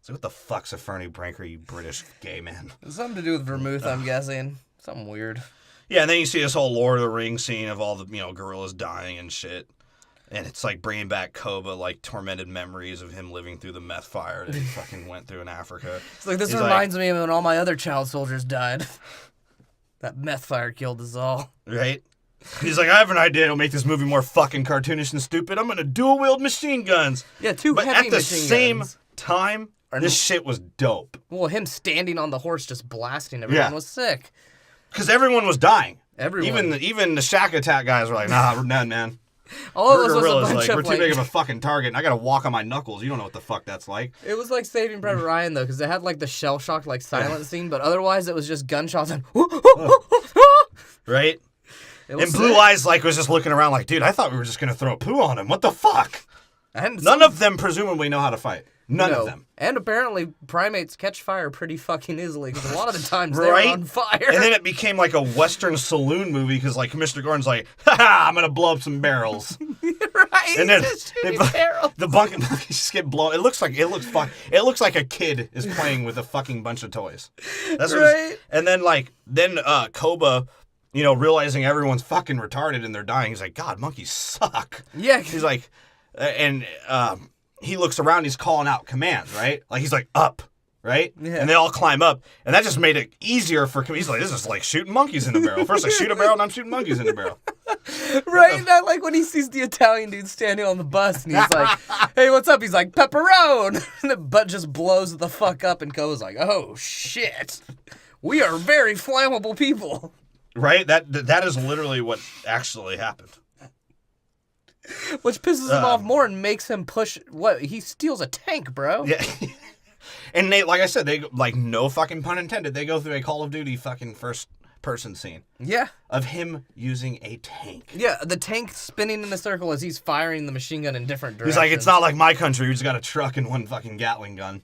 So what the fuck's a Fernie Branca, you British gay man? Something to do with vermouth, I'm guessing. Something weird. Yeah, and then you see this whole Lord of the Rings scene of all the, gorillas dying and shit. And it's like bringing back Koba, like tormented memories of him living through the meth fire that he fucking went through in Africa. It's like, this reminds me of when all my other child soldiers died. That meth fire killed us all. Right? He's like, I have an idea to make this movie more fucking cartoonish and stupid. I'm going to dual-wield machine guns. Yeah, heavy machine guns. But at the same time, this shit was dope. Well, him standing on the horse just blasting everyone was sick. Because everyone was dying. Everyone. Even the Shack Attack guys were like, nah, we're done, man. All of us was a bunch of we're too big of a fucking target, and I gotta walk on my knuckles. You don't know what the fuck that's like. It was like Saving Private Ryan, though, because it had like the shell-shocked, like, silent scene, but otherwise it was just gunshots and... Right? And Blue Eyes, like, was just looking around like, dude, I thought we were just gonna throw poo on him. What the fuck? And None of them presumably know how to fight. None of them. And apparently primates catch fire pretty fucking easily, because a lot of the times they're on fire. And then it became like a Western saloon movie, because like Commissioner Gordon's like, ha, I'm gonna blow up some barrels. Right? And then barrels. the bunker just get blown. It looks like a kid is playing with a fucking bunch of toys. That's right. And then Koba, realizing everyone's fucking retarded and they're dying, he's like, God, monkeys suck. Yeah. He's like, he looks around, he's calling out commands, right? Like, he's like, up, right? Yeah. And they all climb up. And that just made it easier for him. He's like, this is like shooting monkeys in a barrel. First I shoot a barrel, and I'm shooting monkeys in a barrel. Right? Not like when he sees the Italian dude standing on the bus, and he's like, hey, what's up? He's like, pepperone! And the butt just blows the fuck up, and Koba's like, oh, shit. We are very flammable people. Right? That is literally what actually happened. Which pisses him off more and makes him push. What? He steals a tank, bro. Yeah. And they, like I said, they, like, no fucking pun intended, they go through a Call of Duty fucking first person scene. Yeah. Of him using a tank. Yeah, the tank spinning in a circle as he's firing the machine gun in different directions. He's like, it's not like my country, we just got a truck and one fucking Gatling gun.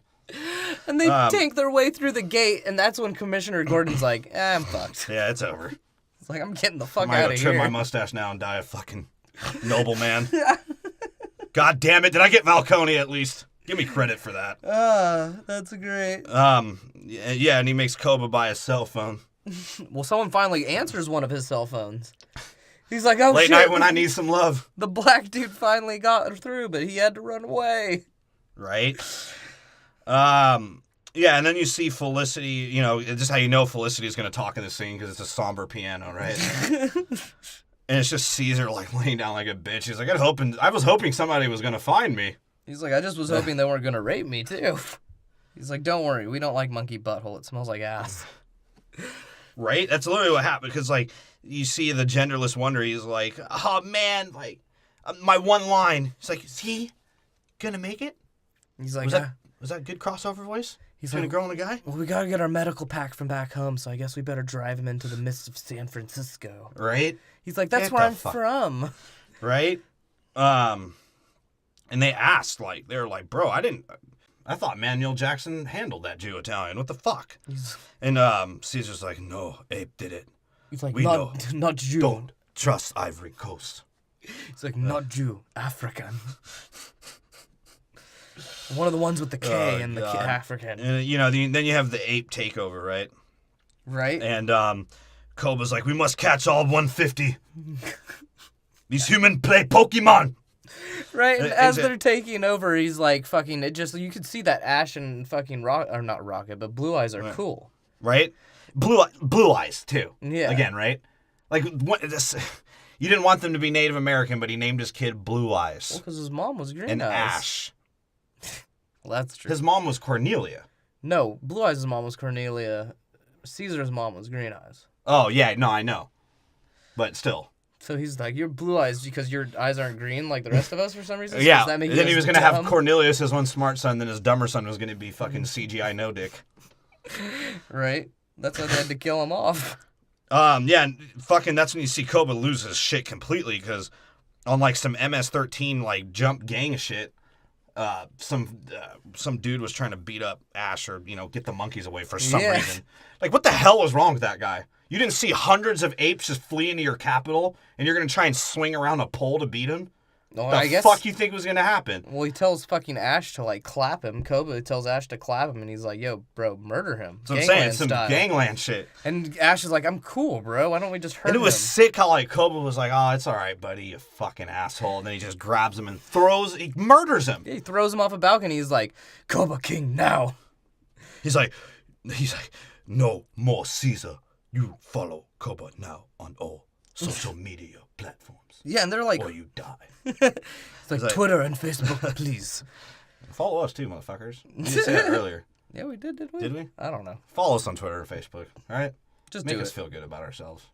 And they tank their way through the gate, and that's when Commissioner Gordon's like, I'm fucked. Yeah, it's over. It's like, I'm getting the fuck out of here. Trim my mustache now and die a fucking nobleman. God damn it, did I get Falcone at least? Give me credit for that. That's great. Yeah, and he makes Koba buy a cell phone. Well, someone finally answers one of his cell phones. He's like, oh, Late shit. night when I need some love. The black dude finally got through, but he had to run away. Right? Yeah, and then you see Felicity, just how you know Felicity is going to talk in the scene because it's a somber piano, right? And it's just Cesar, like, laying down like a bitch. He's like, I was hoping somebody was going to find me. He's like, I just was hoping they weren't going to rape me, too. He's like, don't worry, we don't like monkey butthole. It smells like ass. Right? That's literally what happened, because, like, you see the genderless wonder. He's like, oh, man, like, my one line. He's like, is he going to make it? He's like, was that a good crossover voice? He's like, like, a girl and a guy? Well, we gotta get our medical pack from back home, so I guess we better drive him into the mists of San Francisco. Right? He's like, that's where I'm from. Right? And they asked, like, they were like, bro, I thought Manuel Jackson handled that Jew Italian. What the fuck? And Caesar's like, no, Ape did it. He's like, we not Jew. Don't trust Ivory Coast. He's like, not Jew, African. One of the ones with the K and the African. And, then you have the ape takeover, right? Right. And Koba's like, we must catch all 150. These humans play Pokemon. Right, and as they're taking over, he's like, fucking, you could see that Ash and fucking not Rocket, but Blue Eyes are cool. Right? Blue Eyes, too. Yeah. Again, right? Like, you didn't want them to be Native American, but he named his kid Blue Eyes. Well, because his mom was Green and Eyes. Ash. Well, that's true. His mom was Cornelia. No, Blue Eyes' mom was Cornelia. Caesar's mom was Green Eyes. Oh, yeah, no, I know. But still. So he's like, you're Blue Eyes because your eyes aren't green like the rest of us for some reason? Yeah, Does that make and then he was going to dumb? have Cornelius as one smart son, then his dumber son was going to be fucking CGI no dick. Right? That's why they had to kill him off. Yeah, and fucking that's when you see Koba lose his shit completely, because on like some MS-13 like jump gang shit, some dude was trying to beat up Ash or, get the monkeys away for some reason. Like, what the hell was wrong with that guy? You didn't see hundreds of apes just flee into your capital, and you're going to try and swing around a pole to beat him? Well, the I guess, fuck you think was gonna happen? Well, he tells fucking Ash to, like, clap him. Koba tells Ash to clap him, and he's like, yo, bro, murder him. That's what I'm saying. It's some gangland shit. And Ash is like, I'm cool, bro. Why don't we just hurt him? And it was sick how, like, Koba was like, oh, it's all right, buddy, you fucking asshole. And then he just grabs him and he murders him. Yeah, he throws him off a balcony. He's like, Koba King, now. He's like, no more Cesar. You follow Koba now on all social media platforms. Yeah, and they're like... Or you die. It's like Twitter and Facebook, please. Follow us too, motherfuckers. We did say that earlier. Yeah, we did we? Did we? I don't know. Follow us on Twitter or Facebook, all right? Just Make do us it. feel good about ourselves.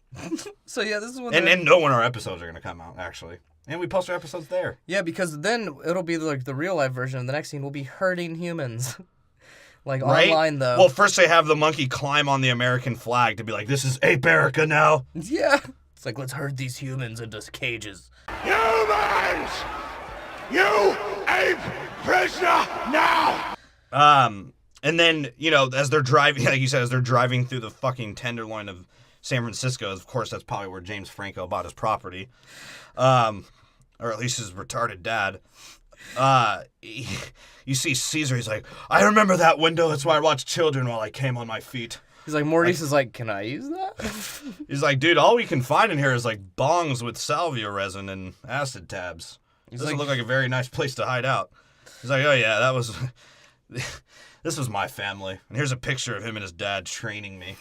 So, yeah, this is when And know when our episodes are going to come out, actually. And we post our episodes there. Yeah, because then it'll be like the real life version, and the next scene will be hurting humans. Like, right? Online, though. Well, first they have the monkey climb on the American flag to be like, this is Ape America now. Yeah. It's like, let's herd these humans into cages. Humans! You ape prisoner now! And then, you know, as they're driving, like you said, as they're driving through the fucking tenderloin of San Francisco, of course, that's probably where James Franco bought his property. Or at least his retarded dad. You see Cesar, he's like, I remember that window, that's why I watched children while I came on my feet. He's like, Maurice is like, can I use that? He's like, dude, all we can find in here is like bongs with salvia resin and acid tabs. Doesn't look like a very nice place to hide out. He's like, oh yeah, this was my family. And here's a picture of him and his dad training me.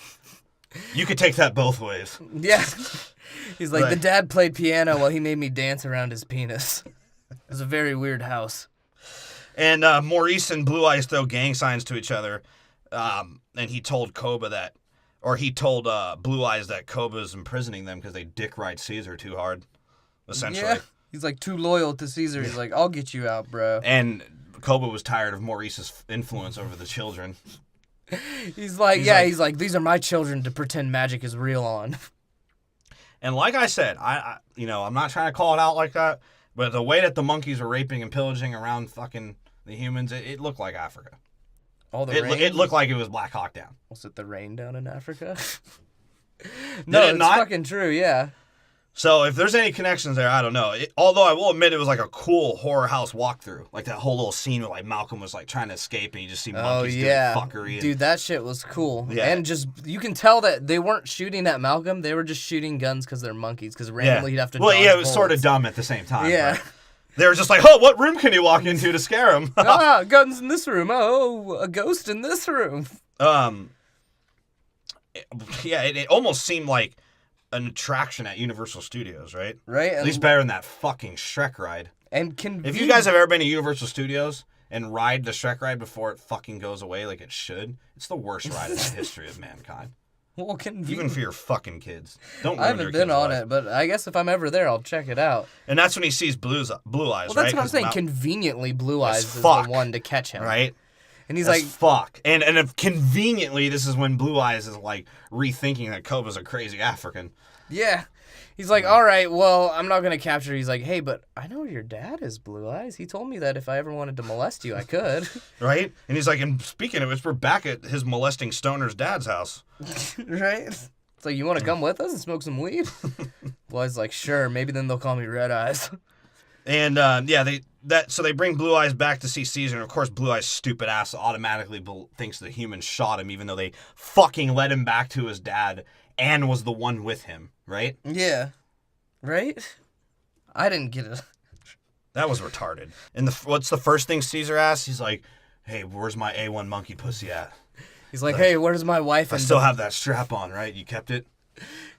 You could take that both ways. Yeah. He's like, the dad played piano while he made me dance around his penis. It was a very weird house. And Maurice and Blue Eyes throw gang signs to each other. And he told Koba that, or he told Blue Eyes that Koba's imprisoning them because they dick ride Cesar too hard, essentially. Yeah. He's like too loyal to Cesar. He's like, I'll get you out, bro. And Koba was tired of Maurice's influence over the children. He's like, these are my children to pretend magic is real on. And like I said, I'm not trying to call it out like that, but the way that the monkeys were raping and pillaging around fucking the humans, it looked like Africa. All the rain? It looked like it was Black Hawk Down. Was it the rain down in Africa? No, it's not? fucking true, yeah. So if there's any connections there, I don't know. Although I will admit it was like a cool horror house walkthrough. Like that whole little scene where like Malcolm was like trying to escape and you just see monkeys doing fuckery. Dude, that shit was cool. Yeah. And just, you can tell that they weren't shooting at Malcolm. They were just shooting guns because they're monkeys. Because randomly he'd have to dodge it was bullets. sort of dumb at the same time. Yeah. But they were just like, oh, what room can you walk into to scare him? Guns in this room. Oh, a ghost in this room. It almost seemed like an attraction at Universal Studios, right? Right. At least better than that fucking Shrek ride. And if you guys have ever been to Universal Studios and ride the Shrek ride before it fucking goes away like it should, it's the worst ride in the history of mankind. Well, even for your fucking kids. Don't. I haven't been on it, but I guess if I'm ever there, I'll check it out. And that's when he sees Blue Eyes, well, right? That's what I'm saying. Conveniently, Blue Eyes is the one to catch him, right? And he's like, like, fuck. And if conveniently, this is when Blue Eyes is like rethinking that Koba's a crazy African. Yeah. He's like, all right, well, I'm not going to capture. He's like, hey, but I know where your dad is, Blue Eyes. He told me that if I ever wanted to molest you, I could. Right? And he's like, and speaking of which, we're back at his molesting stoner's dad's house. Right? It's like, you want to come with us and smoke some weed? Blue Eyes like, sure, maybe then they'll call me Red Eyes. And, so they bring Blue Eyes back to see Cesar, and of course Blue Eyes' stupid ass automatically thinks the humans shot him, even though they fucking led him back to his dad and was the one with him, right? Yeah. Right? I didn't get it. That was retarded. And what's the first thing Cesar asks? He's like, hey, where's my A1 monkey pussy at? He's like, hey, where's my wife? I still have that strap on, right? You kept it?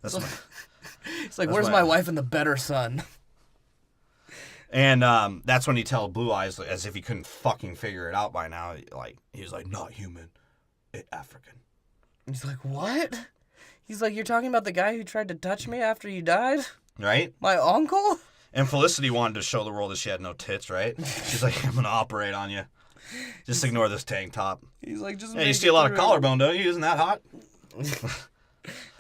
It's like, where's my wife and the better son? And that's when he tells Blue Eyes, as if he couldn't fucking figure it out by now, like, he's like, not human, African. He's like, what? He's like, you're talking about the guy who tried to touch me after you died? Right? My uncle? And Felicity wanted to show the world that she had no tits, right? She's like, I'm going to operate on you. Just ignore this tank top. He's like, just hey, you see a lot of collarbone, don't you? Isn't that hot?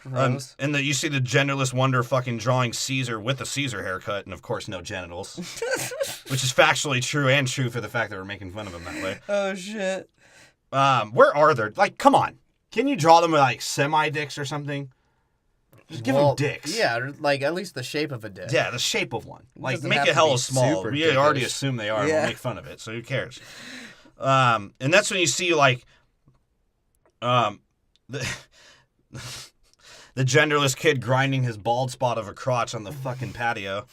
Gross. And you see the genderless wonder fucking drawing Cesar with a Cesar haircut, and of course no genitals. Which is factually true and true for the fact that we're making fun of him that way. Oh, shit. Where are there? Like, come on. Can you draw them with, like, semi-dicks or something? Just give them dicks. Yeah, or, like at least the shape of a dick. Yeah, the shape of one. Like, Doesn't make have it to hella be small. super We already dickish. assume they are. And Yeah. we'll make fun of it, so who cares? And that's when you see, like, the genderless kid grinding his bald spot of a crotch on the fucking patio.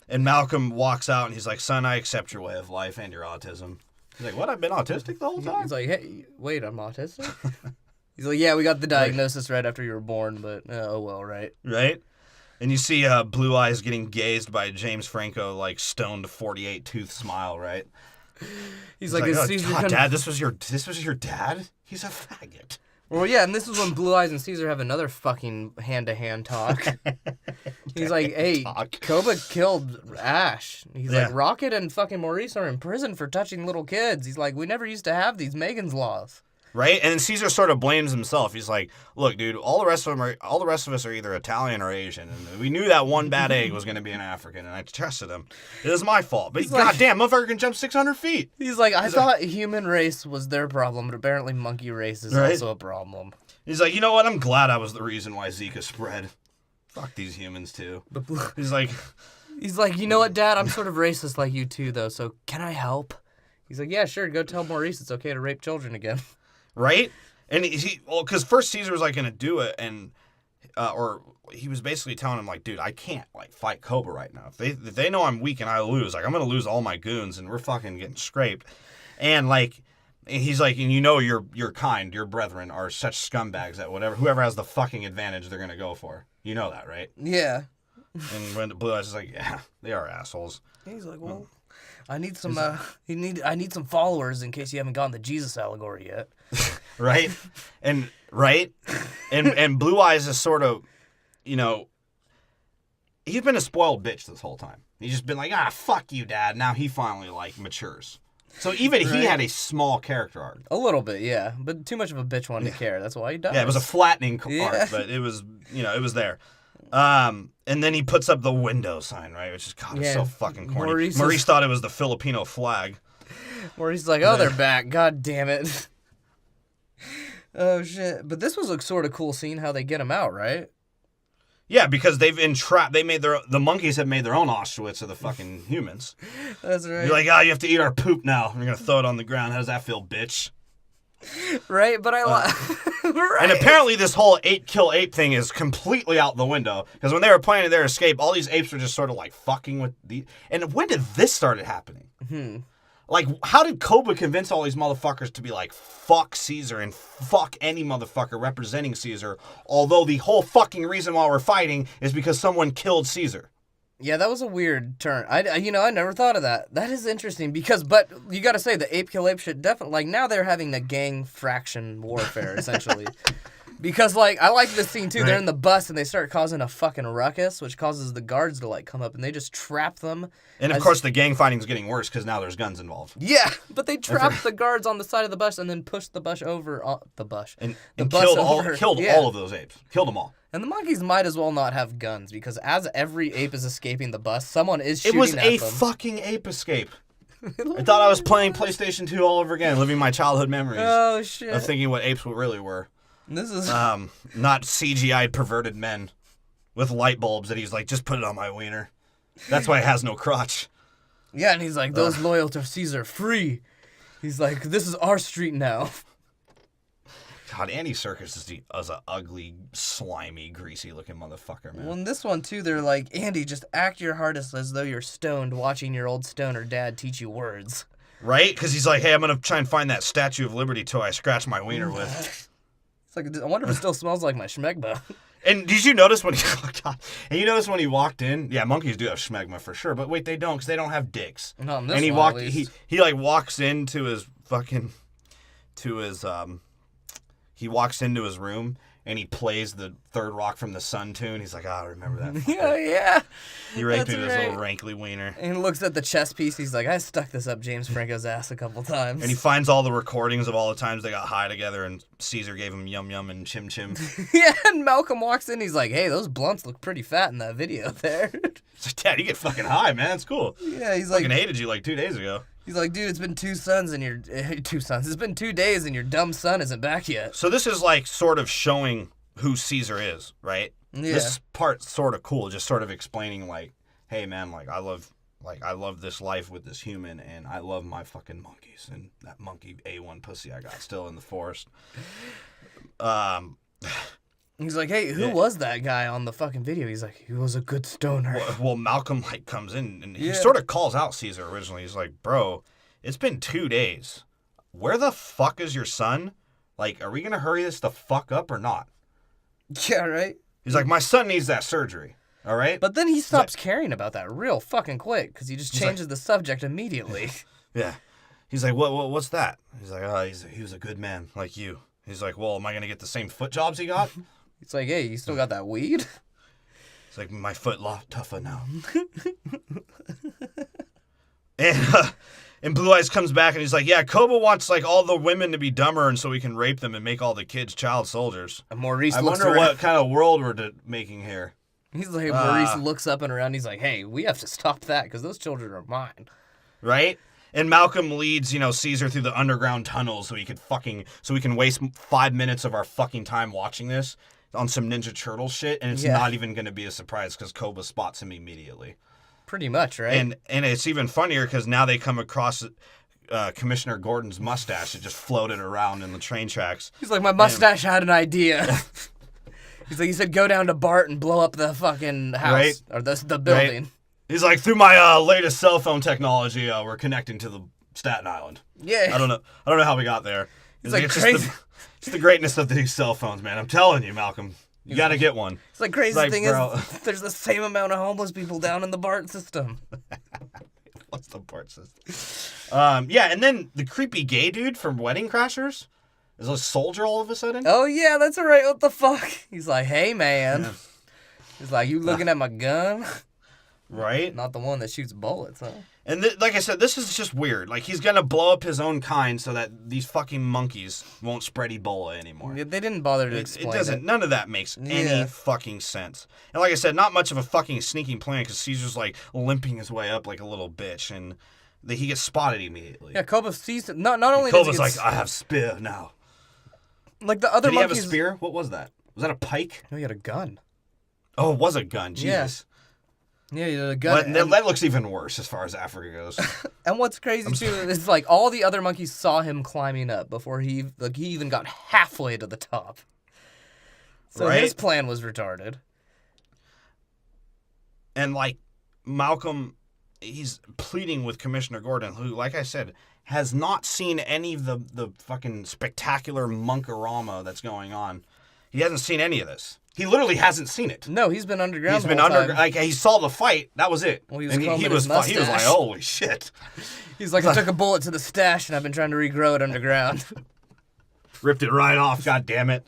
And Malcolm walks out and he's like, son, I accept your way of life and your autism. He's like, what? I've been autistic the whole time? He's like, hey, wait, I'm autistic? He's like, yeah, we got the diagnosis right after you were born, but oh well, right? Right? And you see Blue Eyes getting gazed by James Franco, like, stoned 48 tooth smile, right? He's like, is oh, Caesar God, gonna... Dad, this was your dad? He's a faggot. Well, yeah, and this is when Blue Eyes and Caesar have another fucking hand-to-hand talk. He's like, hey, Koba killed Ash. He's like, Rocket and fucking Maurice are in prison for touching little kids. He's like, we never used to have these Megan's laws. Right? And then Caesar sort of blames himself. He's like, look, dude, all the rest of us are either Italian or Asian. And we knew that one bad egg was going to be an African, and I trusted him. It was my fault. But goddamn, motherfucker can jump 600 feet. He's like, I thought human race was their problem, but apparently monkey race is also a problem. He's like, you know what? I'm glad I was the reason why Zika spread. Fuck these humans, too. He's like, you know what, Dad? I'm sort of racist like you, too, though, so can I help? He's like, yeah, sure, go tell Maurice it's okay to rape children again. Right? And because first Caesar was like going to do it, and or he was basically telling him like, dude, I can't like fight Koba right now. If they know I'm weak and I lose, like I'm going to lose all my goons, and we're fucking getting scraped. And like, he's like, and you know your kind, your brethren are such scumbags that whoever has the fucking advantage, they're going to go for. You know that, right? Yeah. And when Blue Eyes is like, yeah, they are assholes. He's like, well, I need some I need some followers in case you haven't gotten the Jesus allegory yet. Right? And Blue Eyes is sort of, you know, he's been a spoiled bitch this whole time. He's just been like, fuck you, Dad. Now he finally like matures. So even he had a small character arc. A little bit, yeah, but too much of a bitch wanted to care. That's why he died. Yeah, it was a flattening arc, but it was, you know, it was there. And then he puts up the window sign, right? Which is, God, it's so fucking corny. Maurice thought it was the Filipino flag. Maurice's like, oh, they're back. God damn it. Oh, shit. But this was a sort of cool scene how they get him out, right? Yeah, because they've entrapped. The monkeys have made their own Auschwitz of the fucking humans. That's right. You're like, you have to eat our poop now. We're gonna throw it on the ground. How does that feel, bitch? Right, but right. And apparently this whole kill ape thing is completely out the window. Because when they were planning their escape, all these apes were just sort of like fucking with the. And when did this start happening? Like, how did Koba convince all these motherfuckers to be like, fuck Caesar and fuck any motherfucker representing Caesar? Although the whole fucking reason why we're fighting is because someone killed Caesar. Yeah, that was a weird turn. I never thought of that. That is interesting but you got to say the ape kill ape shit definitely, like now they're having a gang fraction warfare essentially. Because like I like this scene too. Right. They're in the bus and they start causing a fucking ruckus, which causes the guards to like come up and they just trap them. And of course the gang fighting's getting worse because now there's guns involved. Yeah, but they trapped the guards on the side of the bus and then pushed the bus over and killed all of those apes. Killed them all. And the monkeys might as well not have guns because as every ape is escaping the bus, someone is shooting at them. It was a fucking ape escape. I thought I was playing PlayStation 2 all over again, living my childhood memories. Oh shit! Of thinking what apes really were. This is not CGI perverted men with light bulbs that he's like, just put it on my wiener. That's why it has no crotch. Yeah, and he's like, those loyal to Caesar free. He's like, this is our street now. God, Andy Serkis is an ugly, slimy, greasy-looking motherfucker, man. Well, in this one, too, they're like, Andy, just act your hardest as though you're stoned watching your old stoner dad teach you words. Right? Because he's like, hey, I'm going to try and find that Statue of Liberty toy I scratched my wiener with. It's like, I wonder if it still smells like my schmegma. And did you notice when he walked in? Yeah, monkeys do have schmegma for sure, but wait, they don't because they don't have dicks. Not in this and one, at least. He like walks into his fucking he walks into his room and he plays the Third Rock from the Sun tune. He's like, I remember that. Yeah. He raped me with his little rankly wiener. And he looks at the chess piece. He's like, I stuck this up James Franco's ass a couple times. And he finds all the recordings of all the times they got high together and Caesar gave him yum yum and chim chim. Yeah, and Malcolm walks in. He's like, hey, those blunts look pretty fat in that video there. He's like, Dad, you get fucking high, man. It's cool. Yeah, he's like, fucking hated you like 2 days ago. He's like, dude, it's been 2 sons and It's been 2 days and your dumb son isn't back yet. So this is like sort of showing who Caesar is, right? Yeah. This part's sort of cool, just sort of explaining like, hey man, I love this life with this human, and I love my fucking monkeys and that monkey A1 pussy I got still in the forest. He's like, hey, who was that guy on the fucking video? He's like, he was a good stoner. Well, Malcolm comes in and he sort of calls out Cesar originally. He's like, bro, it's been 2 days. Where the fuck is your son? Are we gonna hurry this the fuck up or not? Yeah, right? He's like, my son needs that surgery. All right? But then he stops caring about that real fucking quick because he just changes the subject immediately. Yeah. He's like, what's that? He's like, he was a good man like you. He's like, well, am I gonna get the same foot jobs he got? It's like, hey, you still got that weed? It's like, my foot tougher now. And Blue Eyes comes back and he's like, yeah, Koba wants all the women to be dumber and so we can rape them and make all the kids child soldiers. And Maurice I looks wonder around. what kind of world we're making here. He's like, Maurice looks up and around. He's like, hey, we have to stop that because those children are mine. Right? And Malcolm leads, Cesar through the underground tunnels so we can waste 5 minutes of our fucking time watching this on some Ninja Turtle shit, and it's not even going to be a surprise because Koba spots him immediately. Pretty much, right? And it's even funnier because now they come across Commissioner Gordon's mustache that just floated around in the train tracks. He's like, my mustache had an idea. He's like, he said, go down to Bart and blow up the fucking house. Right. Or the building. Right. He's like, through my latest cell phone technology, we're connecting to the Staten Island. Yeah. I don't know how we got there. He's like, it's crazy. It's the greatness of these cell phones, man. I'm telling you, Malcolm. You got to get one. It's like, crazy thing bro. is, there's the same amount of homeless people down in the Bart system. What's the Bart system? Yeah, and then the creepy gay dude from Wedding Crashers is a soldier all of a sudden. Oh, yeah, that's right. What the fuck? He's like, hey, man. Yeah. He's like, you looking at my gun? Right? Not the one that shoots bullets, huh? And like I said, this is just weird. He's going to blow up his own kind so that these fucking monkeys won't spread Ebola anymore. Yeah, they didn't bother to explain it. None of that makes any fucking sense. And like I said, not much of a fucking sneaking plan because Caesar's limping his way up like a little bitch and he gets spotted immediately. Yeah, Koba sees it. Not only Koba's does he I have spear now. Like the other monkeys. Did he monkeys... have a spear? What was that? Was that a pike? No, he had a gun. Oh, it was a gun. Jesus. Yeah, he had a gun. That looks even worse as far as Africa goes. And what's crazy too is all the other monkeys saw him climbing up before he even got halfway to the top. So his plan was retarded. And Malcolm, he's pleading with Commissioner Gordon, who, like I said, has not seen any of the fucking spectacular monkorama that's going on. He hasn't seen any of this. He literally hasn't seen it. No, he's been underground. He's been underground. He saw the fight. That was it. Well, he was like, holy shit. He's like, I took a bullet to the stash and I've been trying to regrow it underground. Ripped it right off. God damn it.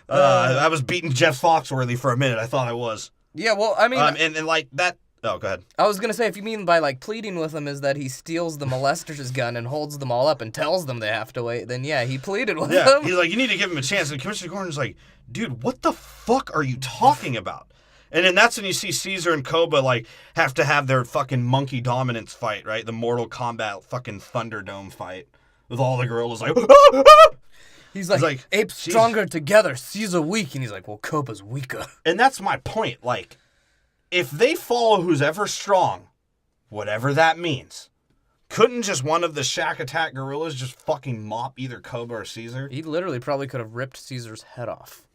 I was beating Jeff Foxworthy for a minute. I thought I was. Yeah, well, I mean, and like that. Oh, go ahead. I was gonna say, if you mean by pleading with them is that he steals the molester's gun and holds them all up and tells them they have to wait, then yeah, he pleaded with them. He's like, you need to give him a chance. And Commissioner Gordon's like, dude, what the fuck are you talking about? And then that's when you see Cesar and Koba have to have their fucking monkey dominance fight, right? The Mortal Kombat fucking Thunderdome fight with all the gorillas He's like, apes stronger together, Cesar weak, and he's like, well, Koba's weaker. And that's my point. If they follow who's ever strong, whatever that means, couldn't just one of the Shack Attack gorillas just fucking mop either Koba or Cesar? He literally probably could have ripped Caesar's head off.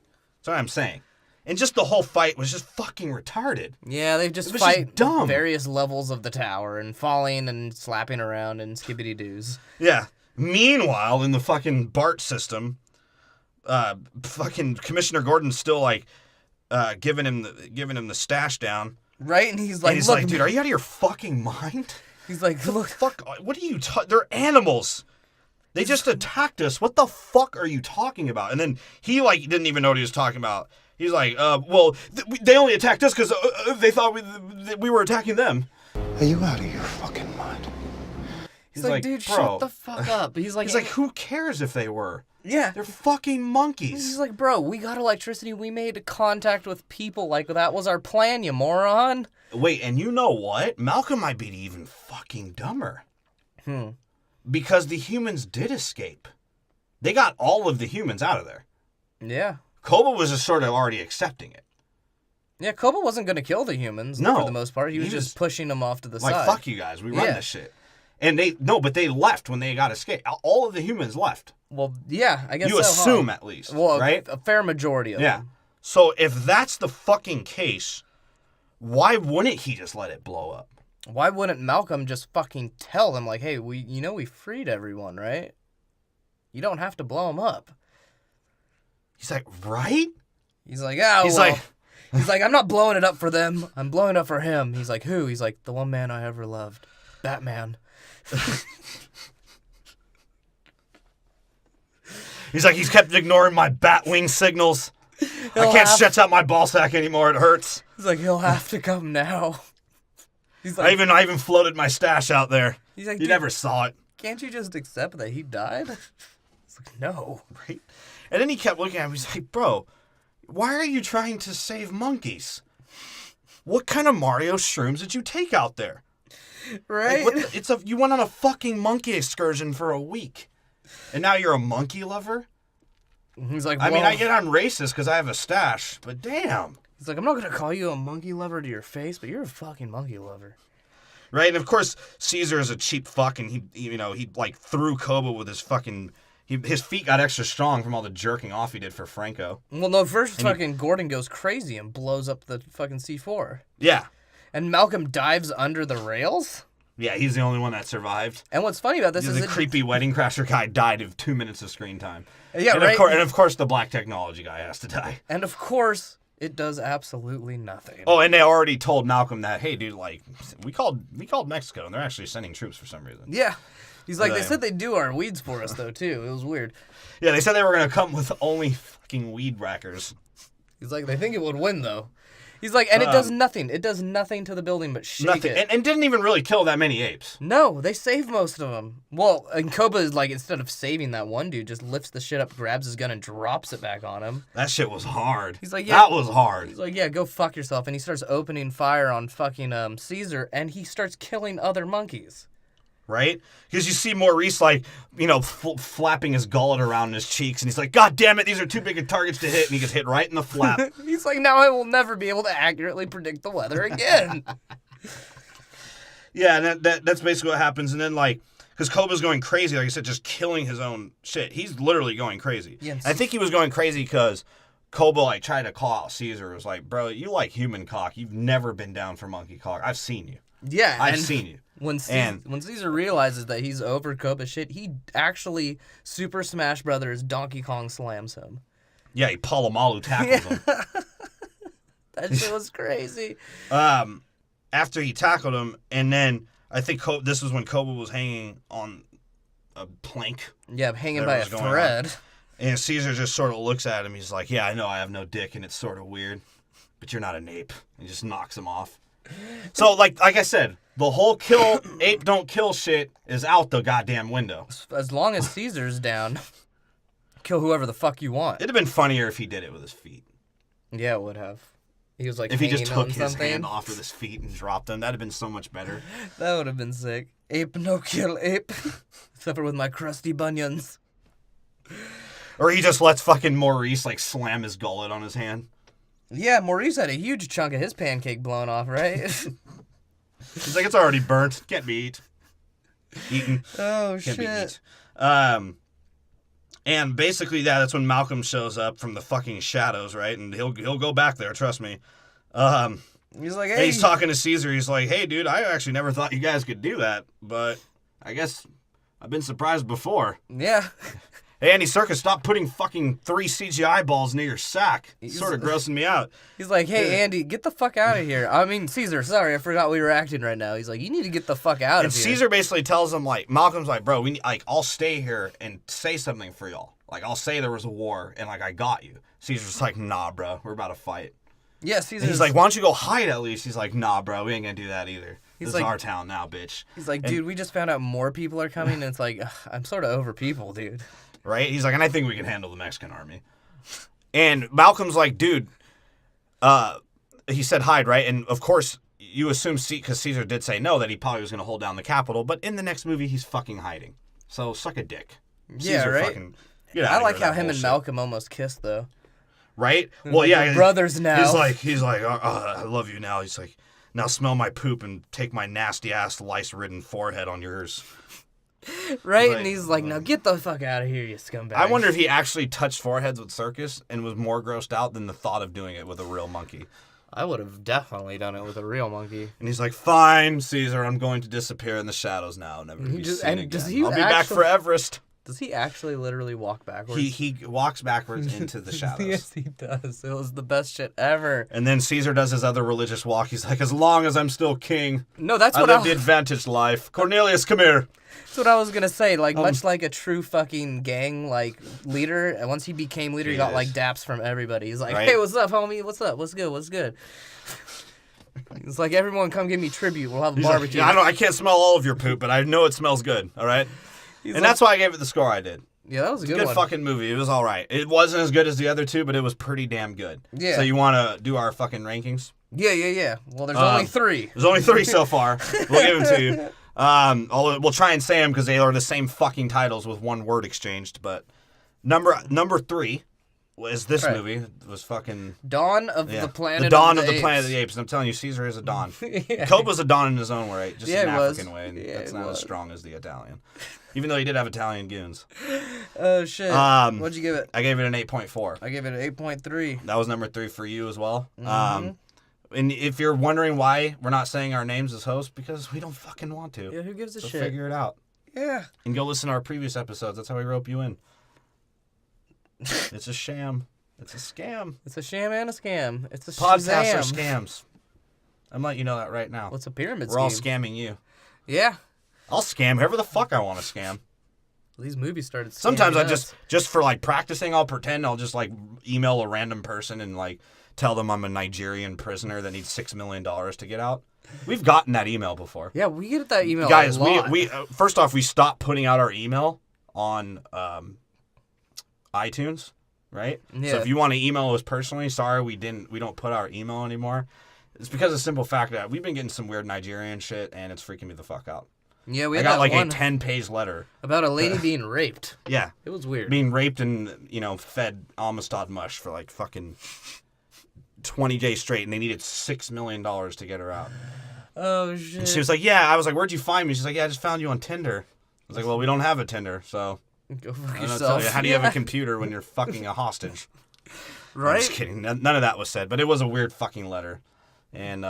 That's what I'm saying. And just the whole fight was just fucking retarded. Yeah, they just fight various levels of the tower and falling and slapping around and skibbity-doos. Yeah. Meanwhile, in the fucking BART system, fucking Commissioner Gordon's still giving him the stash down. Right? And he's like, look, dude, are you out of your fucking mind? He's like, look. Fuck, what are you they're animals. They just attacked us. What the fuck are you talking about? And then he didn't even know what he was talking about. He's like, they only attacked us because they thought we were attacking them. Are you out of your fucking mind? He's like, dude, bro, shut the fuck up. He's like, who cares if they were? Yeah. They're fucking monkeys. He's like, bro, we got electricity. We made contact with people. That was our plan, you moron. Wait, and you know what? Malcolm might be even fucking dumber. Because the humans did escape. They got all of the humans out of there. Yeah. Koba was just sort of already accepting it. Yeah, Koba wasn't going to kill the humans for the most part. He was just pushing them off to the side. Like, fuck you guys. We run this shit. And but they left when they got escaped. All of the humans left. Well, yeah, I guess you assume at least, right? A fair majority of them. So if that's the fucking case, why wouldn't he just let it blow up? Why wouldn't Malcolm just fucking tell them, like, hey, we freed everyone, right? You don't have to blow them up. He's like, right? He's like, He's like, I'm not blowing it up for them. I'm blowing it up for him. He's like, who? He's like, the one man I ever loved. Batman. He's like, he's kept ignoring my bat wing signals. I can't stretch out my ball sack anymore. It hurts. He's like, he'll have to come now. He's like, I even floated my stash out there. He's like, you never saw it. Can't you just accept that he died? It's like, no. Right? And then he kept looking at him. He's like, bro, why are you trying to save monkeys? What kind of Mario shrooms did you take out there? Right? Like, you went on a fucking monkey excursion for a week. And now you're a monkey lover? He's like, I mean, I get I'm racist because I have a stash, but damn. He's like, I'm not going to call you a monkey lover to your face, but you're a fucking monkey lover. Right? And of course, Cesar is a cheap fuck, and he like threw Koba with his fucking... his feet got extra strong from all the jerking off he did for Franco. Well, no, first Gordon goes crazy and blows up the fucking C4. Yeah. And Malcolm dives under the rails? Yeah, he's the only one that survived. And what's funny about this is... the creepy wedding crasher guy died of 2 minutes of screen time. Yeah, and right? And of course, the black technology guy has to die. And of course, it does absolutely nothing. Oh, and they already told Malcolm that, hey, dude, like, we called Mexico, and they're actually sending troops for some reason. Yeah. He's like, they said they'd do our weeds for us, though, too. It was weird. Yeah, they said they were going to come with only fucking weed whackers. He's like, they think it would win, though. He's like, and it does nothing. It does nothing to the building but shake it. And didn't even really kill that many apes. No, they saved most of them. Well, and Koba is like, instead of saving that one dude, just lifts the shit up, grabs his gun, and drops it back on him. That shit was hard. He's like, yeah. That was hard. He's like, yeah, go fuck yourself. And he starts opening fire on fucking Cesar, and he starts killing other monkeys. Right? Because you see Maurice, like, flapping his gullet around in his cheeks, and he's like, God damn it, these are too big of targets to hit, and he gets hit right in the flap. He's like, now I will never be able to accurately predict the weather again. Yeah, and that's basically what happens, and then, like, because Koba's going crazy, like I said, just killing his own shit. He's literally going crazy. Yes. I think he was going crazy because Koba, like, tried to call out Cesar. It was like, bro, you like human cock. You've never been down for monkey cock. I've seen you. Yeah. I've seen you. When Cesar realizes that he's over Koba's shit, he actually Super Smash Brothers Donkey Kong slams him. Yeah, he Palomalu tackles him. That shit was crazy. After he tackled him, and then I think this was when Koba was hanging on a plank. Yeah, hanging by a thread. And Cesar just sort of looks at him. He's like, yeah, I know I have no dick, and it's sort of weird, but you're not an ape. And just knocks him off. So, like I said, the whole ape don't kill shit is out the goddamn window. As long as Caesar's down, kill whoever the fuck you want. It'd have been funnier if he did it with his feet. Yeah, it would have. He was like, if he just took his hand off of his feet and dropped them, that'd have been so much better. That would have been sick. Ape no kill ape. Suffer with my crusty bunions. Or he just lets fucking Maurice like slam his gullet on his hand. Yeah, Maurice had a huge chunk of his pancake blown off, right? He's like, it's already burnt. Can't be eaten. Oh, Can't shit. Be eat. And basically, that's when Malcolm shows up from the fucking shadows, right? And he'll go back there, trust me. He's like, hey. He's talking to Cesar. He's like, hey, dude, I actually never thought you guys could do that, but I guess I've been surprised before. Yeah. Hey, Andy Serkis, stop putting fucking 3 CGI balls near your sack. It's sort of grossing me out. He's like, hey, Andy, get the fuck out of here. I mean, Cesar, sorry, I forgot we were acting right now. He's like, you need to get the fuck out of here. And Cesar basically tells him, like, Malcolm's like, bro, I'll stay here and say something for y'all. Like, I'll say there was a war and, like, I got you. Cesar's like, nah, bro, we're about to fight. Yeah, Cesar's... He's like, why don't you go hide at least? He's like, nah, bro, we ain't gonna do that either. This is our town now, bitch. He's like, dude, we just found out more people are coming, and it's like, I'm sort of over people, dude. Right? He's like, and I think we can handle the Mexican army. And Malcolm's like, dude, he said hide, right? And of course, you assume, because Cesar did say no, that he probably was going to hold down the Capitol. But in the next movie, he's fucking hiding. So suck a dick. Yeah, Cesar right? Fucking, I like how him and Malcolm almost kissed, though. right? Well, yeah, We're brothers now. He's like, I love you now. He's like, now smell my poop and take my nasty ass lice-ridden forehead on yours. Right? Like, and he's like, now get the fuck out of here, you scumbag. I wonder if he actually touched foreheads with circus and was more grossed out than the thought of doing it with a real monkey. I would have definitely done it with a real monkey. And he's like, fine, Cesar, I'm going to disappear in the shadows now, never to be seen again. I'll be back for Everest. Does he actually literally walk backwards? He walks backwards into the shadows. Yes, he does. It was the best shit ever. And then Caesar does his other religious walk. He's like, as long as I'm still king, No, that's I what live the advantaged life. Cornelius, come here. That's what I was gonna say. Like much like a true fucking gang leader. And once he became leader, he got like daps from everybody. He's like, Right? hey, what's up, homie? What's up? What's good? What's good? It's like, everyone come give me tribute. We'll have a He's like, barbecue. yeah, I can't smell all of your poop, but I know it smells good. All right. And like- that's why I gave it the score I did. Yeah, that was a It's a good good one. fucking movie. It was all right. It wasn't as good as the other two, but it was pretty damn good. Yeah. So you want to do our fucking rankings? Yeah. Well, there's only 3. There's only 3 so far. We'll give them to you. We'll try and say them because they are the same fucking titles with one word exchanged. But number 3 was this Right. movie. It was fucking Dawn of the Planet the Dawn of the Planet of Apes. the Apes. And I'm telling you, Caesar is a Don. Yeah. Koba's a Don in his own way, just Yeah, an he was. African way. And Yeah, that's he not was. as strong as the Italian. Even though he did have Italian goons. Oh, shit. What'd you give it? I gave it an 8.4. I gave it an 8.3. That was number 3 for you as well. Mm-hmm. And if you're wondering why we're not saying our names as hosts, because we don't fucking want to. Yeah, who gives a So shit? figure it out. Yeah. And go listen to our previous episodes. That's how we rope you in. It's a sham. It's a scam. It's a sham and a scam. It's a Podcasts are Shazam. scams. I'm letting you know that right now. What's a pyramid We're all scheme? scamming you. Yeah. I'll scam whoever the fuck I want to scam. These movies started. Sometimes I scamming us. just for like practicing, I'll pretend I'll just like email a random person and like tell them I'm a Nigerian prisoner that needs $6 million to get out. We've gotten that email before. Yeah, we get that email. Guys, a lot. we first off, we stopped putting out our email on iTunes, right? Yeah. So if you want to email us personally, sorry, we don't put our email anymore. It's because of the simple fact that we've been getting some weird Nigerian shit, and it's freaking me the fuck out. Yeah, we I had got that like one a 10-page letter. about a lady being raped. Yeah. It was weird. Being raped and, fed Amistad mush for like fucking 20 days straight, and they needed $6 million to get her out. Oh shit. And she was like, yeah. I was like, where'd you find me? She's like, yeah, I just found you on Tinder. I was like, well, we don't have a Tinder, so Go fuck I don't know what to yourself. tell you. How do you have a computer when you're fucking a hostage? I'm Right? just kidding. None of that was said, but it was a weird fucking letter. And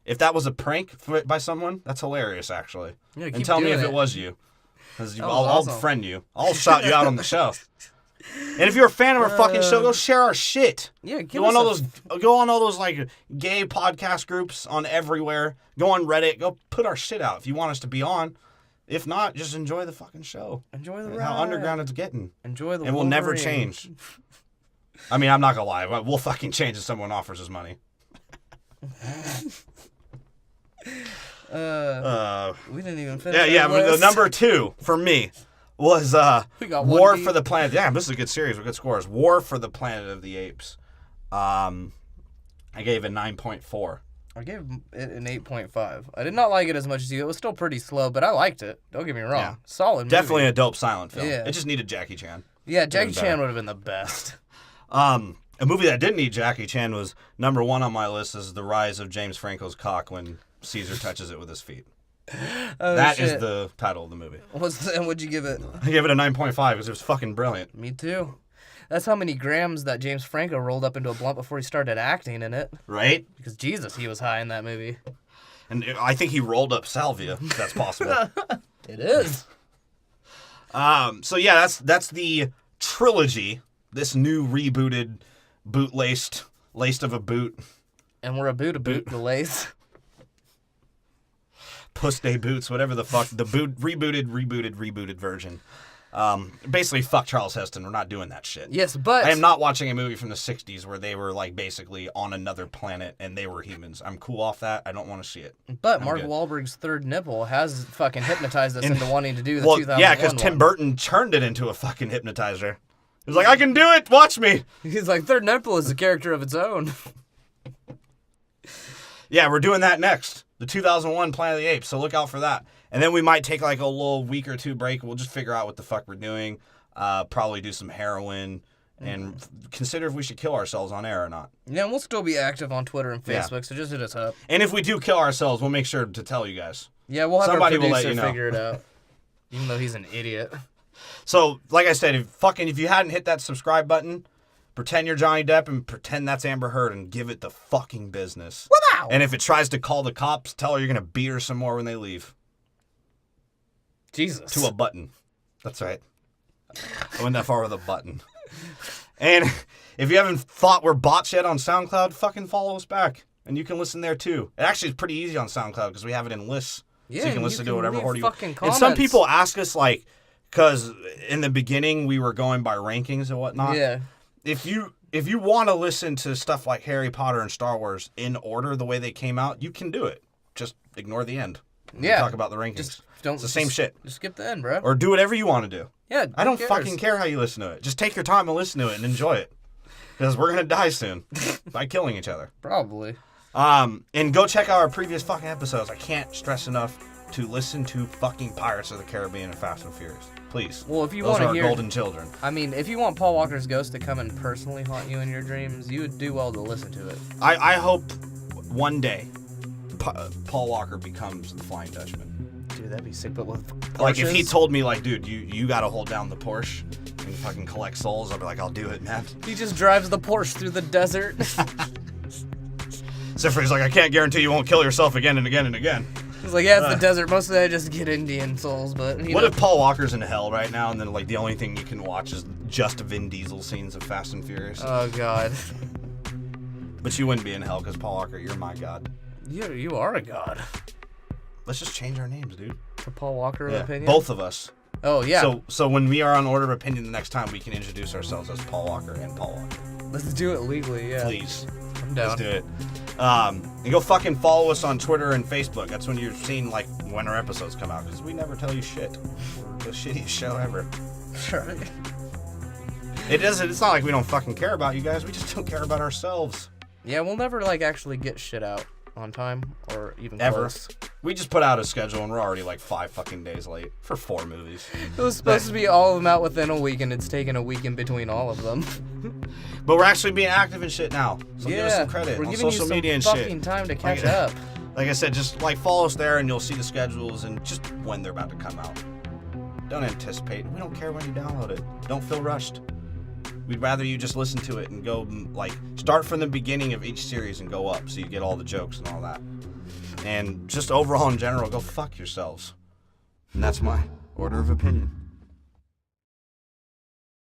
if that was a prank by someone, that's hilarious, actually. Yeah, and keep tell me doing if it. it was you. Because That was I'll awesome. friend you. I'll shout you out on the show. And if you're a fan of our fucking show, go share our shit. Yeah, Go on all those like gay podcast groups on everywhere. Go on Reddit. Go put our shit out if you want us to be on. If not, just enjoy the fucking show. Enjoy the And ride. how underground it's getting. Enjoy the. And we'll never Wolverine. change. I mean, I'm not gonna lie. We'll fucking change if someone offers us money. We didn't even finish. Yeah. our But the list. number 2 for me was We got War one for the Planet. Yeah, this is a good series with good scores. War for the Planet of the Apes. I gave it 9.4. I gave it an 8.5. I did not like it as much as you. It was still pretty slow, but I liked it. Don't get me wrong. Yeah. Solid movie. Definitely a dope silent film. Yeah. It just needed Jackie Chan. Yeah, Jackie better. Chan would have been the best. A movie that didn't need Jackie Chan was number 1 on my list is The Rise of James Franco's Cock when Caesar touches it with his feet. Oh, That is shit. the title of the movie. And what'd you give it? I gave it a 9.5 because it was fucking brilliant. Me too. That's how many grams that James Franco rolled up into a blunt before he started acting in it. Right? Because Jesus, he was high in that movie. And I think he rolled up salvia, if that's possible. It is. So yeah, that's the trilogy. This new rebooted, laced of a boot, And we're about to boot the lace. puss day boots, whatever the fuck, the rebooted version. Basically, fuck Charles Heston. We're not doing that shit. Yes, but I am not watching a movie from the 60s where they were like basically on another planet and they were humans. I'm cool off that. I don't want to see it. But I'm Mark good. Wahlberg's third nipple has fucking hypnotized us into wanting to do the 2001 yeah, because Tim one. Burton turned it into a fucking hypnotizer. He was like, I can do it. Watch me. He's like, third nipple is a character of its own. Yeah, we're doing that next. The 2001 Planet of the Apes, so look out for that. And then we might take like a little week or two break. We'll just figure out what the fuck we're doing. Probably do some heroin and consider if we should kill ourselves on air or not. Yeah, and we'll still be active on Twitter and Yeah. Facebook, so just hit us up. And if we do kill ourselves, we'll make sure to tell you guys. Yeah, we'll have Somebody our will producer let you know. figure it out. Even though he's an idiot. So, like I said, if you hadn't hit that subscribe button, pretend you're Johnny Depp and pretend that's Amber Heard and give it the fucking business. Wow. And if it tries to call the cops, tell her you're gonna beat her some more when they leave. Jesus. To a button. That's right. I went that far with a button. And if you haven't thought we're bots yet on SoundCloud, fucking follow us back. And you can listen there too. It actually is pretty easy on SoundCloud because we have it in lists. Yeah, so you can listen to whatever leave order you want. fucking And some comments. people ask us, like, because in the beginning we were going by rankings and whatnot. Yeah. If you want to listen to stuff like Harry Potter and Star Wars in order the way they came out, you can do it. Just ignore the end. We Yeah. talk about the rankings. Just don't. It's the same shit. Just skip the end, bro. Or do whatever you want to do. Yeah. I don't who cares? fucking care how you listen to it. Just take your time and listen to it and enjoy it. Because we're going to die soon by killing each other. Probably. And go check out our previous fucking episodes. I can't stress enough to listen to fucking Pirates of the Caribbean and Fast and Furious. Please. Well, if you Those want are to our hear, golden children. I mean, if you want Paul Walker's ghost to come and personally haunt you in your dreams, you would do well to listen to it. I hope one day Paul Walker becomes the Flying Dutchman. Dude, that'd be sick. But with Porsches, Like, if he told me, like, dude, you got to hold down the Porsche and fucking collect souls, I'd be like, I'll do it, man. he just drives the Porsche through the desert. Except for he's like, I can't guarantee you won't kill yourself again and again and again. He's like, yeah, it's the desert. Most of that I just get Indian souls, but you What know. if Paul Walker's in hell right now and then, like, the only thing you can watch is just Vin Diesel scenes of Fast and Furious? Oh God. But you wouldn't be in hell because, Paul Walker, you're my god. You are a god. Let's just change our names, dude. To Paul Walker Yeah, opinion. both of us. Oh yeah. So when we are on Order of Opinion the next time, we can introduce ourselves as Paul Walker and Paul Walker. Let's do it legally. Yeah. Please. I'm down. Let's do it. And go fucking follow us on Twitter and Facebook. That's when you're seeing, like, when our episodes come out. Because we never tell you shit. We're the shittiest show ever. Sure. It's not like we don't fucking care about you guys. We just don't care about ourselves. Yeah, we'll never like actually get shit out on time or even Ever. close. We just put out a schedule and we're already like 5 fucking days late for 4 movies. It was supposed to be all of them out within a week, and it's taken a week in between all of them. But we're actually being active and shit now. So give us some credit we're on giving social you some media and fucking shit. time to catch Like- up. Like I said, just like follow us there and you'll see the schedules and just when they're about to come out. Don't anticipate. We don't care when you download it. Don't feel rushed. We'd rather you just listen to it and go, like, start from the beginning of each series and go up so you get all the jokes and all that. And just overall in general, go fuck yourselves. And that's my Order of Opinion.